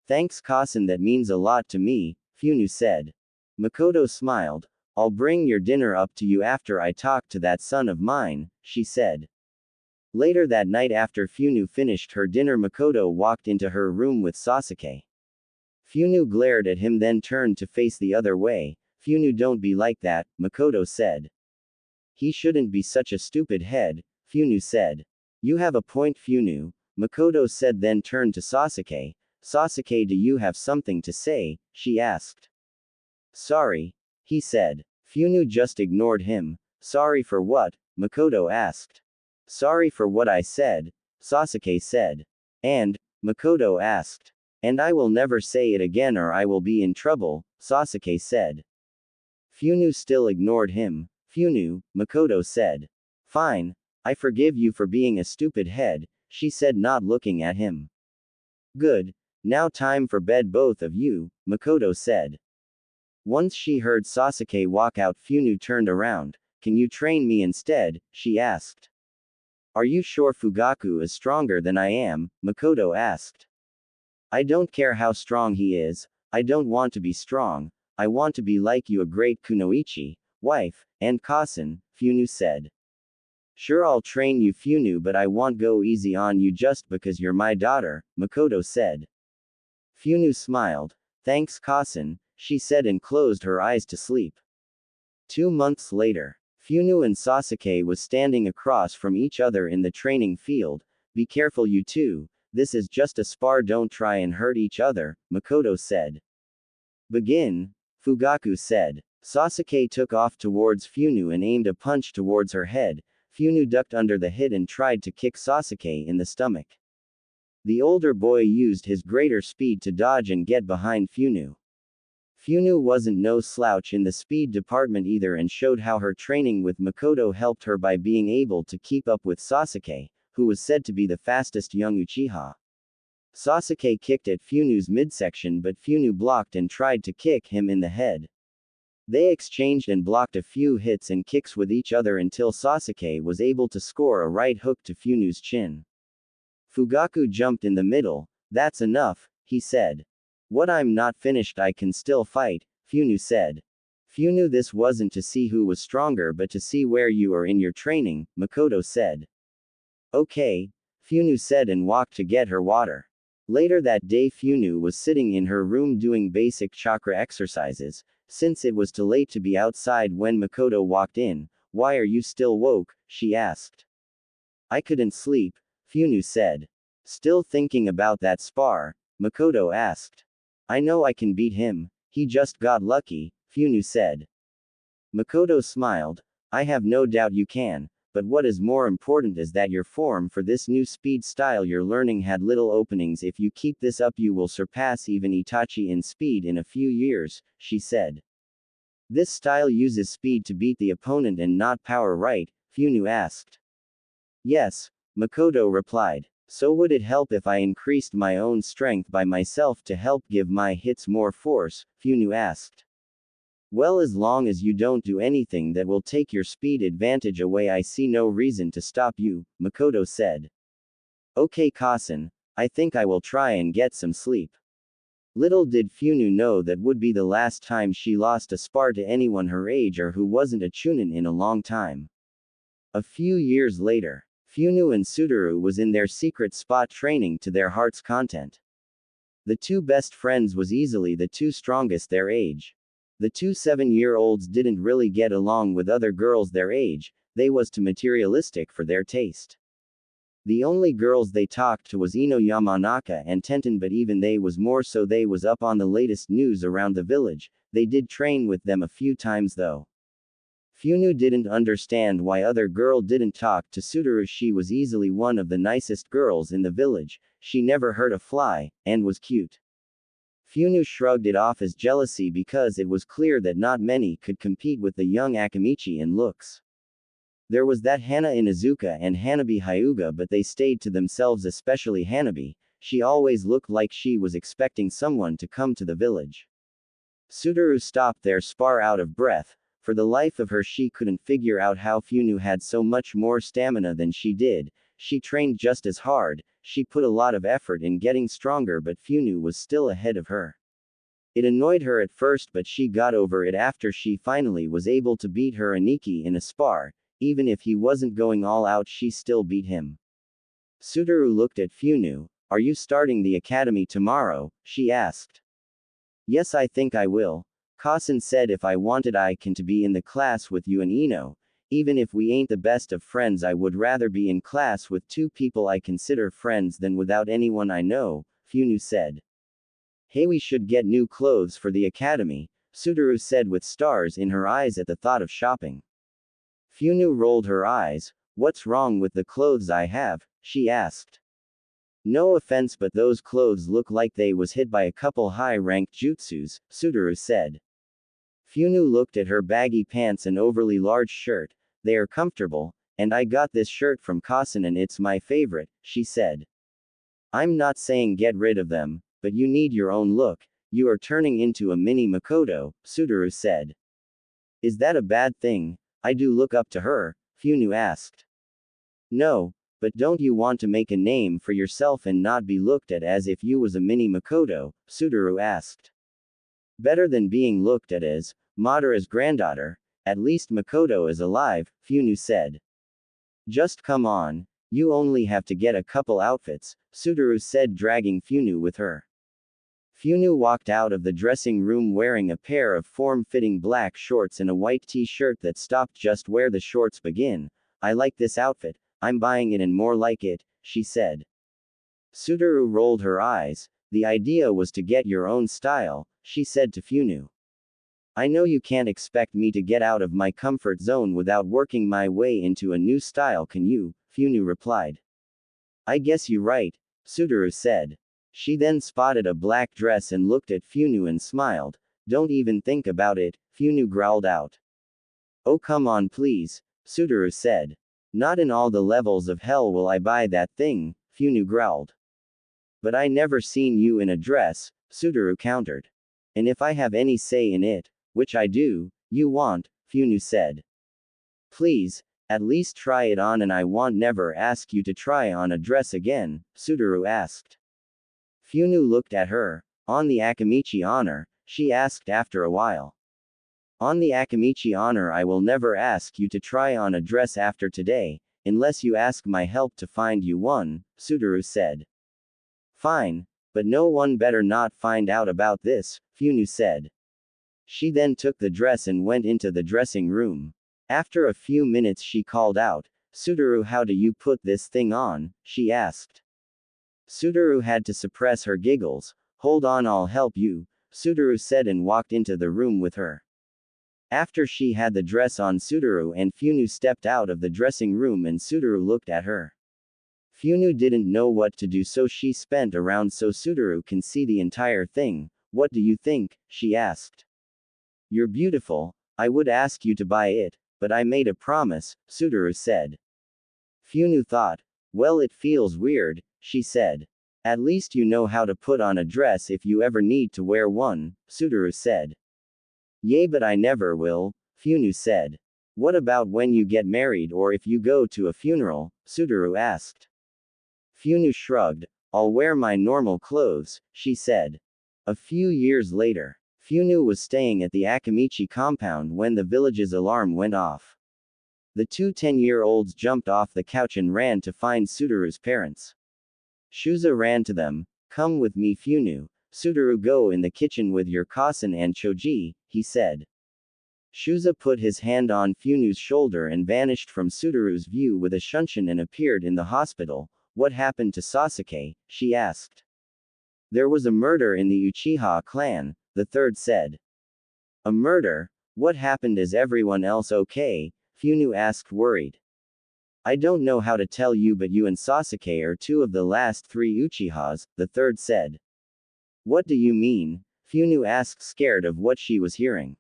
Thanks Kasen, that means a lot to me, Funu said. Makoto smiled. I'll bring your dinner up to you after I talk to that son of mine, she said. Later that night after Funu finished her dinner, Makoto walked into her room with Sasuke. Funu glared at him then turned to face the other way. Funu, don't be like that, Makoto said. He shouldn't be such a stupid head, Funu said. You have a point Funu, Makoto said then turned to Sasuke. Sasuke, do you have something to say? She asked. Sorry, he said. Funu just ignored him. Sorry for what? Makoto asked. Sorry for what I said, Sasuke said. And, Makoto asked. And I will never say it again or I will be in trouble, Sasuke said. Funu still ignored him. Funu, Makoto said. Fine, I forgive you for being a stupid head, she said not looking at him. Good, now time for bed both of you, Makoto said. Once she heard Sasuke walk out, Funu turned around. Can you train me instead? She asked. Are you sure Fugaku is stronger than I am? Makoto asked. I don't care how strong he is, I don't want to be strong, I want to be like you, a great kunoichi, wife, and Kasen, Funu said. Sure, I'll train you Funu, but I won't go easy on you just because you're my daughter, Makoto said. Funu smiled. Thanks Kasen, she said and closed her eyes to sleep. 2 months later, Funu and Sasuke was standing across from each other in the training field. Be careful you two, this is just a spar, don't try and hurt each other, Makoto said. Begin, Fugaku said. Sasuke took off towards Funu and aimed a punch towards her head. Funu ducked under the hit and tried to kick Sasuke in the stomach. The older boy used his greater speed to dodge and get behind Funu. Funu wasn't no slouch in the speed department either and showed how her training with Makoto helped her by being able to keep up with Sasuke, who was said to be the fastest young Uchiha. Sasuke kicked at Funu's midsection but Funu blocked and tried to kick him in the head. They exchanged and blocked a few hits and kicks with each other until Sasuke was able to score a right hook to Funu's chin. Fugaku jumped in the middle. That's enough, he said. What, I'm not finished, I can still fight, Funu said. Funu, this wasn't to see who was stronger but to see where you are in your training, Makoto said. Okay, Funu said and walked to get her water. Later that day Funu was sitting in her room doing basic chakra exercises, since it was too late to be outside when Makoto walked in. Why are you still woke? She asked. I couldn't sleep, Funu said. Still thinking about that spar? Makoto asked. I know I can beat him, he just got lucky, Funu said. Makoto smiled. I have no doubt you can, but what is more important is that your form for this new speed style you're learning had little openings. If you keep this up you will surpass even Itachi in speed in a few years, she said. This style uses speed to beat the opponent and not power, right? Funu asked. Yes, Makoto replied. So would it help if I increased my own strength by myself to help give my hits more force? Funu asked. Well, as long as you don't do anything that will take your speed advantage away, I see no reason to stop you, Makoto said. Okay Kasen, I think I will try and get some sleep. Little did Funu know that would be the last time she lost a spar to anyone her age or who wasn't a chunin in a long time. A few years later, Funu and Sudaru was in their secret spot training to their heart's content. The two best friends was easily the two strongest their age. The two 7-year-olds didn't really get along with other girls their age, they was too materialistic for their taste. The only girls they talked to was Ino Yamanaka and Tenten, but even they was more so they was up on the latest news around the village. They did train with them a few times though. Funu didn't understand why other girl didn't talk to Sudaru. She was easily one of the nicest girls in the village, she never hurt a fly, and was cute. Funu shrugged it off as jealousy because it was clear that not many could compete with the young Akamichi in looks. There was that Hana Inuzuka and Hanabi Hyuga, but they stayed to themselves, especially Hanabi. She always looked like she was expecting someone to come to the village. Sudaru stopped their spar out of breath. For the life of her she couldn't figure out how Funu had so much more stamina than she did. She trained just as hard, she put a lot of effort in getting stronger, but Funu was still ahead of her. It annoyed her at first, but she got over it after she finally was able to beat her Aniki in a spar. Even if he wasn't going all out, she still beat him. Sudaru looked at Funu. Are you starting the academy tomorrow? She asked. Yes, I think I will. Konan said if I wanted I can to be in the class with you and Ino. Even if we ain't the best of friends, I would rather be in class with two people I consider friends than without anyone I know, Funu said. Hey, we should get new clothes for the academy, Sudaru said with stars in her eyes at the thought of shopping. Funu rolled her eyes. What's wrong with the clothes I have? She asked. No offense, but those clothes look like they was hit by a couple high-ranked jutsus, Sudaru said. Funu looked at her baggy pants and overly large shirt. They are comfortable, and I got this shirt from Konan and it's my favorite, she said. I'm not saying get rid of them, but you need your own look. You are turning into a mini Makoto, Sudaru said. Is that a bad thing? I do look up to her, Funu asked. No, but don't you want to make a name for yourself and not be looked at as if you was a mini Makoto? Sudaru asked. Better than being looked at as Madara's granddaughter. At least Makoto is alive, Funu said. Just come on, you only have to get a couple outfits, Sudaru said, dragging Funu with her. Funu walked out of the dressing room wearing a pair of form-fitting black shorts and a white t-shirt that stopped just where the shorts begin. I like this outfit, I'm buying it and more like it, she said. Sudaru rolled her eyes. The idea was to get your own style, she said to Funu. I know you can't expect me to get out of my comfort zone without working my way into a new style, can you? Funu replied. I guess you right, Sudaru said. She then spotted a black dress and looked at Funu and smiled. Don't even think about it, Funu growled out. Oh come on please, Sudaru said. Not in all the levels of hell will I buy that thing, Funu growled. But I never seen you in a dress, Sudaru countered. And if I have any say in it, which I do, you won't, Funu said. Please, at least try it on and I won't never ask you to try on a dress again, Sudaru asked. Funu looked at her. On the Akamichi honor, she asked after a while. On the Akamichi honor, I will never ask you to try on a dress after today, unless you ask my help to find you one, Sudaru said. Fine, but no one better not find out about this, Funu said. She then took the dress and went into the dressing room. After a few minutes she called out, Sudaru, how do you put this thing on? She asked. Sudaru had to suppress her giggles. Hold on, I'll help you, Sudaru said and walked into the room with her. After she had the dress on, Sudaru and Funu stepped out of the dressing room and Sudaru looked at her. Funu didn't know what to do, so she spent around so Sudaru can see the entire thing. What do you think? She asked. You're beautiful. I would ask you to buy it, but I made a promise, Sudaru said. Funu thought. Well, it feels weird, she said. At least you know how to put on a dress if you ever need to wear one, Sudaru said. Yay, but I never will, Funu said. What about when you get married or if you go to a funeral? Sudaru asked. Funu shrugged. I'll wear my normal clothes, she said. A few years later, Funu was staying at the Akamichi compound when the village's alarm went off. The two 10-year-olds jumped off the couch and ran to find Sudaru's parents. Shuza ran to them. "Come with me, Funu. Sudaru, go in the kitchen with your Kasan and Choji," he said. Shuza put his hand on Funu's shoulder and vanished from Sudaru's view with a shunshin and appeared in the hospital. "What happened to Sasuke?" she asked. "There was a murder in the Uchiha clan," the third said. "A murder? What happened? Is everyone else okay?" Funu asked, worried. "I don't know how to tell you, but you and Sasuke are two of the last 3 Uchihas," the third said. "What do you mean?" Funu asked, scared of what she was hearing.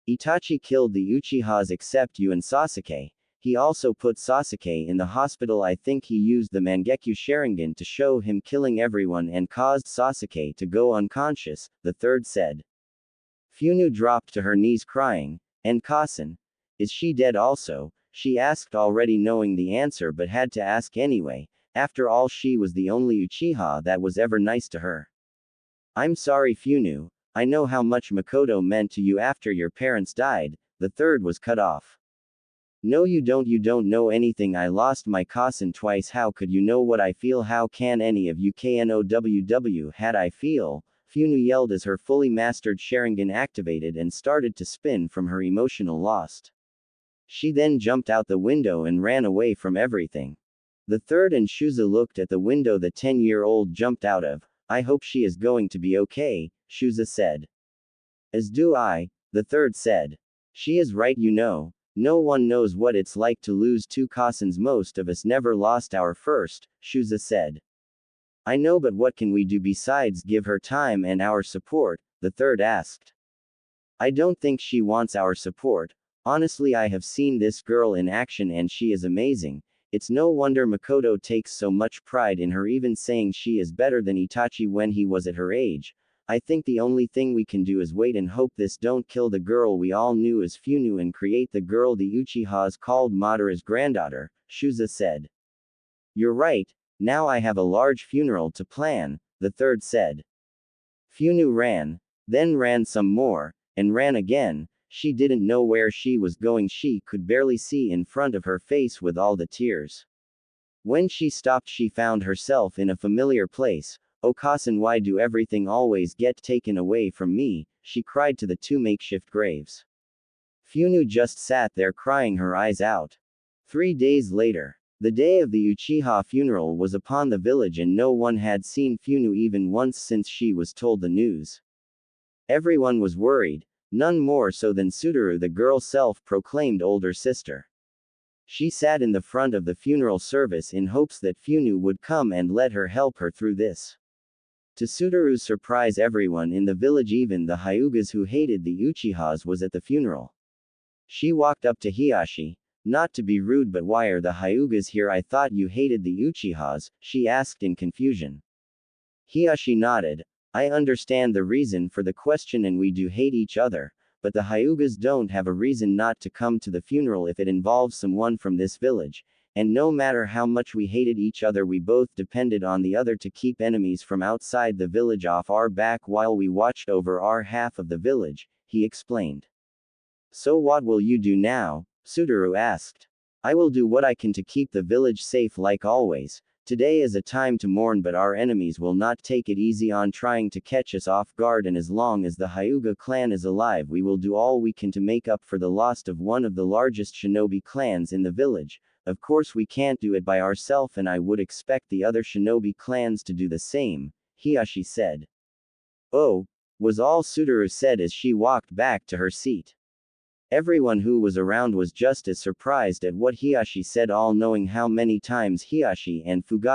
"Itachi killed the Uchihas except you and Sasuke. He also put Sasuke in the hospital. I think he used the Mangekyo Sharingan to show him killing everyone and caused Sasuke to go unconscious," the third said. Funu dropped to her knees crying. "And Kasan? Is she dead also?" she asked, already knowing the answer but had to ask anyway. After all, she was the only Uchiha that was ever nice to her. "I'm sorry, Funu. I know how much Makoto meant to you after your parents died," the third was cut off. "No, you don't know anything. I lost my Kasan twice. How could you know what I feel? How can any of you knoww had I feel?" Funu yelled as her fully mastered Sharingan activated and started to spin from her emotional loss. She then jumped out the window and ran away from everything. The third and Shuza looked at the window the 10-year-old jumped out of. "I hope she is going to be okay," Shuza said. "As do I," the third said. "She is right, you know. No one knows what it's like to lose 2 Kasans. Most of us never lost our first," Shuza said. "I know, but what can we do besides give her time and our support?" the third asked. "I don't think she wants our support. Honestly, I have seen this girl in action and she is amazing. It's no wonder Makoto takes so much pride in her, even saying she is better than Itachi when he was at her age. I think the only thing we can do is wait and hope this don't kill the girl we all knew as Funu and create the girl the Uchihas called Madara's granddaughter," Shuza said. "You're right. Now I have a large funeral to plan," the third said. Funu ran, then ran some more, and ran again. She didn't know where she was going. She could barely see in front of her face with all the tears. When she stopped, she found herself in a familiar place. "Oh Kasan, why do everything always get taken away from me?" she cried to the 2 makeshift graves. Funu just sat there crying her eyes out. 3 days later, the day of the Uchiha funeral was upon the village and no one had seen Funu even once since she was told the news. Everyone was worried. None more so than Sudaru, the girl's self-proclaimed older sister. She sat in the front of the funeral service in hopes that Funu would come and let her help her through this. To Sudaru's surprise, everyone in the village, even the Hyugas who hated the Uchihas, was at the funeral. She walked up to Hiyashi. "Not to be rude, but why are the Hyugas here? I thought you hated the Uchihas," she asked in confusion. Hiyashi nodded. "I understand the reason for the question and we do hate each other, but the Hyugas don't have a reason not to come to the funeral if it involves someone from this village, and no matter how much we hated each other, we both depended on the other to keep enemies from outside the village off our back while we watched over our half of the village," he explained. "So what will you do now?" Sudaru asked. "I will do what I can to keep the village safe like always. Today is a time to mourn, but our enemies will not take it easy on trying to catch us off guard, and as long as the Hyuga clan is alive, we will do all we can to make up for the loss of one of the largest shinobi clans in the village. Of course we can't do it by ourselves, and I would expect the other shinobi clans to do the same," Hiyashi said. "Oh," was all Sudaru said as she walked back to her seat. Everyone who was around was just as surprised at what Hiyashi said, all knowing how many times Hiyashi and Fugashi